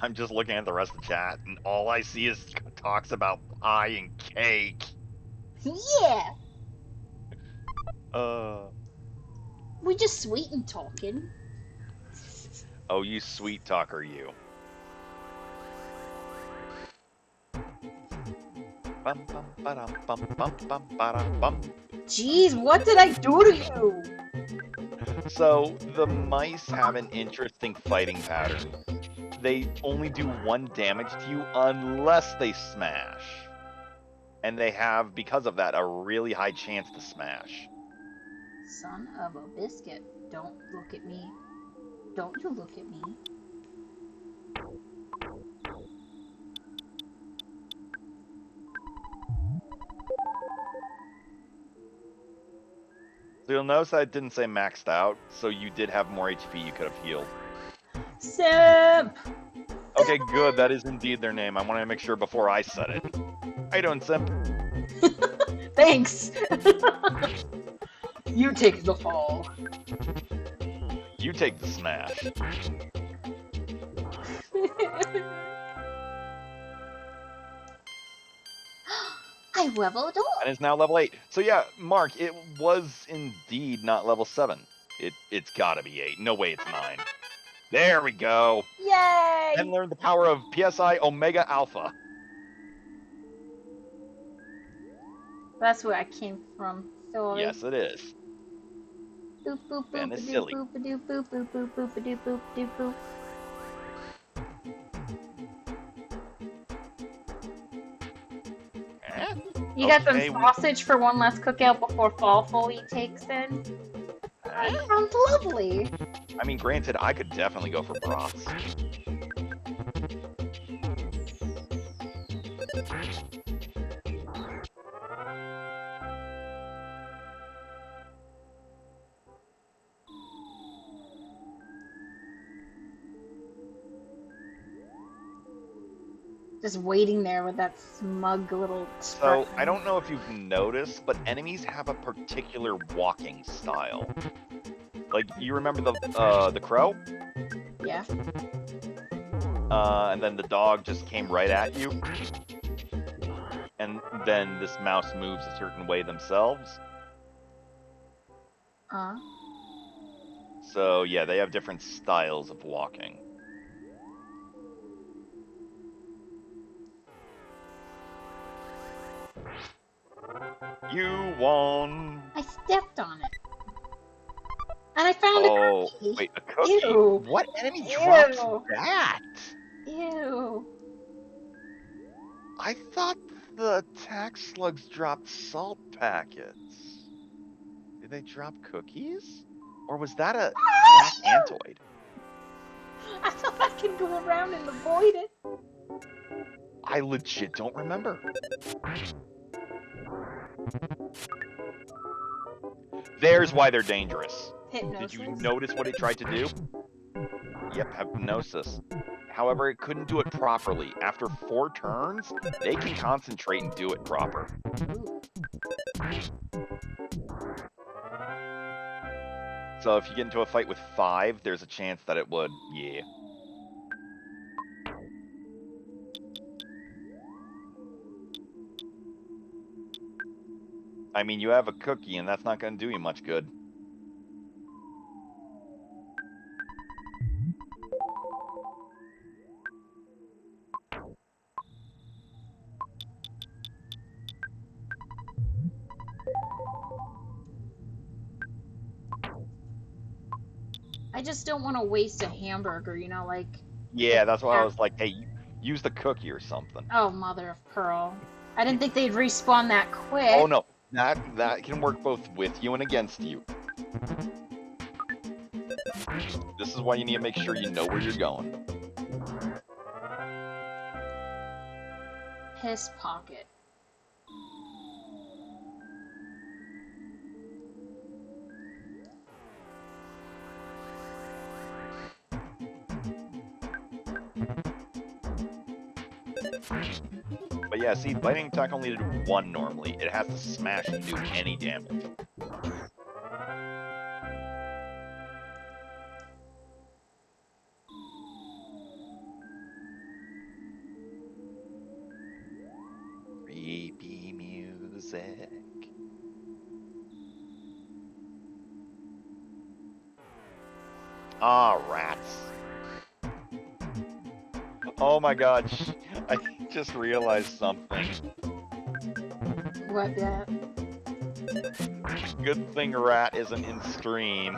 I'm just looking at the rest of the chat, and all I see is talks about pie and cake. Yeah, we just sweet and talking. Oh, you sweet talker, you. Bum, bum, ba-dum, bum, bum, bum, ba-dum, bum. Jeez, what did I do to you? So, the mice have an interesting fighting pattern. They only do 1 damage to you unless they smash. And they have, because of that, a really high chance to smash. Son of a biscuit. Don't look at me. Don't you look at me. So you'll notice I didn't say maxed out, so you did have more HP you could have healed. Simp! Oh, Okay, good. That is indeed their name. I want to make sure before I said it. How you doing, Simp? Thanks. You take the fall. You take the smash. I leveled up. And is now level 8. So yeah, Mark, it was indeed not level 7. It's gotta be 8. No way it's 9. There we go. Yay! And learn the power of PSI Omega Alpha. That's where I came from. Sorry. Yes, it is. Boop boop boop Ben is doop silly. boop doop boop boop boop boop doop boop doop boop. Eh? You got Okay, some sausage for one last cookout before fall fully takes in? That sounds lovely. I mean, granted, I could definitely go for broths. Just waiting there with that smug little So, expression. I don't know if you've noticed, but enemies have a particular walking style. Like, you remember the crow? Yeah. And then the dog just came right at you. And then this mouse moves a certain way themselves. So, yeah, they have different styles of walking. You won! I stepped on it. And I found a cookie. Wait, a cookie? Ew. What enemy Ew. drops that? Ew. I thought the attack slugs dropped salt packets. Did they drop cookies? Or was that a black antoid? I thought I could go around and avoid it. I legit don't remember. There's why they're dangerous. Hypnosis. Did you notice what it tried to do? Yep, hypnosis. However, it couldn't do it properly. After 4 turns, they can concentrate and do it proper. So if you get into a fight with 5, there's a chance that it would, yeah. I mean, you have a cookie, and that's not going to do you much good. I just don't want to waste a hamburger, you know, like... Yeah, that's why I was like, hey, use the cookie or something. Oh, mother of pearl. I didn't think they'd respawn that quick. Oh, no. That can work both with you and against you. This is why you need to make sure you know where you're going. Piss pocket. But yeah, see, lightning attack only did 1 normally. It has to smash and do any damage. Creepy music. Ah, rats. Oh my god, I just realized something. What that? Good thing Rat isn't in stream.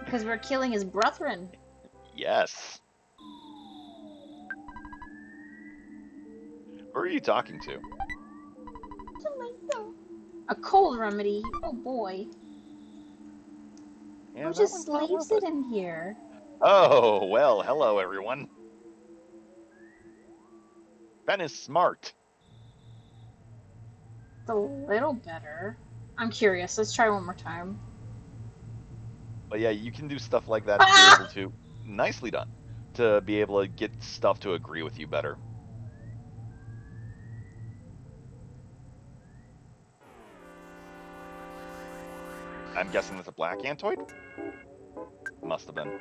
Because we're killing his brethren. Yes. Who are you talking to? A cold remedy. Oh boy. Yeah, Who that just one's not slaves worth it in here? Oh, well, hello everyone. Ben is smart. It's a little better. I'm curious. Let's try one more time. But yeah, you can do stuff like that to be able to. Nicely done. to be able to get stuff to agree with you better. I'm guessing that's a black Antoid? Must have been.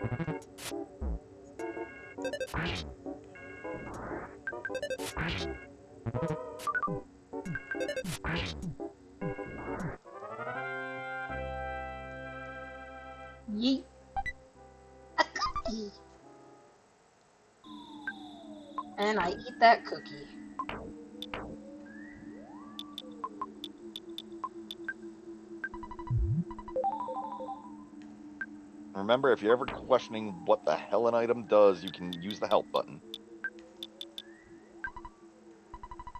Yeet. A cookie. And I eat that cookie. Remember, if you're ever questioning what the hell an item does, you can use the help button.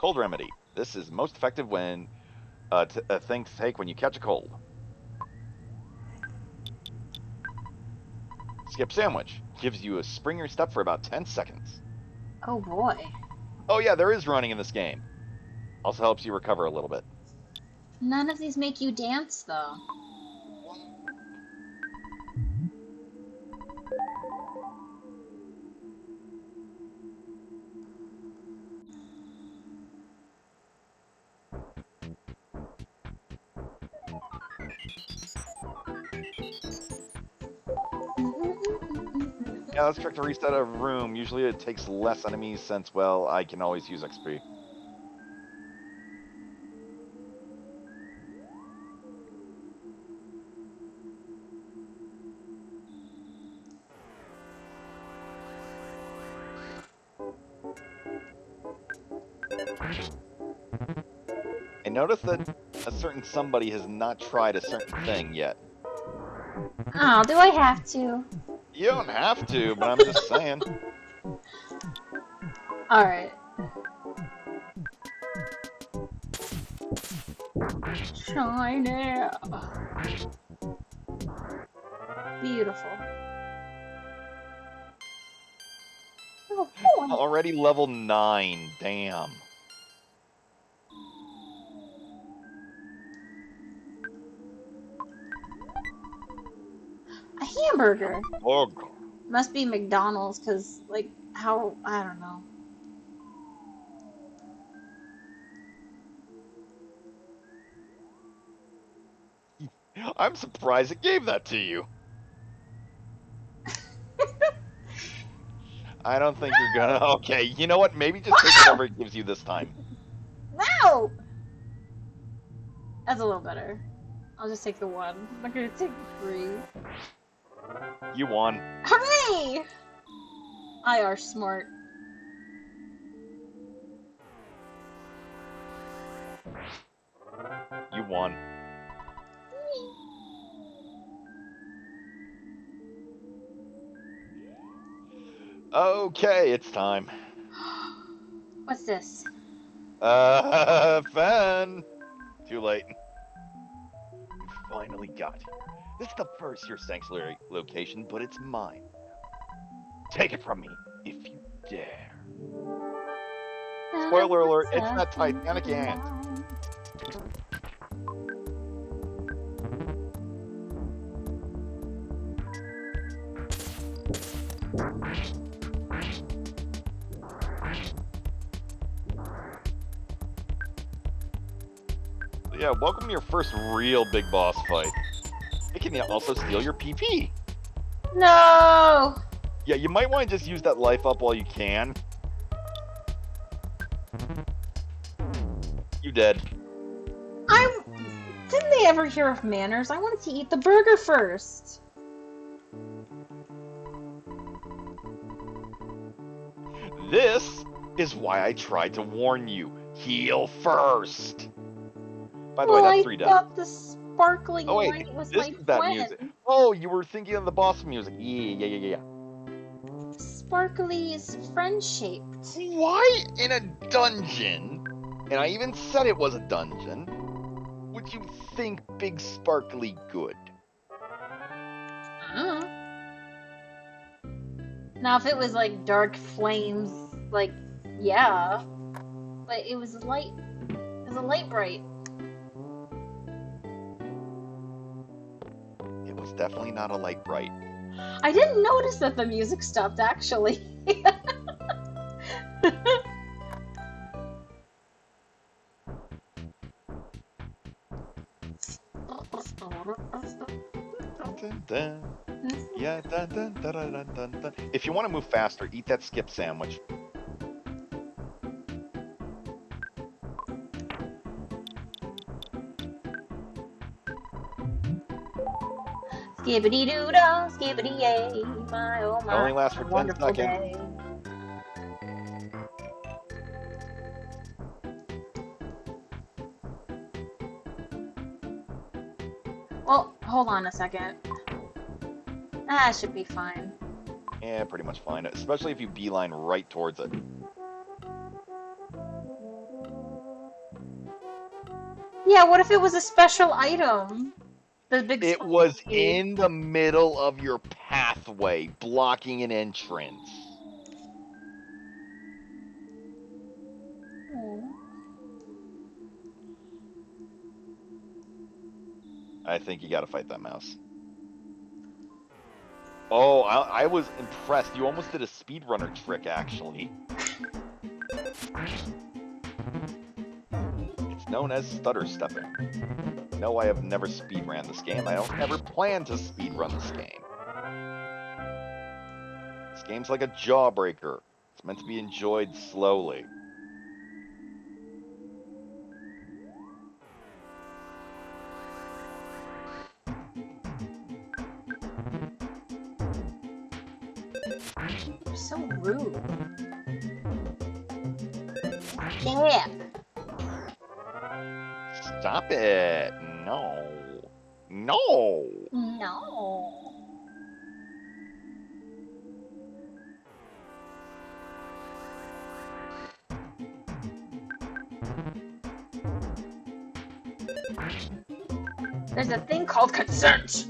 Cold remedy. This is most effective when things take when you catch a cold. Skip sandwich. Gives you a spring your step for about 10 seconds. Oh boy. Oh yeah, there is running in this game. Also helps you recover a little bit. None of these make you dance though. Yeah, let's check to reset a room. Usually it takes less enemies since, well, I can always use XP. I noticed that a certain somebody has not tried a certain thing yet. Oh, do I have to? You don't have to, but I'm just saying. Alright. Shiny. Beautiful. Oh, boy. Already level 9, damn. A hamburger. Oh, Must be McDonald's, because, like, how, I don't know. I'm surprised it gave that to you. I don't think you're gonna. Okay, you know what? Maybe just take whatever it gives you this time. No! That's a little better. I'll just take the one. I'm not gonna take 3. You won. Hooray! I are smart. You won. Okay, it's time. What's this? Fen! Too late. You finally got here. This is the first your sanctuary location, but it's mine. Take it from me, if you dare. Spoiler alert, it's that Titanic ant. Yeah, welcome to your first real big boss fight. It can also steal your PP. No! Yeah, you might want to just use that life up while you can. You dead. Didn't they ever hear of manners? I wanted to eat the burger first. This is why I tried to warn you. Heal first. By the way, that's 3 I deaths. thought the sparkling Oh wait, light was this my is that friend. music. Oh, you were thinking of the boss music. Yeah. Sparkly is friend-shaped. Why in a dungeon? And I even said it was a dungeon. Would you think Big Sparkly good? Now, if it was like dark flames, like, yeah. But it was light. It was a light bright. It was definitely not a light bright. I didn't notice that the music stopped, actually. Dun, dun. Yeah, dun, dun, dun, dun, dun, dun, dun. If you want to move faster, eat that skip sandwich. Skibbity doo dah, skibbity yay, my oh It my. only lasts for 10 wonderful seconds. day. Well, hold on a second. That should be fine. Yeah, pretty much fine. Especially if you beeline right towards it. Yeah, what if it was a special item? The big It spike was key. in the middle of your pathway, blocking an entrance. I think you gotta fight that mouse. Oh, I was impressed. You almost did a speedrunner trick, actually. It's known as stutter stepping. No, I have never speedran this game. I don't ever plan to speedrun this game. This game's like a jawbreaker. It's meant to be enjoyed slowly. You're so rude. Yeah. Stop it! No. No! No. There's a thing called consent.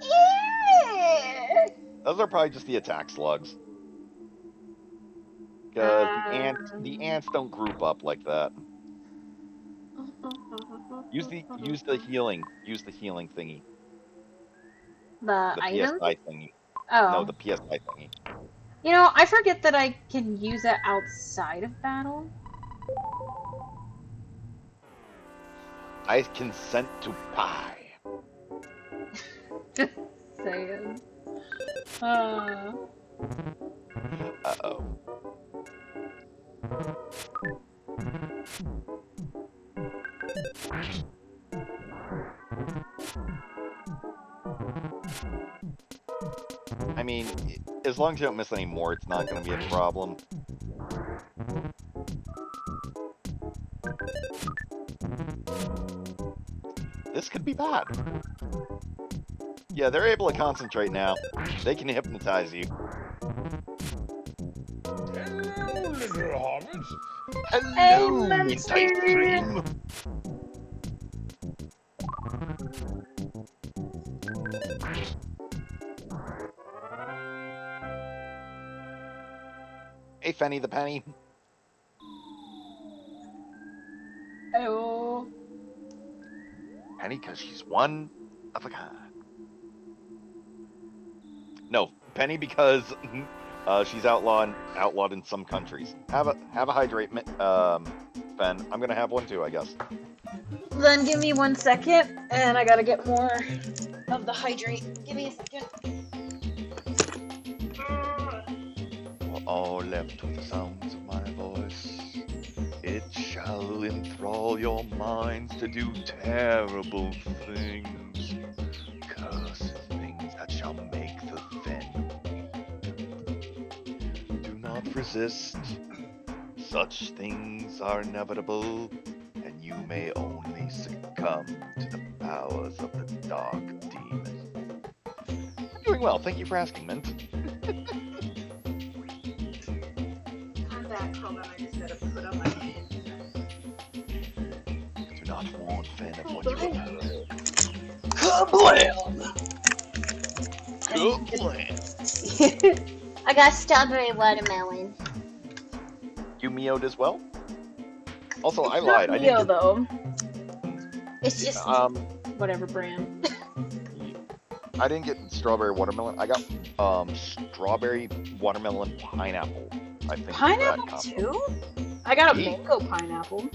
Yeah. Those are probably just the attack slugs. Because the ants don't group up like that. Use the healing thingy. The The item? PSI thingy. Oh. No, the PSI thingy. You know, I forget that I can use it outside of battle. I consent to pie. Just saying. Uh-oh. I mean, as long as you don't miss any more, it's not going to be a problem. This could be bad. Yeah, they're able to concentrate now. They can hypnotize you. Hello, little hobbits. Hello, Monster. ice cream. Hey, Fenny the Penny. Oh. Penny, because she's one of a kind. No, Penny because she's outlawed in some countries. Have a hydrate, Fen. I'm gonna have one too, I guess. Then give me 1 second, and I gotta get more of the hydrate. Give me a second. We're all left with the sounds of my voice. It shall enthrall your minds to do terrible things. Cursed things that shall make the fen. Do not resist. Such things are inevitable, and you may only succumb to the powers of the dark demon. Doing well, thank you for asking, Mint. I'm back. Hold on, I just gotta put on my Do not warn Fen of what you have heard. Kablam! Good plan. I got strawberry watermelon. You meowed as well? Also, I It's lied. not I Leo didn't though. It's get just whatever brand. I didn't get strawberry watermelon. I got strawberry watermelon pineapple. I think is that Pineapple combo. too? I got a Yeet. mango pineapple.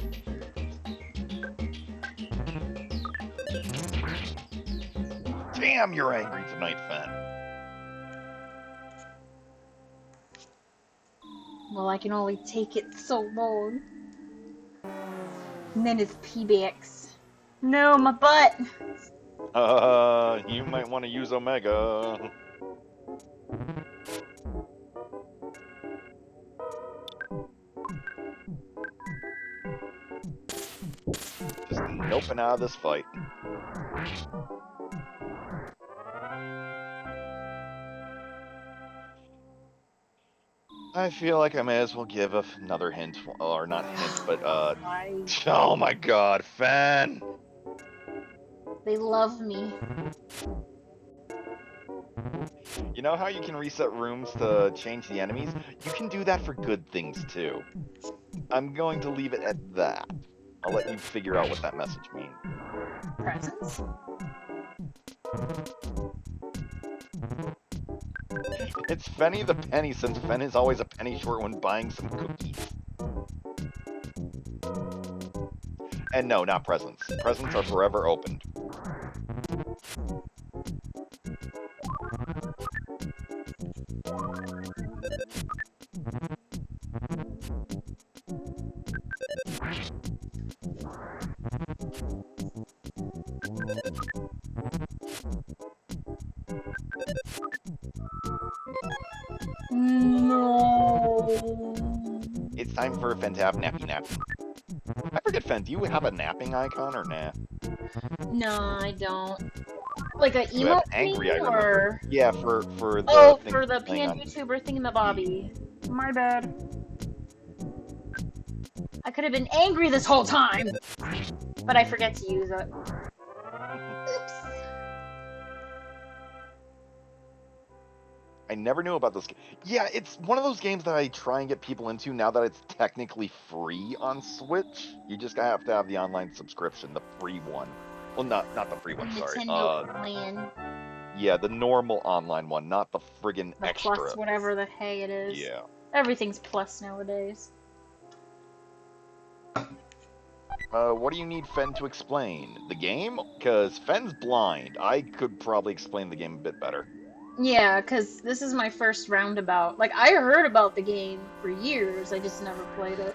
Damn, you're angry tonight, Fen. Well, I can only take it so long. And then it's P-Bax. No, my butt. You might want to use Omega. Just noping out of this fight. I feel like I may as well give another hint, or not hint, but oh my God, Fen! They love me. You know how you can reset rooms to change the enemies? You can do that for good things too. I'm going to leave it at that. I'll let you figure out what that message means. Presents? It's Fenny the Penny, since Fen is always a penny short when buying some cookies. And no, not presents. Presents are forever opened. No. It's time for Fen to have nappy nap. I forget, Fen, do you have a napping icon or nah? No, I don't. Like a You have emote angry, I thing, remember. or Yeah, for the oh, thing for the playing pan on- YouTuber thingamabobbie. My bad. I could have been angry this whole time, but I forget to use it. Oops. I never knew about this game. Yeah, it's one of those games that I try and get people into now that it's technically free on Switch. You just have to have the online subscription, the free one. Well, not the free one, sorry. Nintendo Plan. Yeah, the normal online one, not the friggin' The extra. plus whatever the hey it is. Yeah. Everything's plus nowadays. What do you need Fen to explain? The game? Because Fen's blind. I could probably explain the game a bit better. Yeah, because this is my first roundabout. Like, I heard about the game for years, I just never played it.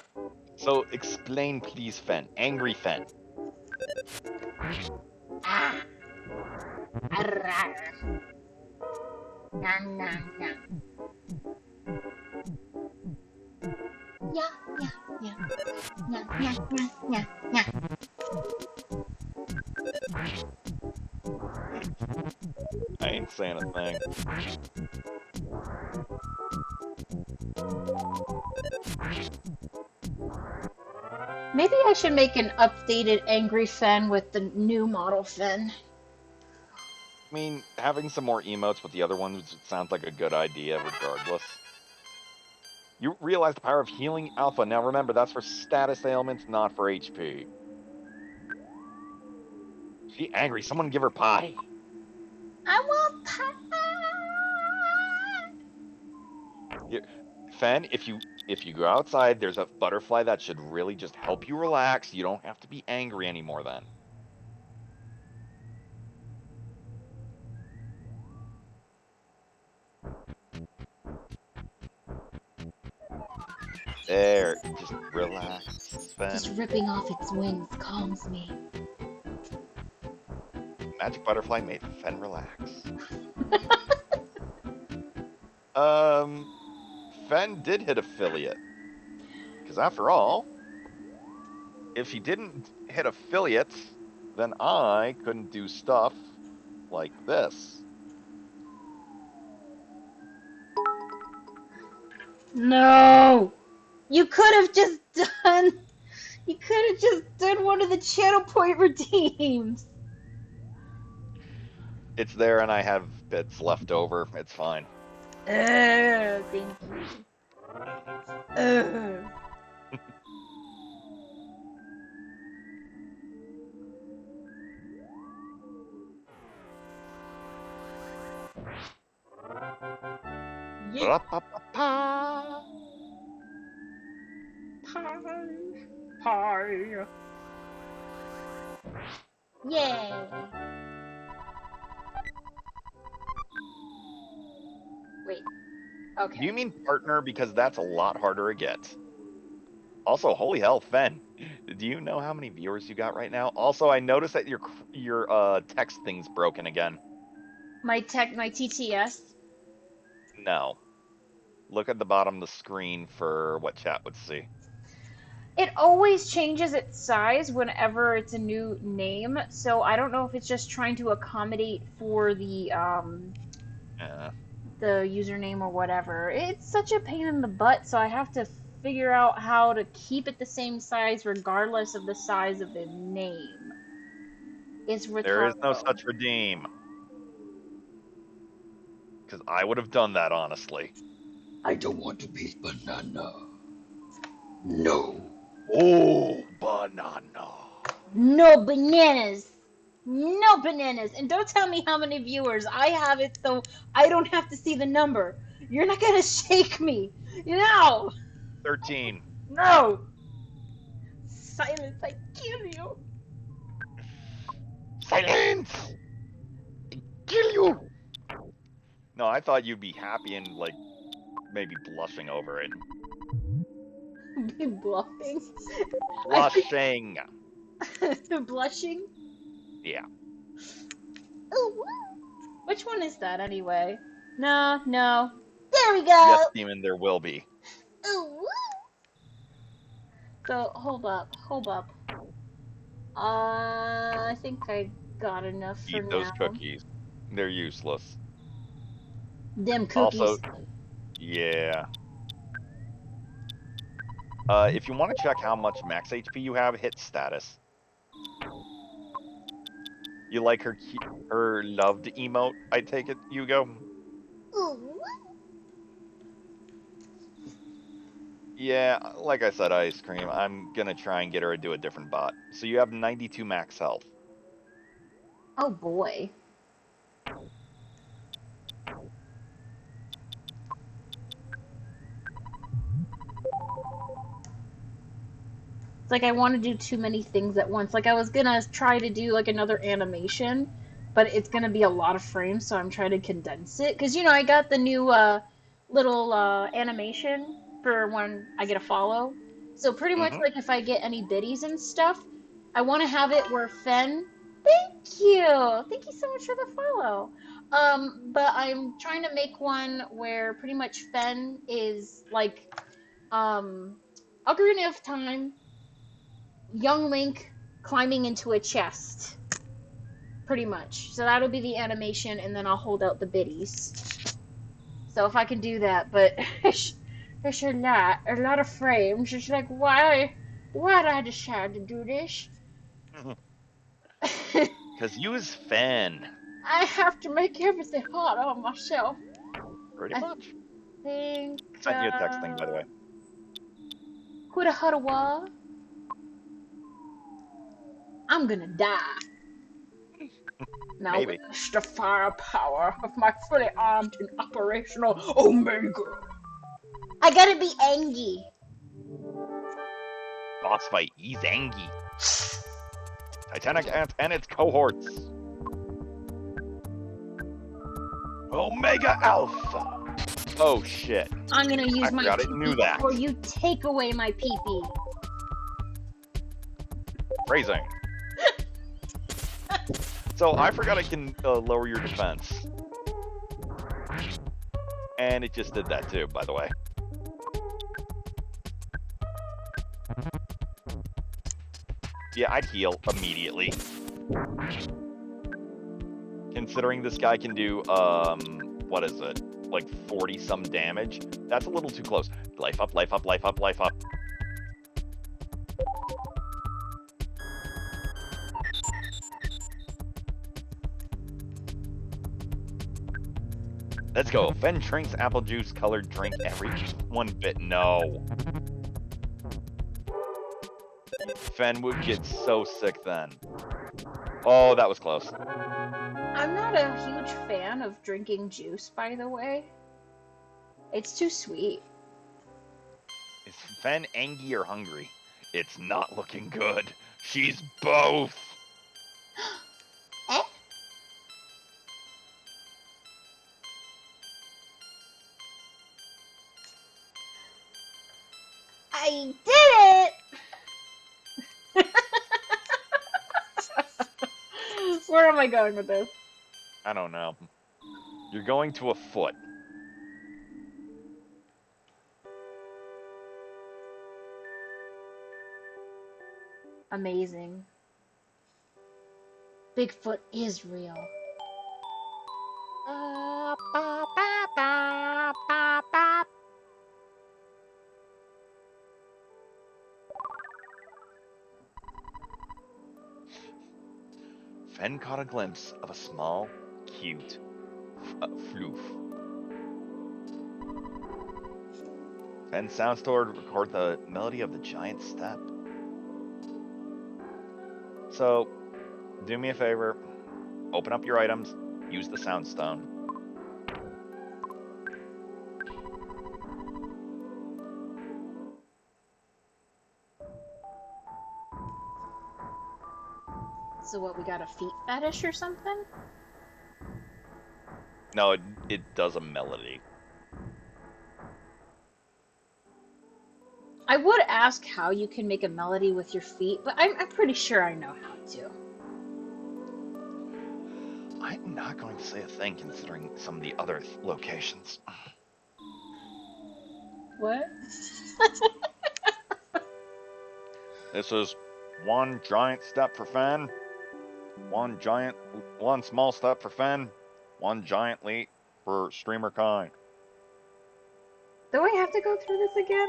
So explain, please, Fen. Angry Fen. Ah. Arrgh. Nah, nah, nah. Yeah, yeah, yeah. Yeah, yeah, yeah, yeah, yeah. I ain't saying a thing. Maybe I should make an updated Angry Fen with the new model Fen. I mean, having some more emotes with the other ones sounds like a good idea regardless. You realize the power of healing alpha. Now remember, that's for status ailments, not for HP. She angry. Someone give her pie. I want pie! Fen, if you go outside, there's a butterfly that should really just help you relax. You don't have to be angry anymore then. There, just relax, Fen. Just ripping off its wings calms me. Magic butterfly made Fen relax. Fen did hit affiliate. Because after all, if he didn't hit affiliate, then I couldn't do stuff like this. No! You could have just done... You could have just done one of the channel point redeems! It's there and I have bits left over. It's fine. Thank you. Yeah. Ba-da-ba-ba-ba. Pie. Yeah. Wait. Okay. Do you mean partner? Because that's a lot harder to get. Also, holy hell, Fen. Do you know how many viewers you got right now? Also, I noticed that your text thing's broken again. My TTS. No. Look at the bottom of the screen for what chat would see. It always changes its size whenever it's a new name, so I don't know if it's just trying to accommodate for the username or whatever. It's such a pain in the butt, so I have to figure out how to keep it the same size regardless of the size of the name. It's retarded. There is no such redeem. Because I would have done that, honestly. I don't want to be banana. No. Oh, banana. No bananas. No bananas. And don't tell me how many viewers. I have it so I don't have to see the number. You're not gonna shake me. No. 13. No. Silence, I kill you. Silence! Kill you! No, I thought you'd be happy and, like, maybe blushing over it. Be bluffing. Blushing! Blushing? Yeah. Ooh. Which one is that anyway? No. There we go. Yes, Demon, there will be. Ooh. So, hold up. I think I got enough for Eat those now. cookies. They're useless. Them cookies. Also, yeah. If you want to check how much max HP you have, hit status. You like her loved emote, I take it, Hugo? Ooh. Yeah, like I said, Ice Cream, I'm gonna try and get her to do a different bot. So you have 92 max health. Oh boy. It's like I want to do too many things at once. Like I was gonna try to do like another animation, but it's gonna be a lot of frames, so I'm trying to condense it. Cause you know I got the new little animation for when I get a follow. So pretty much like if I get any biddies and stuff, I want to have it where Fen. Thank you so much for the follow. But I'm trying to make one where pretty much Fen is like Ocarina of Time. Young Link climbing into a chest, pretty much. So that'll be the animation, and then I'll hold out the biddies. So if I can do that, but it's a lot of frames. It's like, why did I decide to do this? Because you is Fen. I have to make everything hard on myself. Pretty much. Think. Sent you a text thing, by the way. Huda Hudawa. I'm gonna die. Now Maybe. witness the firepower of my fully armed and operational Omega. I gotta be angry. Boss fight, he's Angie. Titanic Ant and its cohorts. Omega Alpha. Oh shit. I'm gonna use I my forgot it knew PP that. before you take away my PP. Phrasing. So I forgot I can lower your defense. And it just did that too, by the way. Yeah, I'd heal immediately. Considering this guy can do, what is it? Like 40 some damage? That's a little too close. Life up, life up, life up, life up. Let's go. Fen drinks apple juice colored drink every 1 bit. No. Fen would get so sick then. Oh, that was close. I'm not a huge fan of drinking juice, by the way. It's too sweet. Is Fen angry or hungry? It's not looking good. She's both. Eh? I did it! Where am I going with this? I don't know. You're going to a foot. Amazing. Bigfoot is real. Ba, ba, ba, ba, ba, ba. Fen caught a glimpse of a small, cute floof. Fen sounds to record the melody of the giant step. So, do me a favor. Open up your items. Use the sound stone. So what, we got a feet fetish or something? No, it does a melody. I would ask how you can make a melody with your feet, but I'm pretty sure I know how to. I'm not going to say a thing considering some of the other locations. What? This is one giant step for Fen, one small step for Fen, one giant leap for streamer kind. Do I have to go through this again?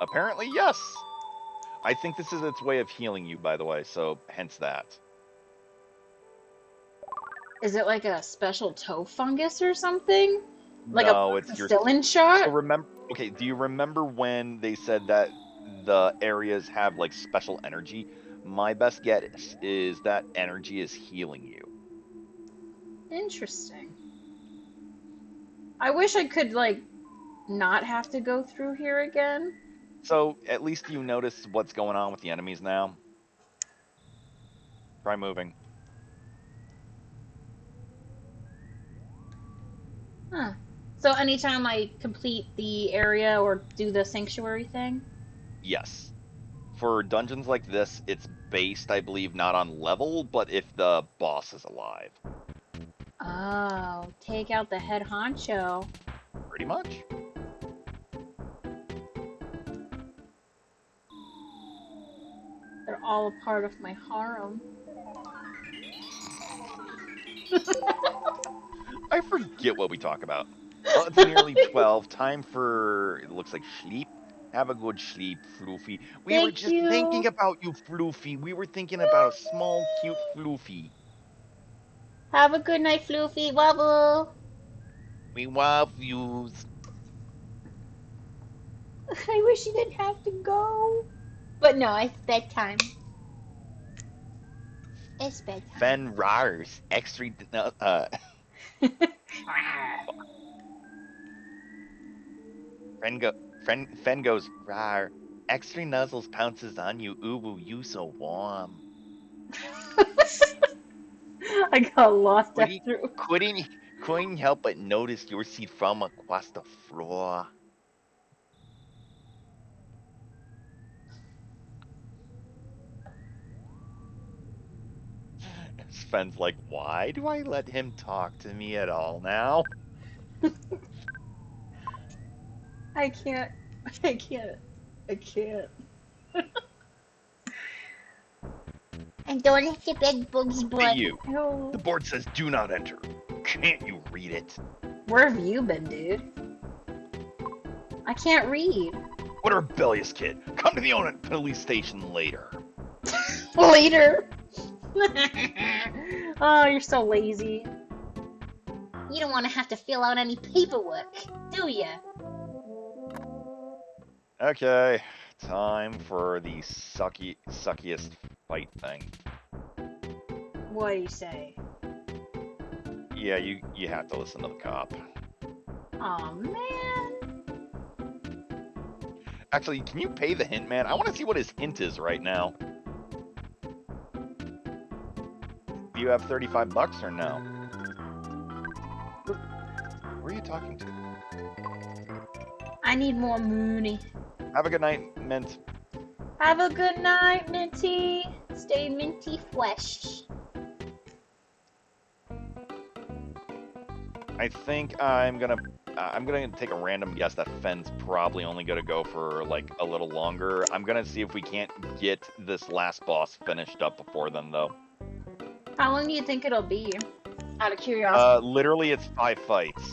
Apparently, yes. I think this is its way of healing you, by the way, so hence that. Is it like a special toe fungus or something? Like No, a it's your. penicillin shot? So remember, okay, do you remember when they said that the areas have like special energy? My best guess is that energy is healing you. Interesting. I wish I could, like, not have to go through here again. So at least you notice what's going on with the enemies now. Try moving. Huh. So anytime I complete the area or do the sanctuary thing? Yes. For dungeons like this, it's based, I believe, not on level, but if the boss is alive. Oh, take out the head honcho. Pretty much. They're all a part of my harem. I forget what we talk about. Well, it's nearly 12. Time for, it looks like, sleep. Have a good sleep, Floofy. We were Thank just you. thinking about you, Floofy. We were thinking about a small, cute Floofy. Have a good night, Floofy. Wobble. We love yous. I wish you didn't have to go. But no, it's bedtime. It's bedtime. Fen Rars. Extra. Fen goes, rar. Extra nuzzles pounces on you. Ooh, you so warm. I got lost Couldn't, after. couldn't help but notice your seat from across the floor. Sven's like, why do I let him talk to me at all now? I can't. I can't. I can't. And don't have to beg Boogie's Hey, blood. you. No. The board says do not enter. Can't you read it? Where have you been, dude? I can't read. What a rebellious kid. Come to the police station later. Later. Oh, you're so lazy. You don't want to have to fill out any paperwork, do ya? Okay, time for the suckiest fight thing. What do you say? Yeah, you have to listen to the cop. Aw, man. Actually, can you pay the hint man? I want to see what his hint is right now. Do you have $35 or no? Who are you talking to? I need more money. Have a good night, Mint. Have a good night, Minty. Stay minty fresh. I think I'm gonna take a random guess that Fenn's probably only gonna go for like a little longer. I'm gonna see if we can't get this last boss finished up before then, though. How long do you think it'll be? Out of curiosity. Literally, it's 5 fights.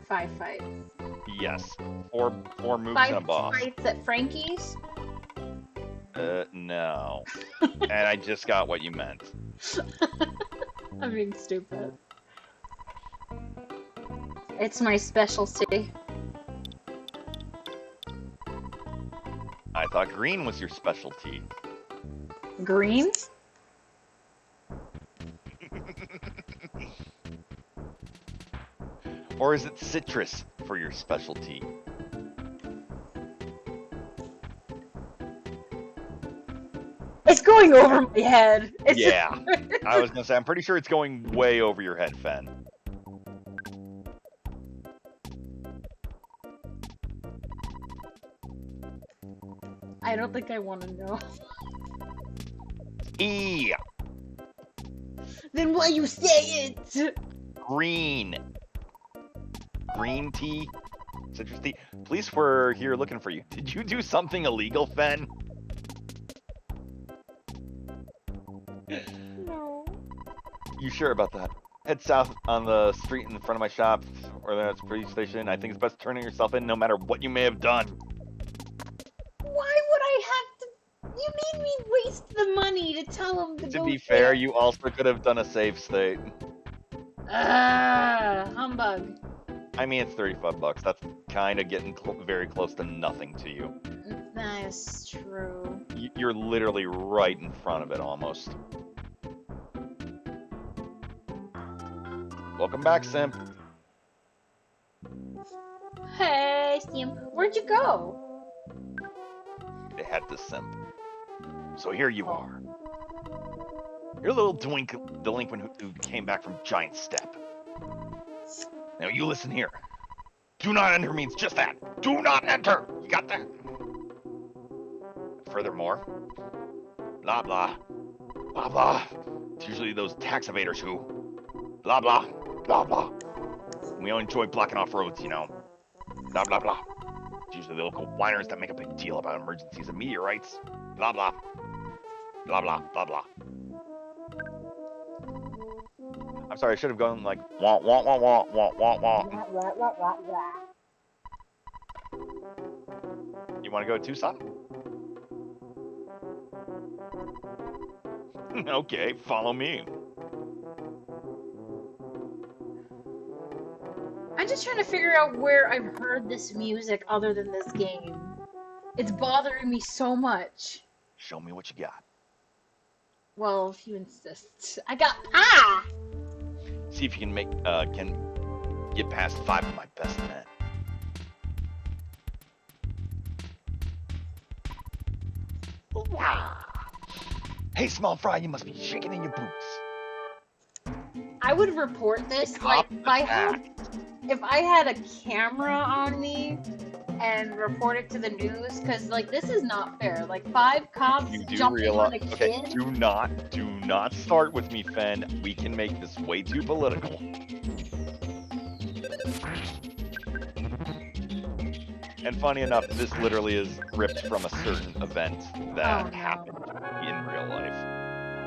5 fights. Yes, four moves 5 and a boss. fights at Frankie's? No. And I just got what you meant. I'm being stupid. It's my specialty. I thought green was your specialty. Green? Or is it citrus for your specialty? It's going over my head. It's Yeah. I was gonna say, I'm pretty sure it's going way over your head, Fen. I don't think I want to know. E. Then why you say it? Green. Green tea. Citrus tea. Police were here looking for you. Did you do something illegal, Fen? No. You sure about that? Head south on the street in front of my shop, or that's a police station. I think it's best turning yourself in no matter what you may have done. Why would I have to? You made me waste the money to tell him to go. To be fair, you also could have done a save state. Humbug. I mean, it's $35. That's kind of getting very close to nothing to you. That is true. You're literally right in front of it, almost. Welcome back, Simp. Hey, Simp. Where'd you go? They had to Simp. So here you are. You're a little delinquent who came back from Giant Step. Now you listen here. Do not enter means just that. Do not enter. You got that? Furthermore, blah blah, blah blah. It's usually those tax evaders who, blah blah, blah blah. We all enjoy blocking off roads, you know. Blah blah blah. It's usually the local whiners that make a big deal about emergencies and meteorites. Blah blah, blah blah, blah blah. I'm sorry, I should have gone like wah wah wah wah wah wah wah. You want to go to Tucson? Okay, follow me. I'm just trying to figure out where I've heard this music other than this game. It's bothering me so much. Show me what you got. Well, if you insist. I got pie! See if you can get past 5 of my best men. Wow. Hey, small fry, you must be shaking in your boots. I would report this, like, if I had a camera on me and report it to the news, because, like, this is not fair. Like, 5 cops You do jumping on realize? a Okay, kid. do not start with me, Fen. We can make this way too political. And funny enough, this literally is ripped from a certain event that happened in real life.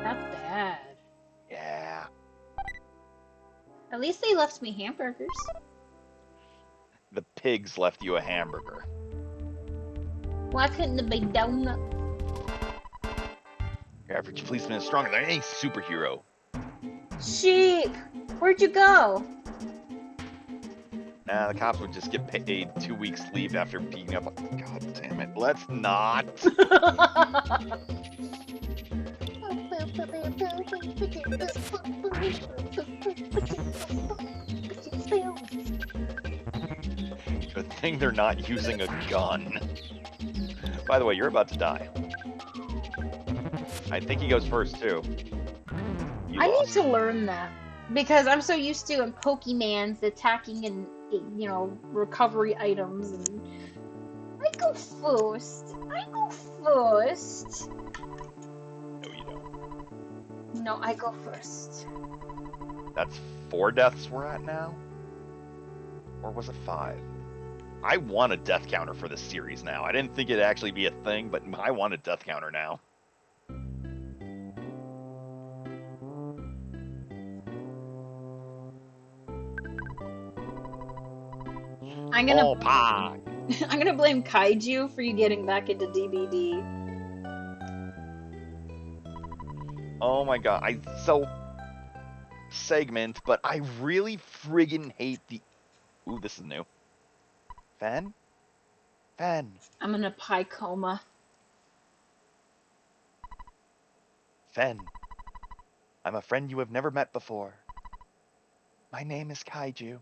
That's bad. Yeah. At least they left me hamburgers. The pigs left you a hamburger. Why couldn't it be donut? Your average policeman is stronger than any superhero. Sheep! Where'd you go? Nah, the cops would just get paid 2 weeks leave after beating up. God damn it. Let's not. Good thing they're not using a gun. By the way, you're about to die. I think he goes first, too. You I lost. need to learn that. Because I'm so used to in Pokemans attacking and, you know, recovery items. And I go first. I go first. No, you don't. No, I go first. That's 4 deaths we're at now? Or was it 5? I want a death counter for this series now. I didn't think it'd actually be a thing, but I want a death counter now. I'm gonna Oh, pie! I'm gonna blame Kaiju for you getting back into DBD. Oh my god, segment, but I really friggin' hate the... Ooh, this is new. Fen? Fen. I'm in a pie coma. Fen. I'm a friend you have never met before. My name is Kaiju.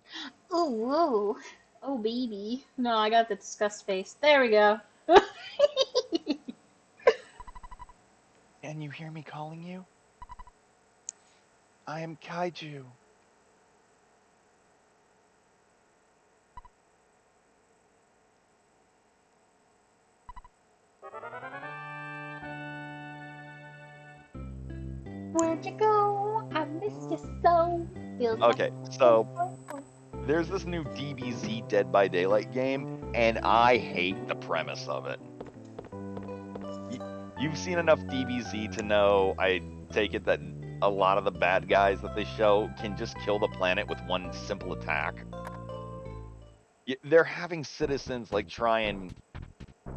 Ooh, ooh. Oh, baby. No, I got the disgust face. There we go. Can you hear me calling you? I am Kaiju. Where'd you go? I missed you so. Feels Okay, like so there's this new DBZ Dead by Daylight game, and I hate the premise of it. You've seen enough DBZ to know, I take it, that a lot of the bad guys that they show can just kill the planet with one simple attack. They're having citizens like try and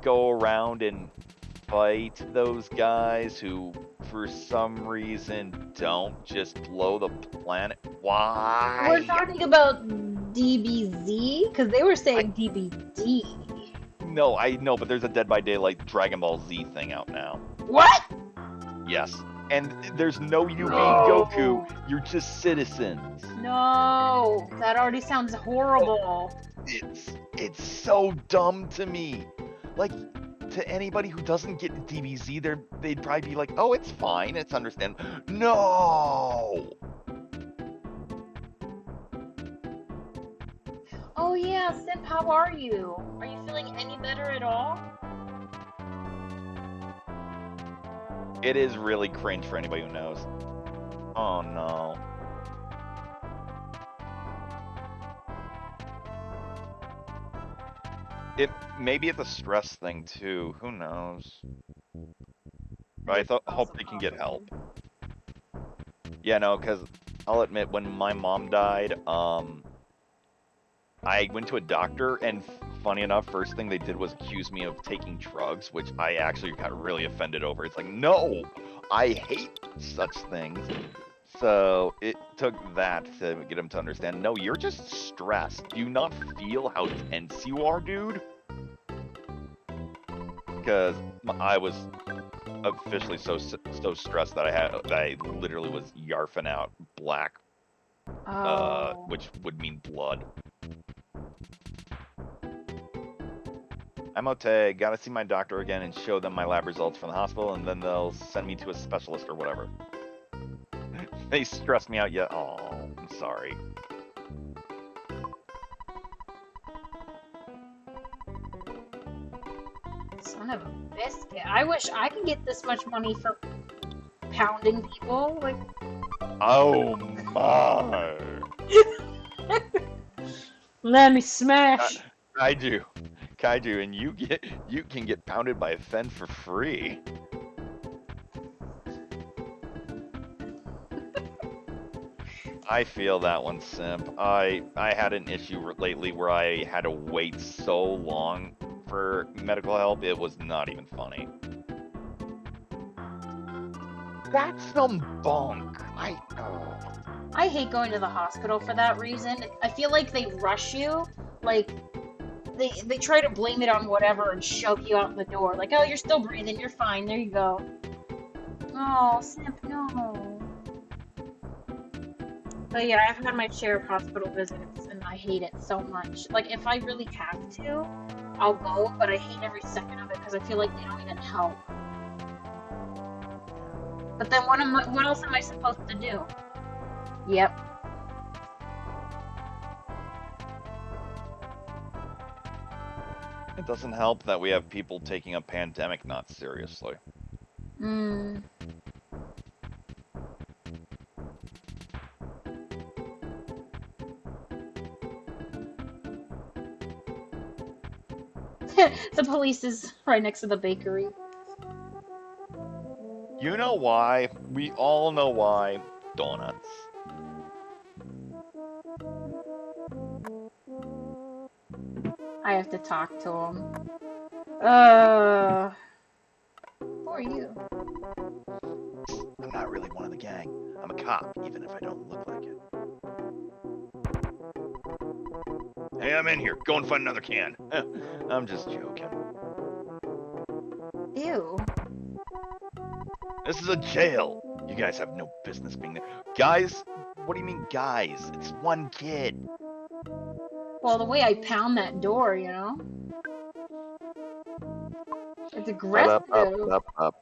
go around and fight those guys who, for some reason, don't just blow the planet. Why? We're talking about DBZ? Because they were saying DBD. No, I know, but there's a Dead by Daylight Dragon Ball Z thing out now. What? Yes. And there's no you being Goku, you're just citizens. No, that already sounds horrible. It's so dumb to me. Like, to anybody who doesn't get DBZ, they'd probably be like, oh, it's fine, it's understandable. No! Oh yeah, Simp, how are you? Are you feeling any better at all? It is really cringe for anybody who knows. Oh no. Maybe it's a stress thing too. Who knows? But I hope they can get help. Yeah, no, because I'll admit, when my mom died, I went to a doctor, and funny enough, first thing they did was accuse me of taking drugs, which I actually got really offended over. It's like, no, I hate such things. So it took that to get him to understand, no, you're just stressed. Do you not feel how tense you are, dude? Because I was officially so stressed that I literally was yarfing out black, which would mean blood. I'm okay. Gotta see my doctor again and show them my lab results from the hospital, and then they'll send me to a specialist or whatever. They stressed me out yet. Oh, I'm sorry. Son of a biscuit. I wish I could get this much money for pounding people. Like, oh my. let me smash. Kaiju, and you can get pounded by a Fen for free. I feel that one, Simp. I had an issue lately where I had to wait so long for medical help, it was not even funny. That's some bunk. I hate going to the hospital for that reason. I feel like they rush you. Like, they try to blame it on whatever and shove you out the door. Like, oh, you're still breathing, you're fine, there you go. Oh, Simp, no. But yeah, I've had my share of hospital visits, and I hate it so much. Like, if I really have to, I'll go, but I hate every second of it because I feel like they don't even help. But then what else am I supposed to do? Yep. It doesn't help that we have people taking a pandemic not seriously. Hmm. The police is right next to the bakery. You know why? We all know why. Donuts. I have to talk to him. Who are you? I'm not really one of the gang. I'm a cop, even if I don't look like it. Hey, I'm in here. Go and find another can. I'm just joking. Ew. This is a jail. You guys have no business being there. Guys? What do you mean, guys? It's one kid. Well, the way I pound that door, you know? It's aggressive. Up.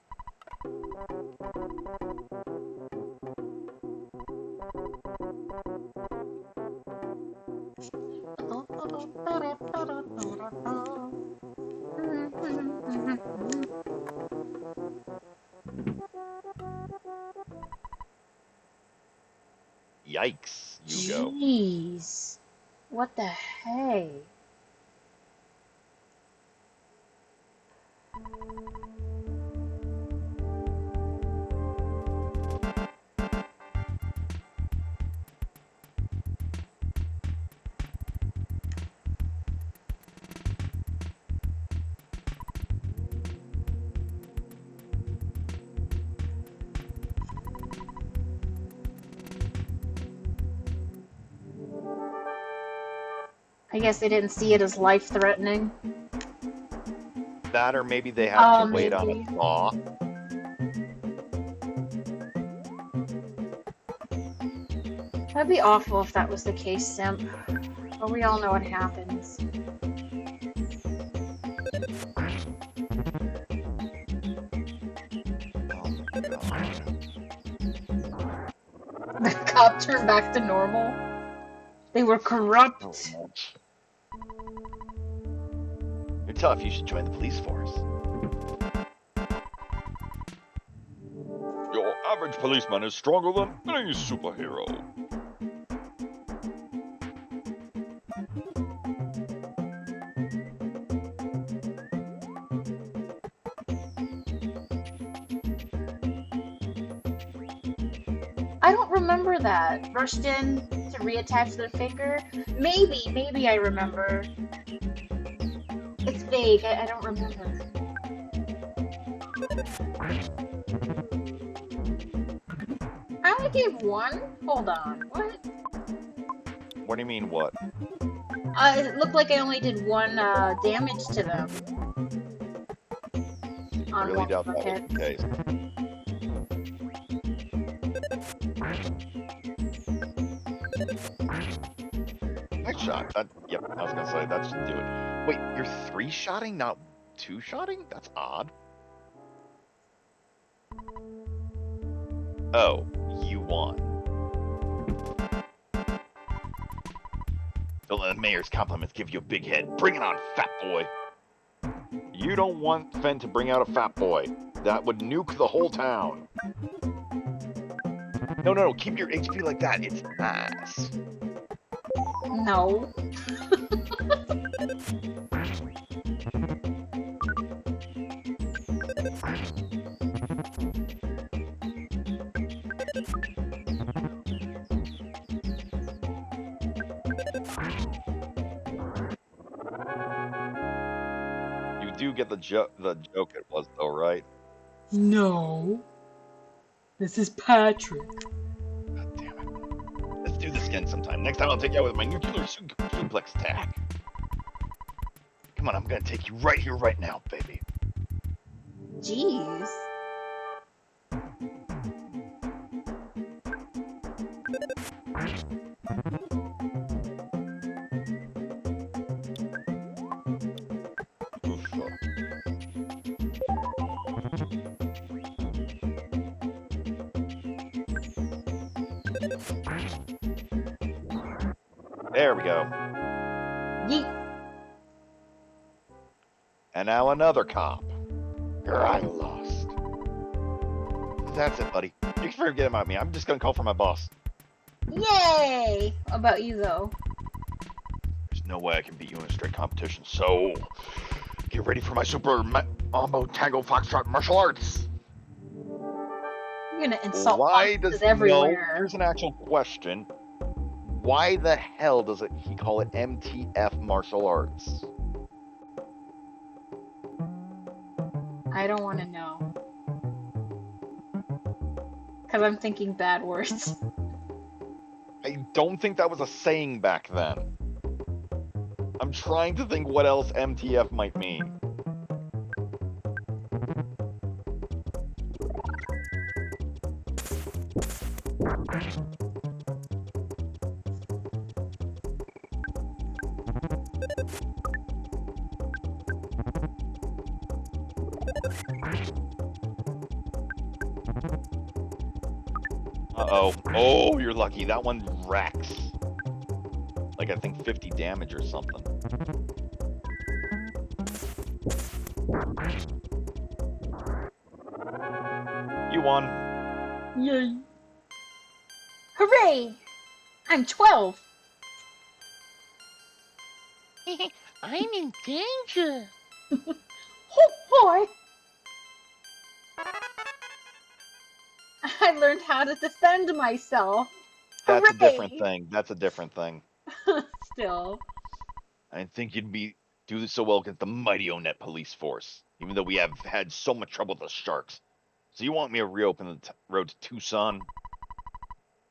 Yikes, you go. Jeez. What the hey? I guess they didn't see it as life-threatening. That or maybe they have to wait on maybe. a thaw. That'd be awful if that was the case, Simp. But we all know what happens. The cop turned back to normal. They were corrupt. You're tough. You should join the police force. Your average policeman is stronger than any superhero. I don't remember that. Rushed in to reattach their finger? Maybe I remember. It's vague, I don't remember. I only gave one? Hold on, what? What do you mean, what? It looked like I only did one damage to them. I really doubt that was the case. Nice shot. Yep, I was gonna say that should do it. Wait, you're 3-shotting, not 2-shotting? That's odd. Oh, you won. Don't let the mayor's compliments give you a big head. Bring it on, fat boy. You don't want Fen to bring out a fat boy. That would nuke the whole town. No, keep your HP like that. It's nice. No. You do get the joke it was, though, right? No. This is Patrick. God damn it. Let's do this again sometime. Next time I'll take you out with my nuclear suplex attack. Come on, I'm gonna take you right here, right now, baby. Jeez. There we go. Yeet. And now another cop. I'm lost. That's it, buddy. You can forget about me. I'm just gonna call for my boss. Yay! What about you, though? There's no way I can beat you in a straight competition, so get ready for my super Mambo Tango Foxtrot martial arts. You're gonna insult Why foxes does everywhere. No, here's an actual question. Why the hell does he call it MTF martial arts? I don't want to know. Because I'm thinking bad words. I don't think that was a saying back then. I'm trying to think what else MTF might mean. Uh-oh. Oh, you're lucky. That one racks. Like, I think 50 damage or something. You won. Yay. Hooray! I'm 12. I'm in danger. Oh boy! I learned how to defend myself. That's a Hooray! different thing. That's a different thing. Still. I didn't think you'd do so well against the mighty Onet police force, even though we have had so much trouble with the sharks. So you want me to reopen the road to Tucson?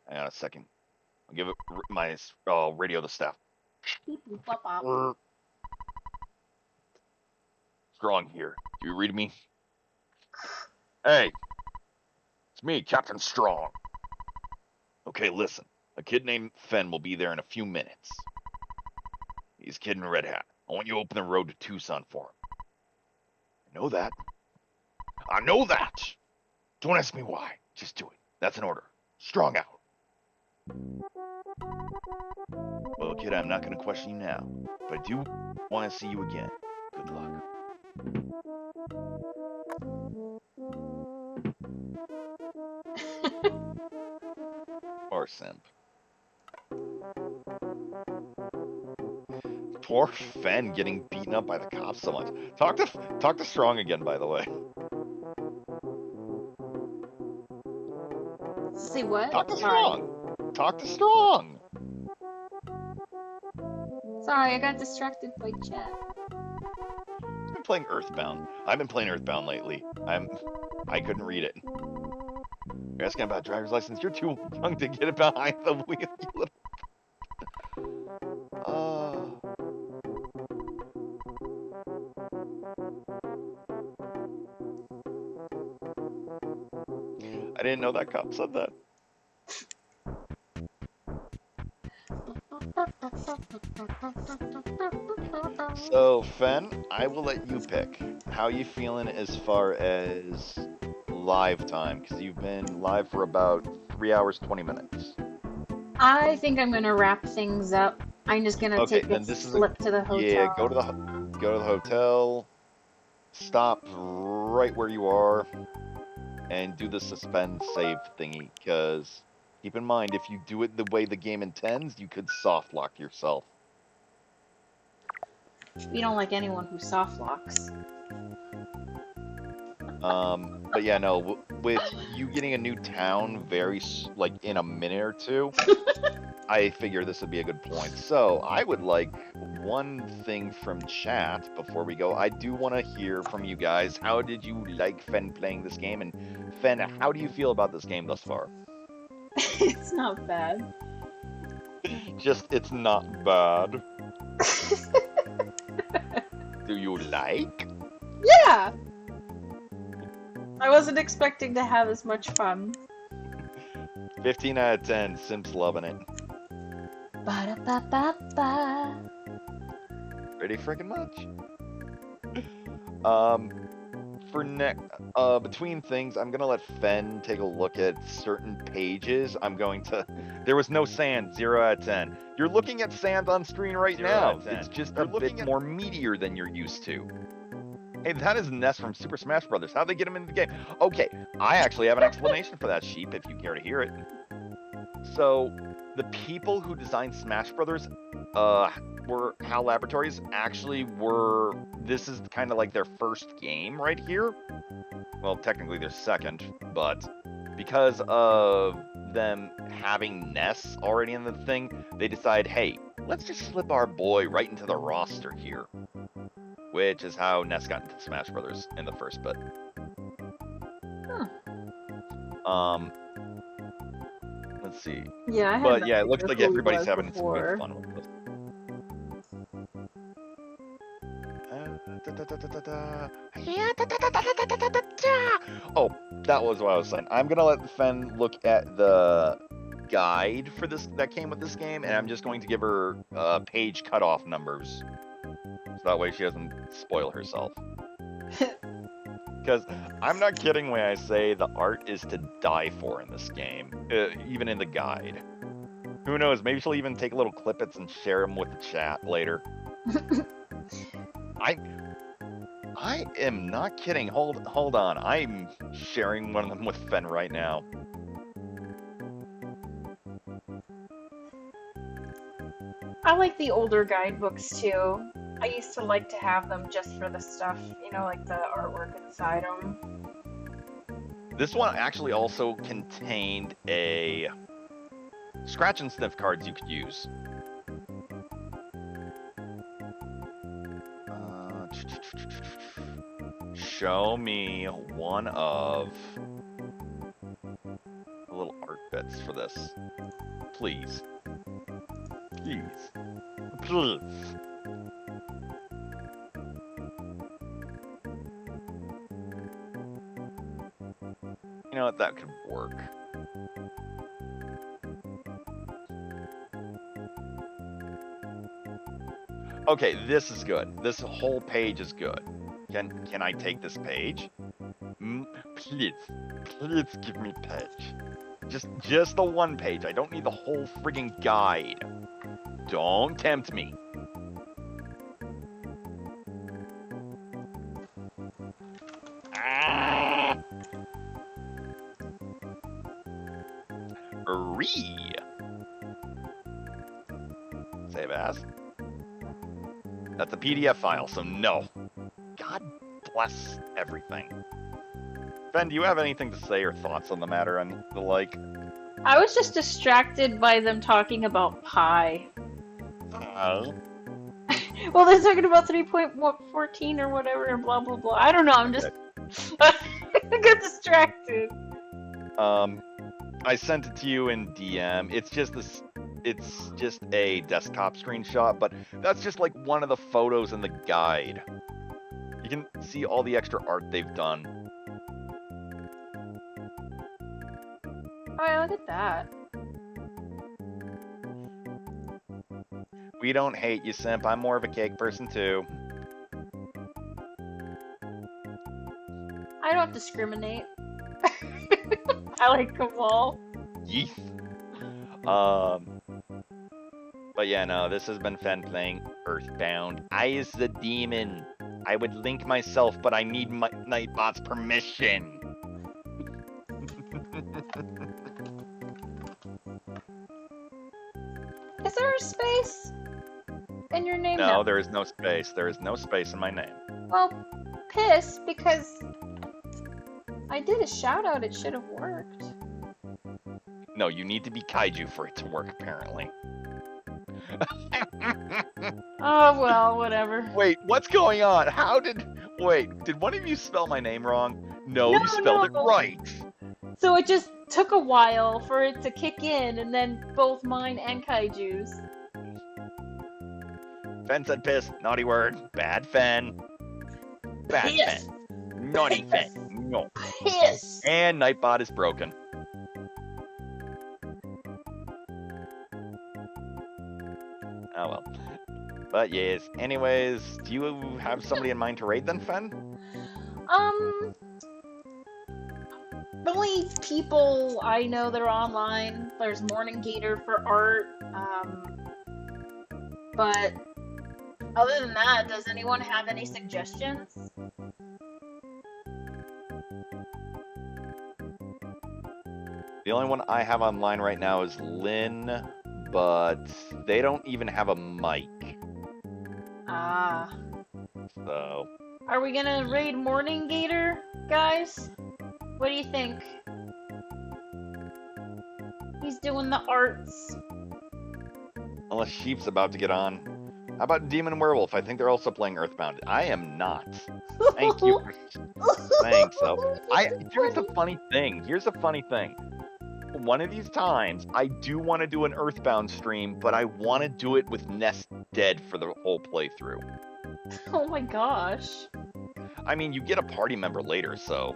Hang on a second. I'll give it my radio to staff. Beep, boop, bop, bop. Strong here. Do you read me? Hey, it's me, Captain Strong. Okay, listen. A kid named Fen will be there in a few minutes. He's a kid in a red hat. I want you to open the road to Tucson for him. I know that. I know that! Don't ask me why. Just do it. That's an order. Strong out. Well, kid, I'm not going to question you now, but I do want to see you again. Good luck. Poor simp. Poor Fen getting beaten up by the cops so much. Talk to Strong again, by the way. Say what? Talk to Sorry. Strong. Talk to Strong. Sorry, I got distracted by chat. I've been playing EarthBound. I've been playing EarthBound lately. I couldn't read it. You're asking about driver's license. You're too young to get it behind the wheel, you little. I didn't know that cop said that. So, Fen, I will let you pick. How you feeling as far as live time? Because you've been live for about 3 hours, 20 minutes. I think I'm gonna wrap things up. I'm just gonna take this slip to the hotel. Yeah, go to the hotel. Stop right where you are, and do the suspend save thingy. Because keep in mind, if you do it the way the game intends, you could soft lock yourself. We don't like anyone who soft locks. But yeah, no, with you getting a new town like in a minute or two, I figure this would be a good point. So I would like one thing from chat before we go. I do want to hear from you guys. How did you like Fen playing this game? And Fen, how do you feel about this game thus far? It's not bad. It's not bad. Do you like? Yeah! I wasn't expecting to have as much fun. 15 out of 10. Simps loving it. Ba-da-ba-ba-ba. Pretty freaking much. for between things, I'm gonna let Fen take a look at certain pages. There was no sand, 0 out of 10. You're looking at sand on screen right now. It's just a bit more meatier than you're used to. Hey, that is Ness from Super Smash Brothers. How'd they get him into the game? Okay, I actually have an explanation for that, Sheep, if you care to hear it. So, the people who designed Smash Brothers, were HAL Laboratories, this is kind of like their first game right here. Well, technically their second, but because of them having Ness already in the thing, they decide, hey, let's just slip our boy right into the roster here. Which is how Ness got into Smash Brothers in the first bit. Let's see. Yeah, But yeah, it looks like everybody's having some good fun with this. Oh, that was what I was saying. I'm gonna let Fen look at the guide for this that came with this game, and I'm just going to give her page cutoff numbers, so that way she doesn't spoil herself. Because I'm not kidding when I say the art is to die for in this game, even in the guide. Who knows? Maybe she'll even take little clippets and share them with the chat later. I am not kidding. Hold on. I'm sharing one of them with Fen right now. I like the older guidebooks too. I used to like to have them just for the stuff, you know, like the artwork inside them. This one actually also contained a scratch and sniff cards you could use. Show me one of the little art bits for this. Please. Please. Please. You know what? That could work. Okay, this is good. This whole page is good. Can I take this page? Please give me page. Just the one page. I don't need the whole friggin' guide. Don't tempt me. Save as. That's a PDF file, so no. God bless everything. Ben, do you have anything to say or thoughts on the matter and the like? I was just distracted by them talking about pi. Well, they're talking about 3.14 or whatever, and blah blah blah. I don't know. I'm just I got distracted. I sent it to you in DM. It's just a desktop screenshot, but that's just like one of the photos in the guide. You can see all the extra art they've done. Oh, yeah, look at that. We don't hate you, Simp. I'm more of a cake person too. I don't discriminate. I like them all. Yeeth. But yeah, no, this has been Fen playing EarthBound. I is the demon. I would link myself, but I need my Nightbot's permission. Is there a space in your name? No, there is no space. There is no space in my name. Well, piss, because I did a shout out. It should have worked. No, you need to be kaiju for it to work, apparently. Oh, well, whatever. Wait, what's going on? Did one of you spell my name wrong? No, you spelled it right. So it just took a while for it to kick in, and then both mine and Kaiju's. Fen said piss. Naughty word. Bad Fen. Bad Piss. Fen. Naughty Piss. Fen. No. Piss! And Nightbot is broken. Oh well. But yes. Anyways, do you have somebody in mind to raid then, Fen? The only people I know that are online, there's Morning Gator for art, but other than that, does anyone have any suggestions? The only one I have online right now is Lynn, but they don't even have a mic. Ah. So. Are we gonna raid Morning Gator, guys? What do you think? He's doing the arts. Unless Sheep's about to get on. How about Demon and Werewolf? I think they're also playing EarthBound. I am not. Thank you for saying so. Here's the funny thing. One of these times, I do want to do an EarthBound stream, but I want to do it with Ness dead for the whole playthrough. Oh my gosh. I mean, you get a party member later, so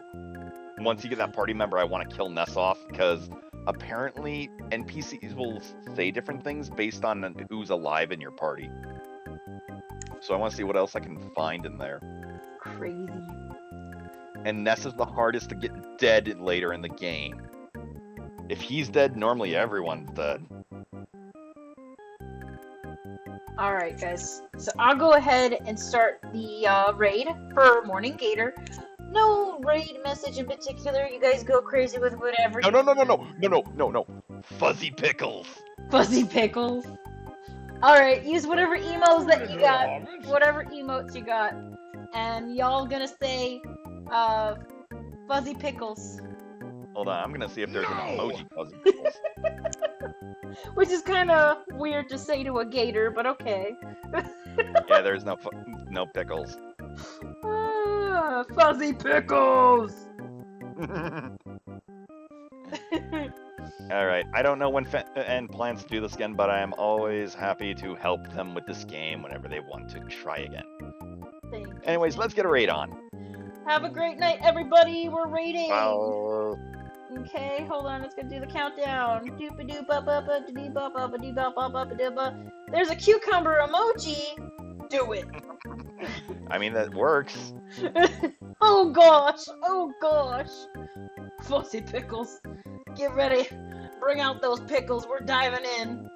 once you get that party member, I want to kill Ness off, because apparently NPCs will say different things based on who's alive in your party. So I want to see what else I can find in there. Crazy. And Ness is the hardest to get dead later in the game. If he's dead, normally everyone's dead. Alright, guys. So I'll go ahead and start the raid for Morning Gator. No raid message in particular. You guys go crazy with whatever. No. Fuzzy Pickles. Fuzzy Pickles. Alright, use whatever emos that you got. Whatever emotes you got. And y'all gonna say, Fuzzy Pickles. Hold on, I'm gonna see if there's an emoji Fuzzy Pickles. Which is kind of weird to say to a gator, but okay. Yeah, there's no pickles. Fuzzy Pickles! Alright, I don't know when Fen plans to do this again, but I am always happy to help them with this game whenever they want to try again. Anyways, let's get a raid on. Have a great night, everybody! We're raiding! Well... Okay, hold on, let's go do the countdown. There's a cucumber emoji! Do it! I mean, that works. Oh gosh! Fuzzy Pickles, get ready. Bring out those pickles, we're diving in.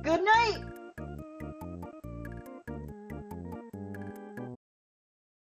Good night!